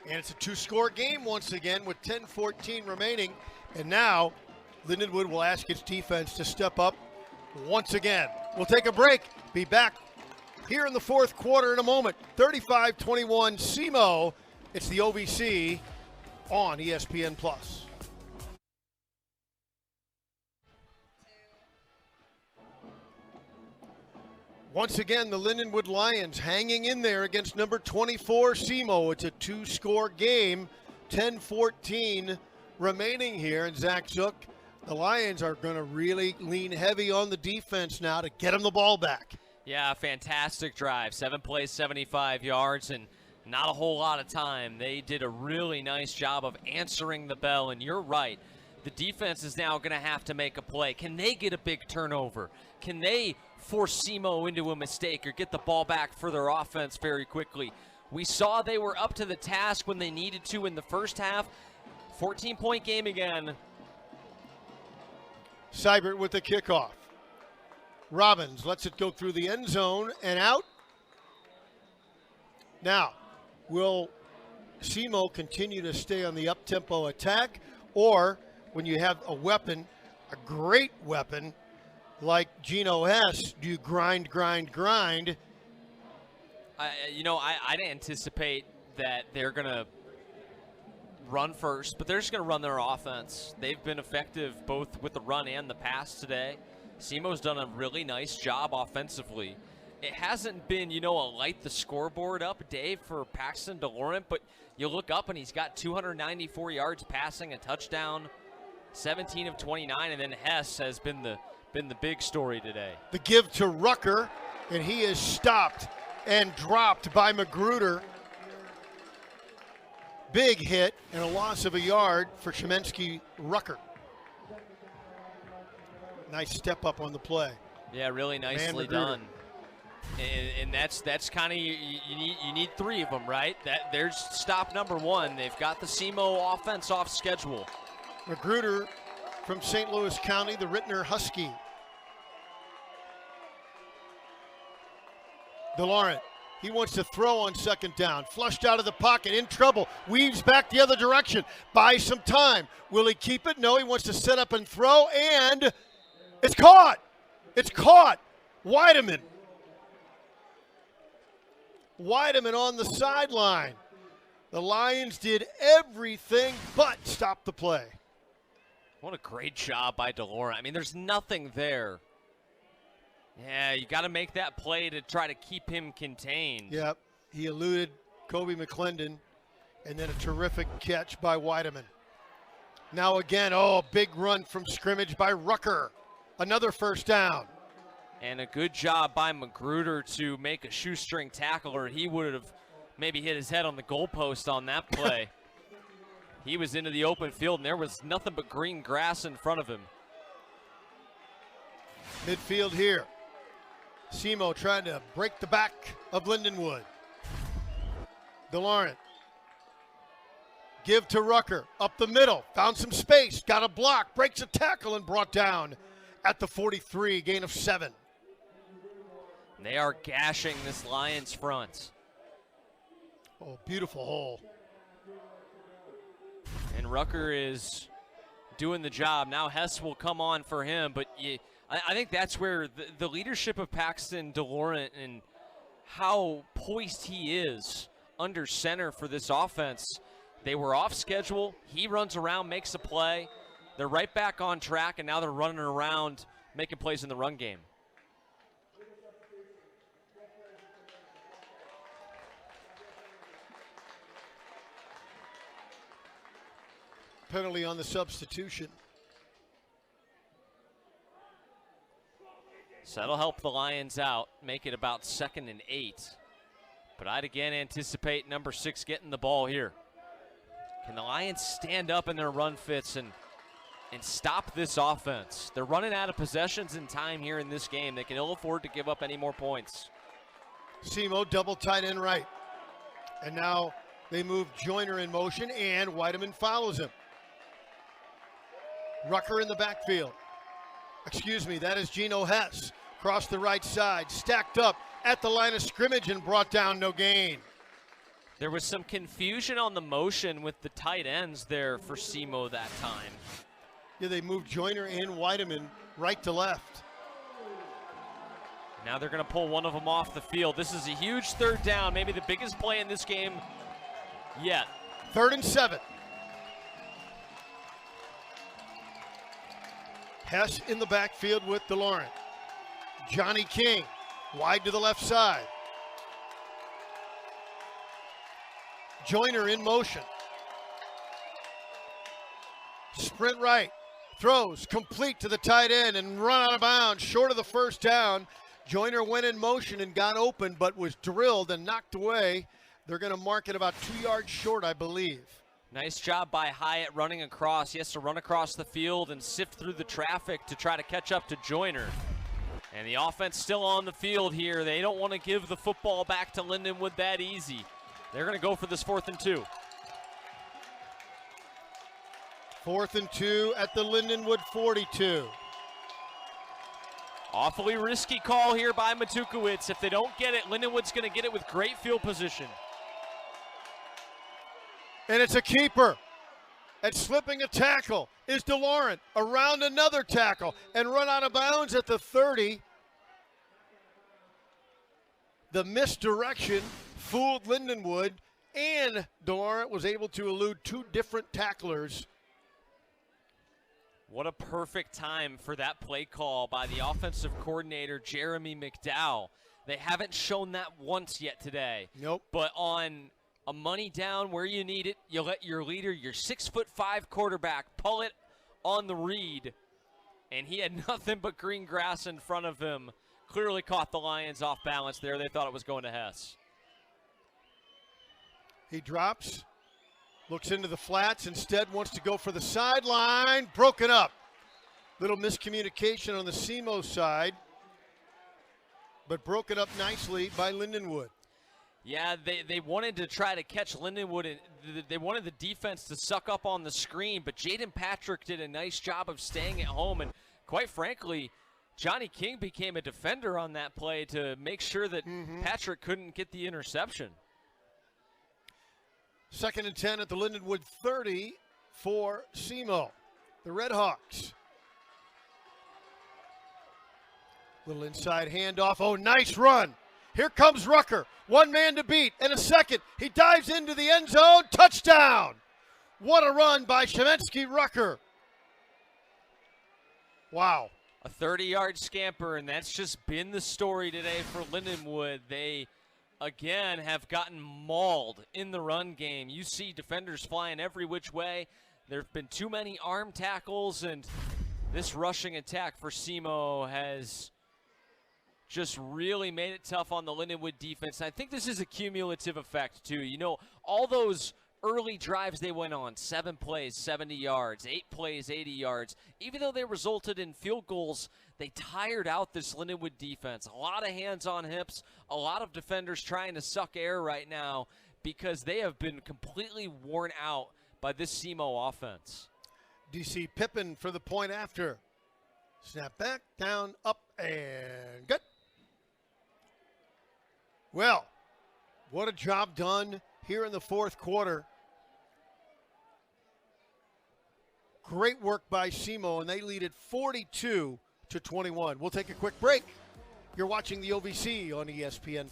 And it's a 2-score game once again with 10:14 remaining. And now Lindenwood will ask its defense to step up once again. We'll take a break. Be back here in the 4th quarter in a moment. 35-21 Simo. It's the OVC on ESPN+. Once again, the Lindenwood Lions hanging in there against number 24, Simo. It's a 2-score game, 10-14 remaining here. And Zach Zook, the Lions are going to really lean heavy on the defense now to get them the ball back. Yeah, fantastic drive. 7 plays, 75 yards, and not a whole lot of time. They did a really nice job of answering the bell, and you're right. The defense is now going to have to make a play. Can they get a big turnover? Can they force Simo into a mistake or get the ball back for their offense very quickly? We saw they were up to the task when they needed to in the first half. 14-point game again. Seibert with the kickoff. Robbins lets it go through the end zone and out. Now, will Simo continue to stay on the up-tempo attack, or when you have a weapon, a great weapon, like Geno Hess, do you grind? I'd anticipate that they're going to run first, but they're just going to run their offense. They've been effective both with the run and the pass today. Simo's done a really nice job offensively. It hasn't been, a light the scoreboard up day for Paxton DeLaurent, but you look up and he's got 294 yards passing, a touchdown, 17 of 29, and then Hess has been the big story today. The give to Rucker, and he is stopped and dropped by Magruder. big hit and a loss of a yard for Chemensky Rucker. Nice step up on the play. Yeah, really nicely done. And that's kind of you need 3 of them, right? There's stop number 1. They've got the SEMO offense off schedule. Magruder from St. Louis County, the Rittner Husky. DeLaurent, he wants to throw on second down. Flushed out of the pocket, in trouble. Weaves back the other direction. Buys some time. Will he keep it? No, he wants to set up and throw, and it's caught. It's caught. Weideman on the sideline. The Lions did everything but stop the play. What a great job by DeLaurent. I mean, there's nothing there. Yeah, you got to make that play to try to keep him contained. Yep, he eluded Kobe McClendon, and then a terrific catch by Weideman. Now again, a big run from scrimmage by Rucker. Another first down. And a good job by Magruder to make a shoestring tackle, or he would have maybe hit his head on the goalpost on that play. He was into the open field, and there was nothing but green grass in front of him. Midfield here. SEMO trying to break the back of Lindenwood. DeLaurent. Give to Rucker. Up the middle. Found some space. Got a block. Breaks a tackle and brought down at the 43. Gain of 7. They are gashing this Lions front. Oh, beautiful hole. And Rucker is doing the job. Now Hess will come on for him, but I think that's where the leadership of Paxton DeLaurent and how poised he is under center for this offense. They were off schedule. He runs around, makes a play. They're right back on track, and now they're running around, making plays in the run game. Penalty on the substitution. So that'll help the Lions out, make it about 2nd and 8. But I'd again anticipate number 6 getting the ball here. Can the Lions stand up in their run fits and stop this offense? They're running out of possessions in time here in this game. They can ill afford to give up any more points. SEMO double tight end right. And now they move Joyner in motion, and Weideman follows him. Rucker in the backfield. Excuse me, that is Geno Hess. Across the right side, stacked up at the line of scrimmage and brought down, no gain. There was some confusion on the motion with the tight ends there for SEMO that time. Yeah, they moved Joyner and Weideman right to left. Now they're going to pull one of them off the field. This is a huge 3rd down, maybe the biggest play in this game yet. 3rd and 7. Hess in the backfield with DeLaurent. Johnny King wide to the left side. Joyner in motion. Sprint right. Throws complete to the tight end and run out of bounds short of the first down. Joyner went in motion and got open, but was drilled and knocked away. They're going to mark it about 2 yards short, I believe. Nice job by Hyatt running across. He has to run across the field and sift through the traffic to try to catch up to Joyner. And the offense still on the field here. They don't want to give the football back to Lindenwood that easy. They're going to go for this 4th and 2. 4th and 2 at the Lindenwood 42. Awfully risky call here by Matukowicz. If they don't get it, Lindenwood's going to get it with great field position. And it's a keeper. And slipping a tackle is DeLaurent around another tackle and run out of bounds at the 30. The misdirection fooled Lindenwood, and DeLaurent was able to elude 2 different tacklers. What a perfect time for that play call by the offensive coordinator, Jeremy McDowell. They haven't shown that once yet today. Nope. But on a money down where you need it, you let your leader, your 6'5" quarterback, pull it on the read. And he had nothing but green grass in front of him. Clearly caught the Lions off balance there. They thought it was going to Hess. He drops Looks into the flats, instead wants to go for the sideline. Broken up. Little miscommunication on the SEMO side, but broken up nicely by Lindenwood. Yeah, they wanted to try to catch Lindenwood, and they wanted the defense to suck up on the screen, but Jaden Patrick did a nice job of staying at home, and quite frankly, Johnny King became a defender on that play to make sure that Patrick couldn't get the interception. 2nd and 10 at the Lindenwood 30 for SEMO. The Redhawks. Little inside handoff. Oh, nice run. Here comes Rucker. One man to beat. And a second. He dives into the end zone. Touchdown. What a run by Shemensky Rucker. Wow. A 30-yard scamper, and that's just been the story today for Lindenwood. They, again, have gotten mauled in the run game. You see defenders flying every which way. There have been too many arm tackles, and this rushing attack for SEMO has just really made it tough on the Lindenwood defense. I think this is a cumulative effect, too. You know, all those early drives they went on, 7 plays, 70 yards, 8 plays, 80 yards. Even though they resulted in field goals, they tired out this Lindenwood defense. A lot of hands on hips, a lot of defenders trying to suck air right now because they have been completely worn out by this SEMO offense. DC Pippin for the point after. Snap back, down, up, and good. Well, what a job done here in the 4th quarter. Great work by SEMO, and they lead it 42-21. We'll take a quick break. You're watching the OVC on ESPN+.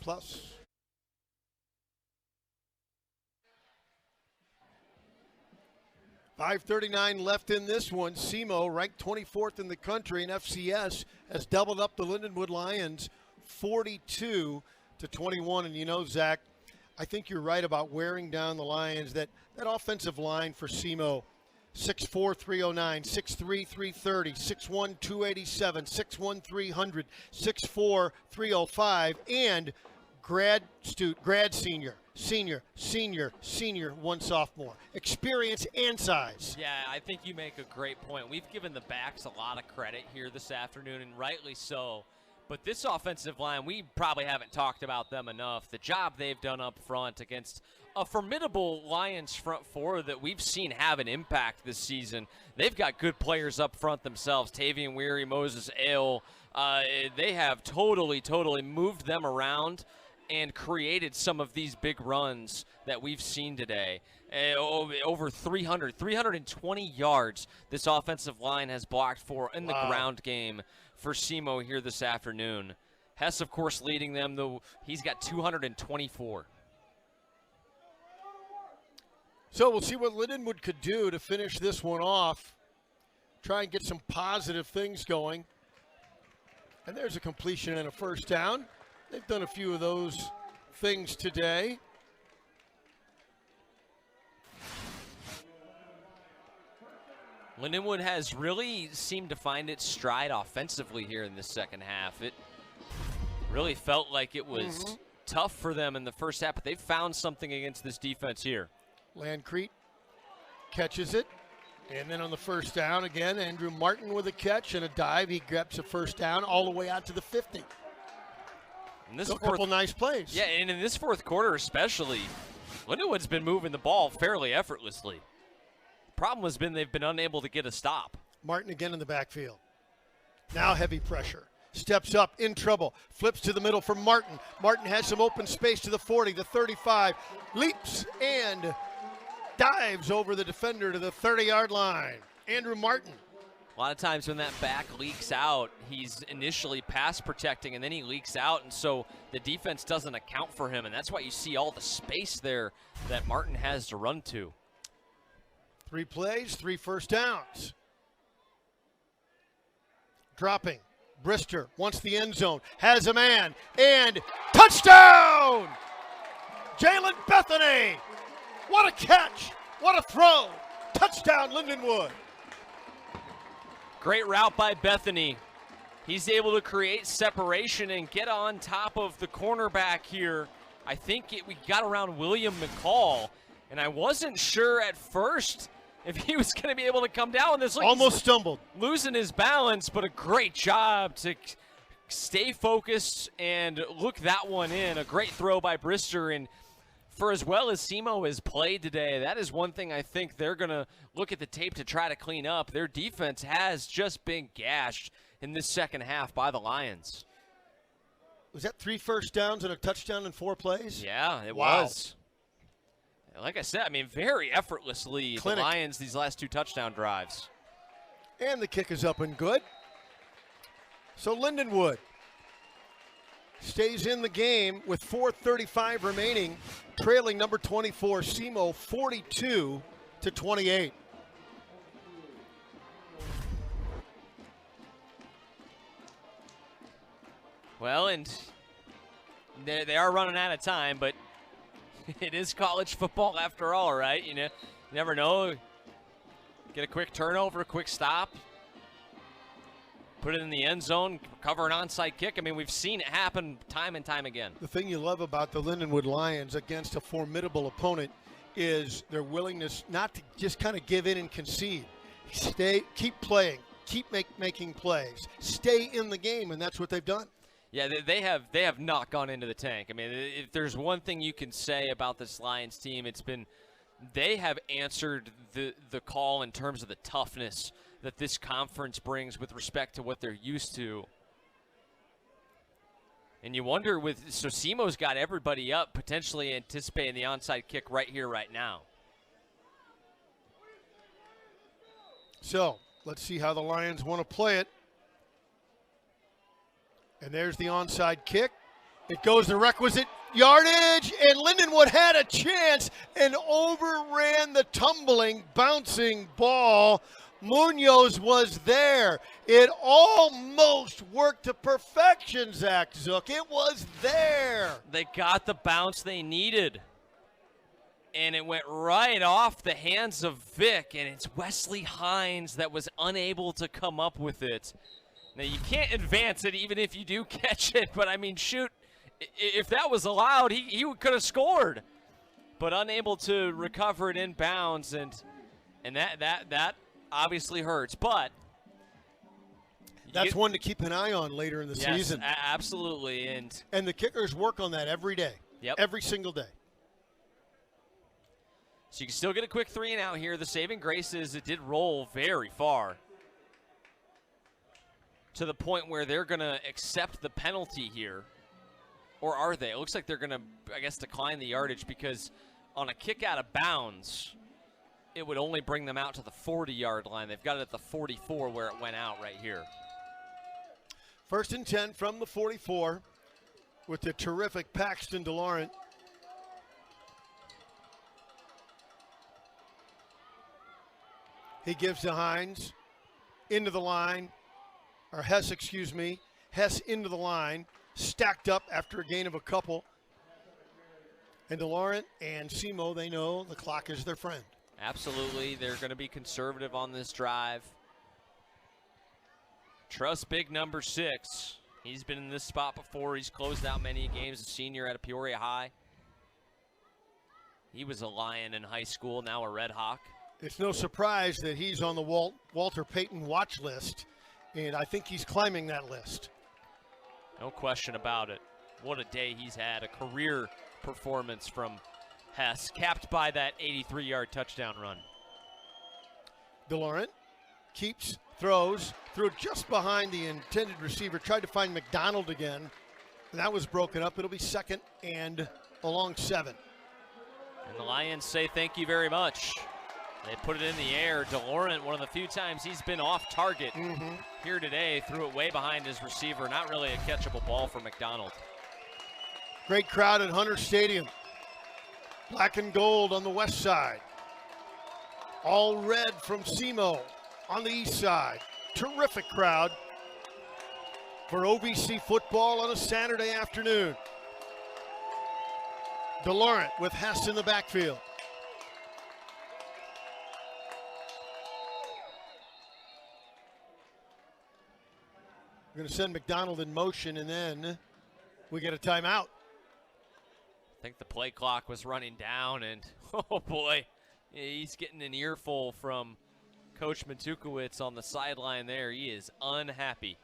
5:39 left in this one. SEMO, ranked 24th in the country in FCS, has doubled up the Lindenwood Lions 42-21. And you know, Zach, I think you're right about wearing down the Lions. That offensive line for SEMO, 6'4", 309, 6'3", 330, 6'1", 287, 6'1", 300, 6'4", 305, and grad senior, one sophomore. Experience and size. Yeah, I think you make a great point. We've given the backs a lot of credit here this afternoon, and rightly so. But this offensive line, we probably haven't talked about them enough. The job they've done up front against a formidable Lions front four that we've seen have an impact this season. They've got good players up front themselves. Tavian Weary, Moses Ale. They have totally moved them around and created some of these big runs that we've seen today. Over 320 yards this offensive line has blocked for in the ground game for SEMO here this afternoon. Hess, of course, leading them, though he's got 224. So we'll see what Lindenwood could do to finish this one off. Try and get some positive things going. And there's a completion and a first down. They've done a few of those things today. Lindenwood has really seemed to find its stride offensively here in the second half. It really felt like it was tough for them in the first half, but they've found something against this defense here. Landcrete catches it. And then on the first down again, Andrew Martin with a catch and a dive. He grabs a first down all the way out to the 50. And this a couple nice plays. Yeah, and in this 4th quarter especially, Lindenwood's been moving the ball fairly effortlessly. The problem has been they've been unable to get a stop. Martin again in the backfield. Now heavy pressure. Steps up, in trouble. Flips to the middle for Martin. Martin has some open space to the 40, the 35. Leaps and dives over the defender to the 30-yard line. Andrew Martin. A lot of times when that back leaks out, he's initially pass protecting and then he leaks out, and so the defense doesn't account for him, and that's why you see all the space there that Martin has to run to. 3 plays, 3 first downs. Dropping. Brister wants the end zone, has a man, and touchdown! Jalen Bethany! What a catch! What a throw! Touchdown, Lindenwood! Great route by Bethany. He's able to create separation and get on top of the cornerback here. I think we got around William McCall, And I wasn't sure at first if he was going to be able to come down with this. Look, almost stumbled. Losing his balance, but a great job to stay focused and look that one in. A great throw by Brister. And for as well as Simo has played today, that is one thing I think they're going to look at the tape to try to clean up. Their defense has just been gashed in this second half by the Lions. Was that 3 first downs and a touchdown in 4 plays? Yeah, it Wow. was. Like I said, I mean, very effortlessly, Clinic. the Lions, these last 2 touchdown drives. And the kick is up and good. So Lindenwood stays in the game with 4:35 remaining, trailing number 24, Simo, 42-28. Well, and they are running out of time, but it is college football after all, right? You never know. Get a quick turnover, a quick stop. Put it in the end zone, cover an onside kick. I mean, we've seen it happen time and time again. The thing you love about the Lindenwood Lions against a formidable opponent is their willingness not to just kind of give in and concede. Keep playing, keep making plays, stay in the game, and that's what they've done. Yeah, they have not gone into the tank. I mean, if there's one thing you can say about this Lions team, it's been they have answered the call in terms of the toughness that this conference brings with respect to what they're used to. And you wonder so Simo's got everybody up, potentially anticipating the onside kick right here, right now. So let's see how the Lions want to play it. And there's the onside kick. It goes the requisite yardage, and Lindenwood had a chance and overran the tumbling, bouncing ball. Munoz was there. It almost worked to perfection, Zach Zook. It was there. They got the bounce they needed. And it went right off the hands of Vic, and it's Wesley Hines that was unable to come up with it. Now, you can't advance it even if you do catch it, but I mean, shoot, if that was allowed, he could have scored. But unable to recover it in bounds, and that obviously hurts. But that's one to keep an eye on later in the season. Absolutely. And the kickers work on that every day. Yep. Every single day. So you can still get a quick 3 and out here. The saving grace is it did roll very far, to the point where they're going to accept the penalty here. Or are they? It looks like they're going to, I guess, decline the yardage, because on a kick out of bounds, it would only bring them out to the 40-yard line. They've got it at the 44 where it went out right here. 1st and 10 from the 44 with the terrific Paxton DeLaurent. He gives to Hines into the line, or Hess, excuse me. Hess into the line, stacked up after a gain of a couple. And DeLaurent and Simo, they know the clock is their friend. Absolutely. They're going to be conservative on this drive. Trust big number 6. He's been in this spot before. He's closed out many games, a senior at a Peoria High. He was a Lion in high school, now a Red Hawk. It's no surprise that he's on the Walter Payton watch list, and I think he's climbing that list. No question about it. What a day he's had. A career performance from Hess, capped by that 83-yard touchdown run. DeLaurent keeps, throws, threw just behind the intended receiver, tried to find McDonald again, and that was broken up. It'll be 2nd and along 7. And the Lions say thank you very much. They put it in the air. DeLaurent, one of the few times he's been off target here today, threw it way behind his receiver. Not really a catchable ball for McDonald. Great crowd at Hunter Stadium. Black and gold on the west side. All red from Simo on the east side. Terrific crowd for OVC football on a Saturday afternoon. DeLaurent with Hess in the backfield. We're going to send McDonald in motion, and then we get a timeout. think the play clock was running down, and oh boy, he's getting an earful from Coach Matukowicz on the sideline there. He is unhappy.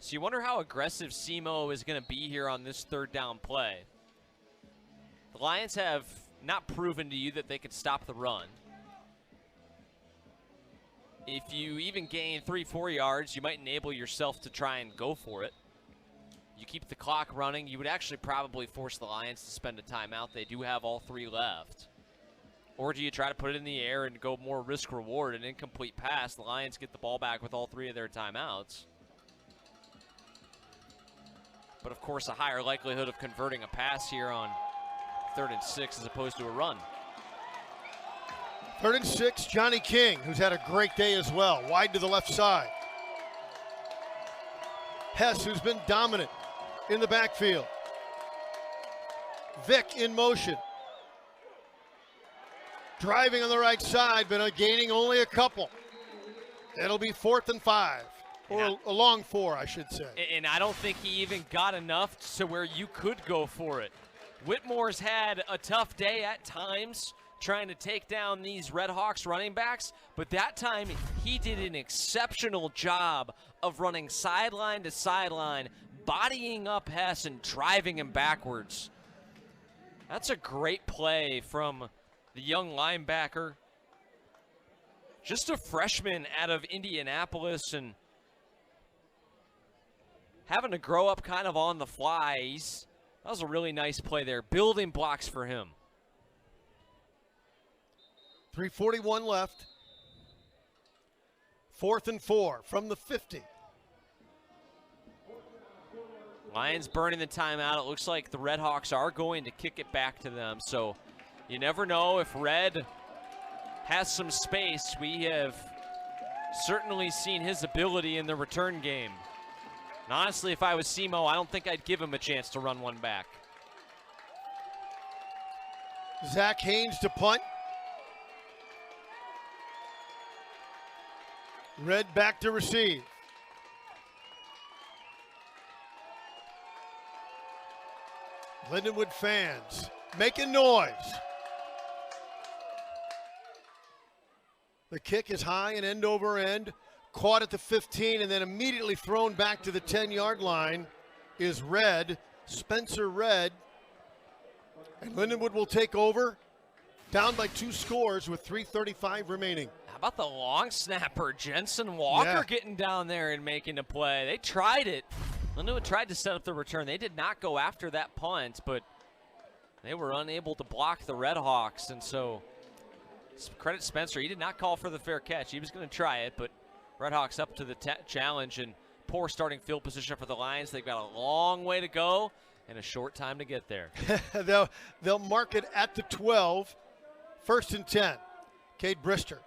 So you wonder how aggressive SEMO is going to be here on this third down play. The Lions have not proven to you that they could stop the run. If you even gain 3-4 yards, you might enable yourself to try and go for it. You keep the clock running, you would actually probably force the Lions to spend a timeout. They do have all 3 left. Or do you try to put it in the air and go more risk-reward, an incomplete pass? The Lions get the ball back with all 3 of their timeouts. But of course, a higher likelihood of converting a pass here on 3rd and 6 as opposed to a run. 3rd and 6, Johnny King, who's had a great day as well, wide to the left side. Hess, who's been dominant in the backfield. Vick in motion. Driving on the right side, but gaining only a couple. It'll be 4th and 5. Or a long 4, I should say. And I don't think he even got enough to where you could go for it. Whitmore's had a tough day at times trying to take down these Redhawks running backs, but that time he did an exceptional job of running sideline to sideline, bodying up Hess and driving him backwards. That's a great play from the young linebacker. Just a freshman out of Indianapolis and having to grow up kind of on the fly. That was a really nice play there. Building blocks for him. 3:41 left. 4th and 4 from the 50. Lions burning the timeout. It looks like the Redhawks are going to kick it back to them. So you never know if Red has some space. We have certainly seen his ability in the return game. And honestly, if I was SEMO, I don't think I'd give him a chance to run one back. Zach Haynes to punt. Red back to receive. Lindenwood fans making noise. The kick is high and end over end. Caught at the 15 and then immediately thrown back to the 10-yard line is Red, Spencer Red. And Lindenwood will take over, down by 2 scores with 3:35 remaining. How about the long snapper, Jensen Walker, getting down there and making a play? They tried it. Lindenwood tried to set up the return. They did not go after that punt, but they were unable to block the Redhawks. And so credit Spencer. He did not call for the fair catch. He was going to try it, but Redhawks up to the challenge, and poor starting field position for the Lions. They've got a long way to go and a short time to get there. They'll mark it at the 12. 1st and 10. Cade Brister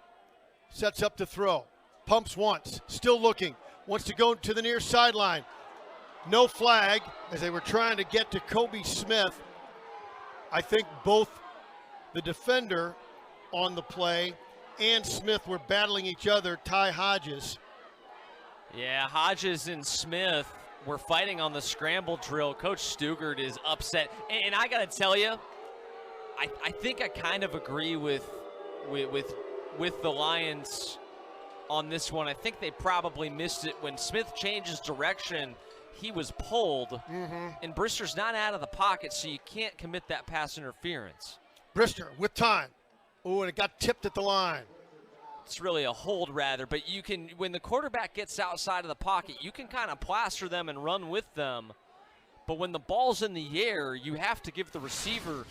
sets up to throw. Pumps once. Still looking. Wants to go to the near sideline. No flag as they were trying to get to Kobe Smith. I think both the defender on the play and Smith were battling each other, Ty Hodges. Yeah, Hodges and Smith were fighting on the scramble drill. Coach Stugart is upset. And I got to tell you, I think I kind of agree with the Lions on this one. I think they probably missed it. When Smith changes direction, he was pulled. And Brister's not out of the pocket, so you can't commit that pass interference. Brister with time. Oh, and it got tipped at the line. It's really a hold rather, but you can, when the quarterback gets outside of the pocket, you can kind of plaster them and run with them. But when the ball's in the air, you have to give the receiver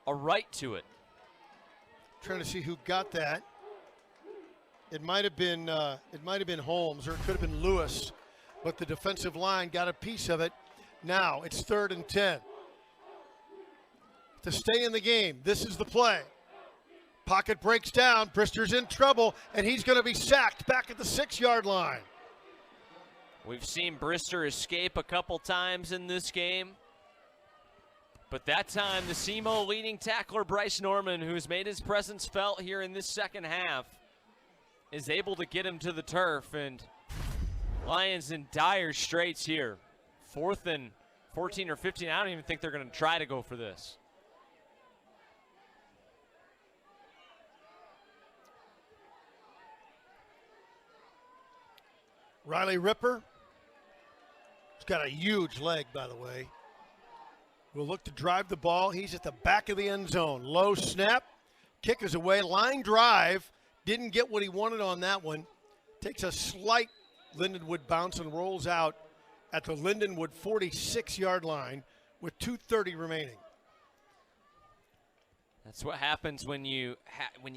a right to it. Trying to see who got that. It might have been Holmes, or it could have been Lewis, but the defensive line got a piece of it. Now it's 3rd and 10. To stay in the game, this is the play. Pocket breaks down, Brister's in trouble, and he's going to be sacked back at the 6-yard line. We've seen Brister escape a couple times in this game, but that time the SEMO leading tackler Bryce Norman, who's made his presence felt here in this second half, is able to get him to the turf, and Lions in dire straits here. 4th and 14 or 15. I don't even think they're going to try to go for this. Riley Ripper. He's got a huge leg, by the way. Will look to drive the ball. He's at the back of the end zone. Low snap. Kick is away. Line drive. Didn't get what he wanted on that one. Takes a slight Lindenwood bounce and rolls out at the Lindenwood 46-yard line with 2:30 remaining. That's what happens when you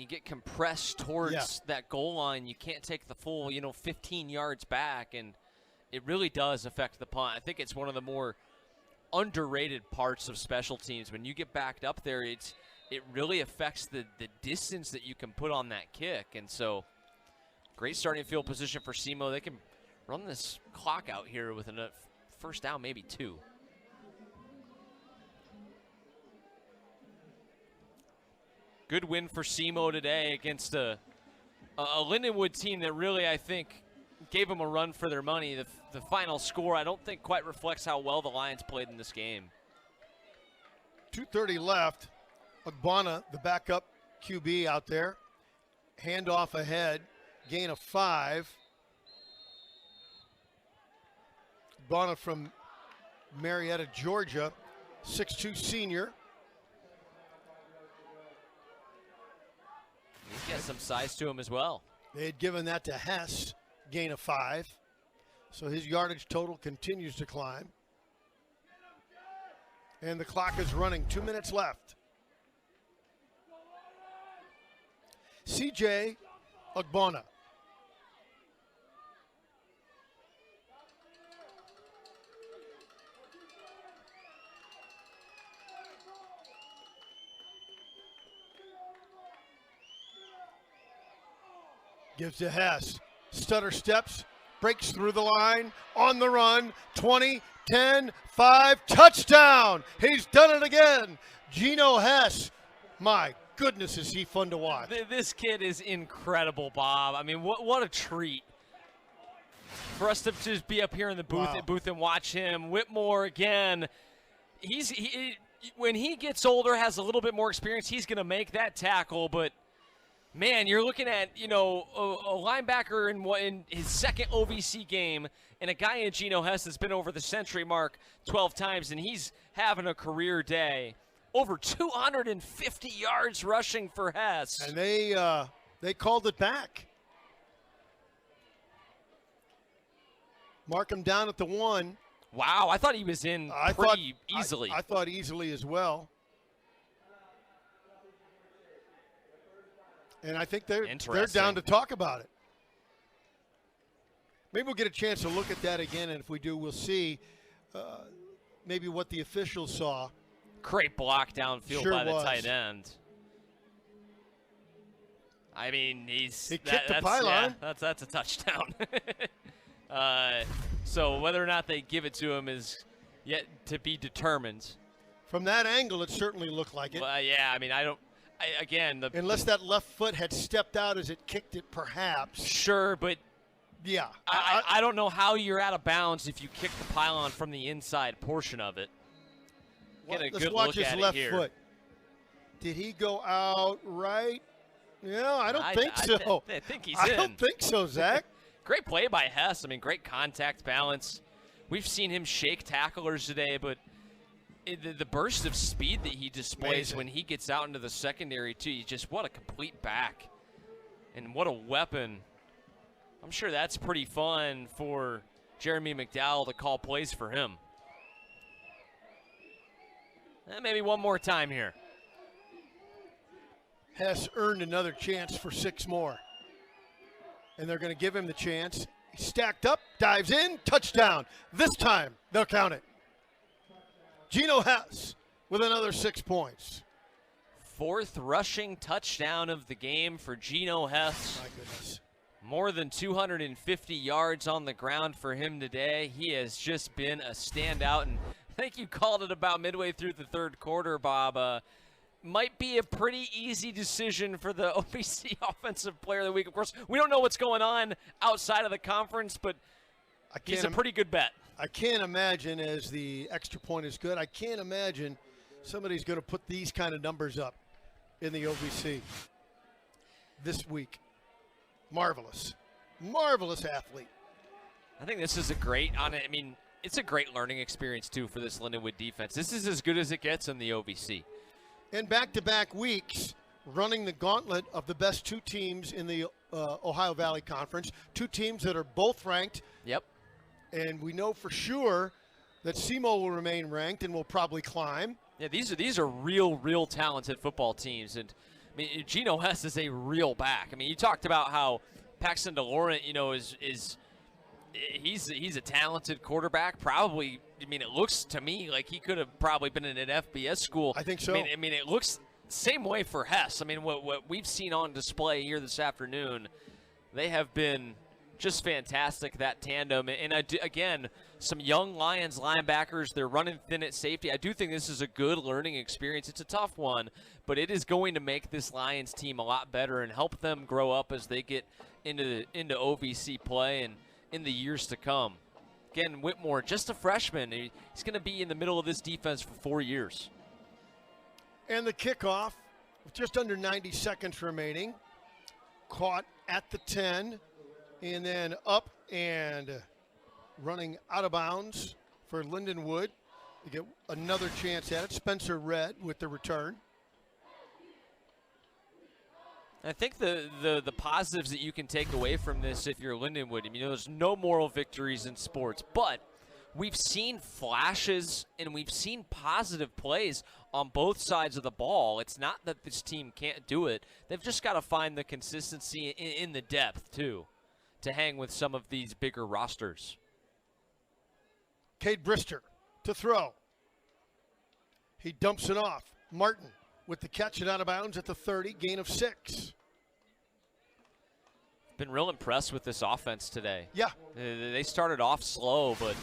get compressed towards that goal line. You can't take the full, 15 yards back, and it really does affect the punt. I think it's one of the more underrated parts of special teams. When you get backed up there, it really affects the distance that you can put on that kick. And so, great starting field position for SEMO. They can run this clock out here with a first down, maybe 2. Good win for SEMO today against a Lindenwood team that really, I think, gave them a run for their money. The final score, I don't think, quite reflects how well the Lions played in this game. 2:30 left. Agbana, the backup QB out there. Handoff ahead. Gain of 5. Agbana from Marietta, Georgia. 6'2 senior. He's got some size to him as well. They had given that to Hess. Gain of 5. So his yardage total continues to climb. And the clock is running. 2 minutes left. CJ Agbana. Gives to Hess. Stutter steps, breaks through the line, on the run, 20, 10, 5, touchdown! He's done it again. Geno Hess. My goodness, is he fun to watch. This kid is incredible, Bob. I mean, what a treat for us to just be up here in the booth and watch him. Whitmore again. When he gets older, has a little bit more experience, he's going to make that tackle, but man, you're looking at, a linebacker in his second OVC game and a guy in Geno Hess that's been over the century mark 12 times, and he's having a career day. Over 250 yards rushing for Hess. And they called it back. Mark him down at the 1. Wow, I thought he was in pretty easily. I thought easily as well. And I think they're down to talk about it. Maybe we'll get a chance to look at that again, and if we do, we'll see maybe what the officials saw. Great block downfield by the tight end. I mean, he kicked the pylon. Yeah, that's a touchdown. So whether or not they give it to him is yet to be determined. From that angle, it certainly looked like it. Yeah, I mean, unless that left foot had stepped out as it kicked it, perhaps. Sure, but yeah, I don't know how you're out of bounds if you kick the pylon from the inside portion of it. Let's watch his left foot. Did he go out right? No, I don't think so. I think he's in. I don't think so, Zach. Great play by Hess. I mean, great contact balance. We've seen him shake tacklers today, but the burst of speed that he displays when he gets out into the secondary, too, what a complete back. And what a weapon. I'm sure that's pretty fun for Jeremy McDowell to call plays for him. Maybe one more time here. Hess earned another chance for 6 more. And they're going to give him the chance. He stacked up, dives in, touchdown. This time, they'll count it. Geno Hess with another 6 points. 4th rushing touchdown of the game for Geno Hess. My goodness. More than 250 yards on the ground for him today. He has just been a standout, and I think you called it about midway through the 3rd quarter, Bob. Might be a pretty easy decision for the OVC Offensive Player of the Week. Of course, we don't know what's going on outside of the conference, but He's a pretty good bet. I can't imagine, as the extra point is good, I can't imagine somebody's going to put these kind of numbers up in the OVC this week. Marvelous. Marvelous athlete. I think this is it's a great learning experience, too, for this Lindenwood defense. This is as good as it gets in the OVC. And back-to-back weeks, running the gauntlet of the best two teams in the Ohio Valley Conference, two teams that are both ranked. Yep. And we know for sure that SEMO will remain ranked and will probably climb. Yeah, these are real talented football teams. And, I mean, Geno Hess is a real back. I mean, you talked about how Paxton DeLaurent, he's a talented quarterback. Probably, it looks to me like he could have probably been in an FBS school. I think so. I mean, it looks same way for Hess. I mean, what we've seen on display here this afternoon, they have been just fantastic, that tandem. And again, some young Lions linebackers, they're running thin at safety. I do think this is a good learning experience. It's a tough one, but it is going to make this Lions team a lot better and help them grow up as they get into OVC play and in the years to come. Again, Whitmore, just a freshman. He's going to be in the middle of this defense for 4 years. And the kickoff, with just under 90 seconds remaining, caught at the 10, and then up and running out of bounds for Lindenwood to get another chance at it. Spencer Red with the return. I think the positives that you can take away from this if you're Lindenwood, there's no moral victories in sports, but we've seen flashes and we've seen positive plays on both sides of the ball. It's not that this team can't do it. They've just got to find the consistency in the depth, too, to hang with some of these bigger rosters. Cade Brister to throw. He dumps it off. Martin with the catch and out of bounds at the 30, gain of 6. Been real impressed with this offense today. Yeah. They started off slow, but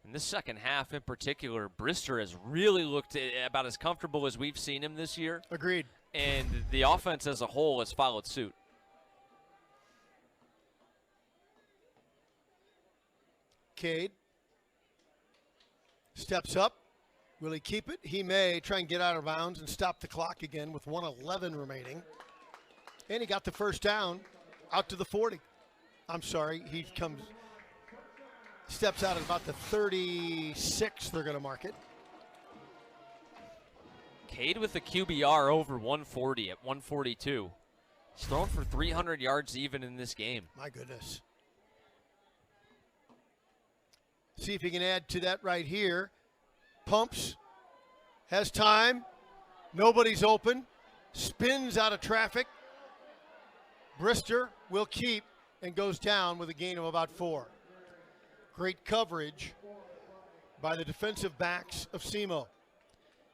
in this second half in particular, Brister has really looked about as comfortable as we've seen him this year. Agreed. And the offense as a whole has followed suit. Cade steps up. Will he keep it? He may try and get out of bounds and stop the clock again with 1:11 remaining. And he got the first down out to the 40. I'm sorry, he steps out at about the 36, they're going to mark it. Cade with the QBR over 140 at 142. He's thrown for 300 yards even in this game. My goodness. See if he can add to that right here. Pumps, has time, nobody's open, spins out of traffic. Brister will keep and goes down with a gain of about 4. Great coverage by the defensive backs of SEMO.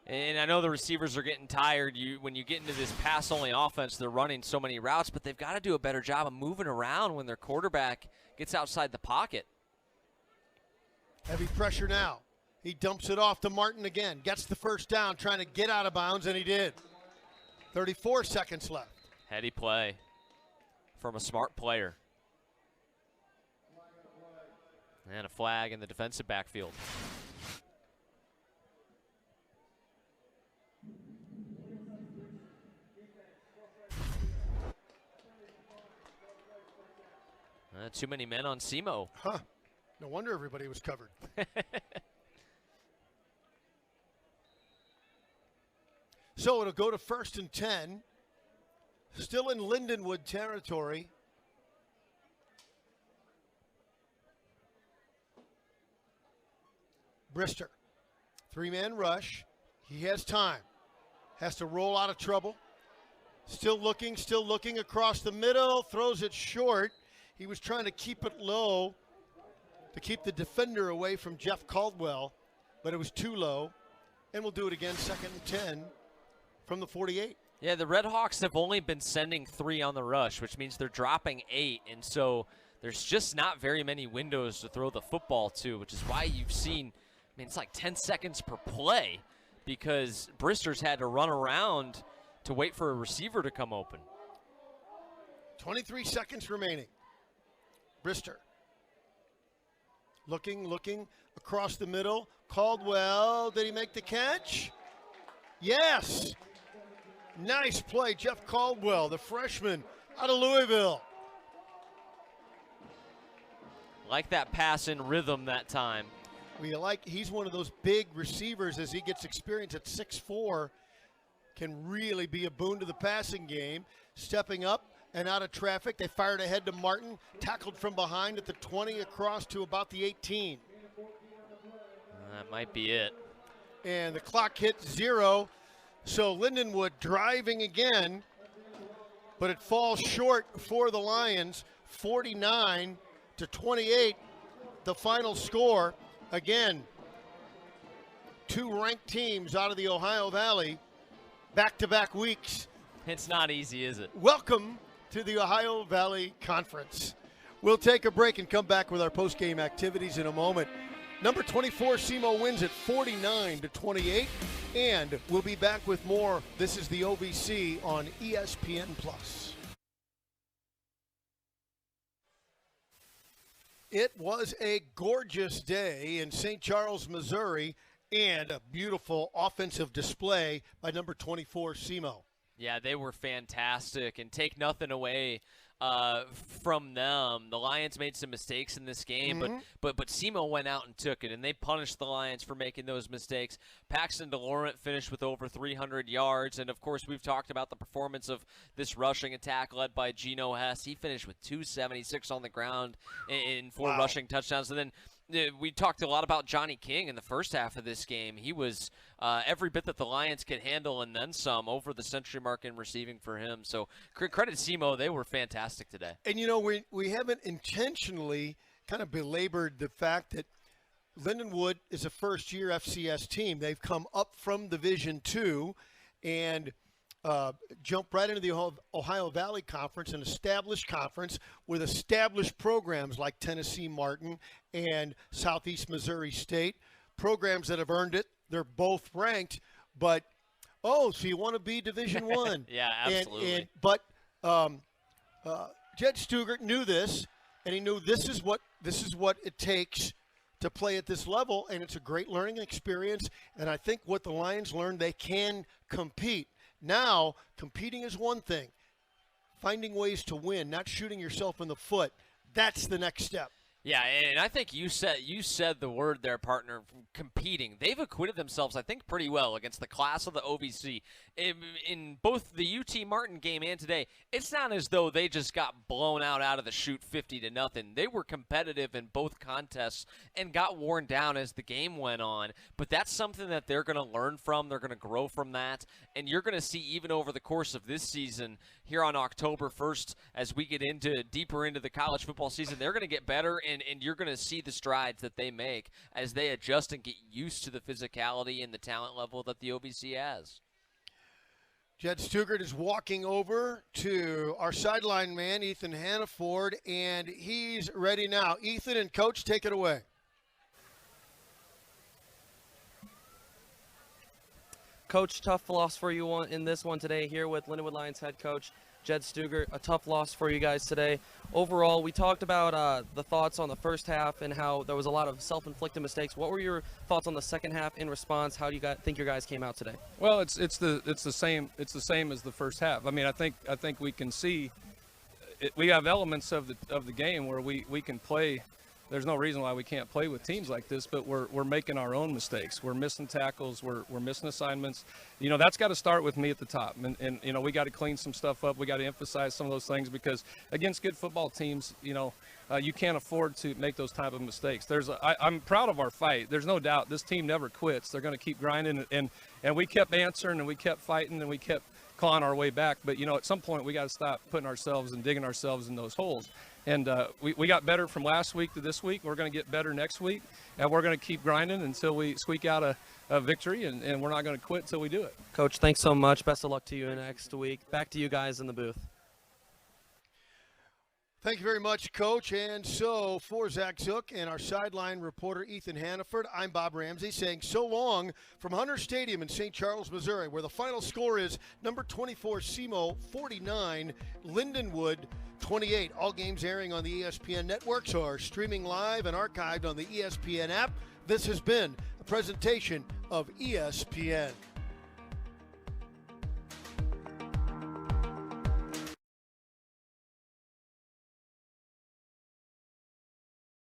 And I know the receivers are getting tired. When you get into this pass-only offense, they're running so many routes, but they've got to do a better job of moving around when their quarterback gets outside the pocket. Heavy pressure now. He dumps it off to Martin again. Gets the first down, trying to get out of bounds, and he did. 34 seconds left. Heady play from a smart player. And a flag in the defensive backfield. Too many men on SEMO. Huh. No wonder everybody was covered. So it'll go to 1st and 10. Still in Lindenwood territory. Brister. 3-man rush. He has time. Has to roll out of trouble. Still looking across the middle. Throws it short. He was trying to keep it low to keep the defender away from Jeff Caldwell, but it was too low. And we'll do it again, 2nd and 10 from the 48. Yeah, the Redhawks have only been sending 3 on the rush, which means they're dropping 8. And so there's just not very many windows to throw the football to, which is why you've seen, it's like 10 seconds per play because Brister's had to run around to wait for a receiver to come open. 23 seconds remaining. Brister Looking across the middle. Caldwell, did he make the catch? Yes. Nice play, Jeff Caldwell, the freshman out of Louisville. Like that pass in rhythm that time. He's one of those big receivers as he gets experience at 6'4", can really be a boon to the passing game. Stepping up and out of traffic, they fired ahead to Martin, tackled from behind at the 20 across to about the 18. That might be it. And the clock hit 0, so Lindenwood driving again, but it falls short for the Lions, 49-28, the final score. Again, 2 ranked teams out of the Ohio Valley, back-to-back weeks. It's not easy, is it? Welcome to the Ohio Valley Conference. We'll take a break and come back with our post-game activities in a moment. Number 24, SEMO wins at 49-28, and we'll be back with more. This is the OVC on ESPN+. It was a gorgeous day in St. Charles, Missouri, and a beautiful offensive display by number 24, SEMO. Yeah, they were fantastic, and take nothing away from them. The Lions made some mistakes in this game, but SEMO went out and took it, and they punished the Lions for making those mistakes. Paxton DeLaurent finished with over 300 yards, and of course we've talked about the performance of this rushing attack led by Geno Hess. He finished with 276 on the ground in 4 rushing touchdowns, and then we talked a lot about Johnny King in the first half of this game. He was every bit that the Lions could handle and then some, over the century mark in receiving for him. So credit SEMO, they were fantastic today. And, you know, we haven't intentionally kind of belabored the fact that Lindenwood is a first-year FCS team. They've come up from Division II and jump right into the Ohio Valley Conference, an established conference with established programs like Tennessee Martin and Southeast Missouri State, programs that have earned it. They're both ranked, but so you want to be Division I? Yeah, absolutely. But Jed Stugart knew this, and he knew this is what it takes to play at this level, and it's a great learning experience. And I think what the Lions learned, they can compete. Now, competing is one thing. Finding ways to win, not shooting yourself in the foot, that's the next step. Yeah, and I think you said the word there, partner, competing. They've acquitted themselves, I think, pretty well against the class of the OVC. In both the UT Martin game and today, it's not as though they just got blown out of the chute 50-0. They were competitive in both contests and got worn down as the game went on. But that's something that they're going to learn from. They're going to grow from that. And you're going to see even over the course of this season, here on October 1st, as we get deeper into the college football season, they're going to get better, and you're going to see the strides that they make as they adjust and get used to the physicality and the talent level that the OVC has. Jed Stugart is walking over to our sideline man, Ethan Hannaford, and he's ready now. Ethan and Coach, take it away. Coach, tough loss for you in this one today here with Lindenwood Lions head coach Jed Stugart. A tough loss for you guys today. Overall, we talked about the thoughts on the first half and how there was a lot of self-inflicted mistakes. What were your thoughts on the second half in response? How do you think your guys came out today? Well, it's the same as the first half. I mean, I think we can see we have elements of the game where we can play. There's no reason why we can't play with teams like this, but we're making our own mistakes. We're missing tackles. We're missing assignments. You know, that's got to start with me at the top. And you know, we got to clean some stuff up. We got to emphasize some of those things because against good football teams, you know, you can't afford to make those type of mistakes. I'm proud of our fight. There's no doubt this team never quits. They're going to keep grinding. And we kept answering and we kept fighting and we kept clawing our way back. But, you know, at some point we got to stop putting ourselves and digging ourselves in those holes. And we got better from last week to this week. We're going to get better next week. And we're going to keep grinding until we squeak out a victory. And we're not going to quit until we do it. Coach, thanks so much. Best of luck to you next week. Back to you guys in the booth. Thank you very much, Coach. And so, for Zach Zook and our sideline reporter, Ethan Hannaford, I'm Bob Ramsey saying so long from Hunter Stadium in St. Charles, Missouri, where the final score is number 24, SEMO 49, Lindenwood 28. All games airing on the ESPN networks are streaming live and archived on the ESPN app. This has been a presentation of ESPN.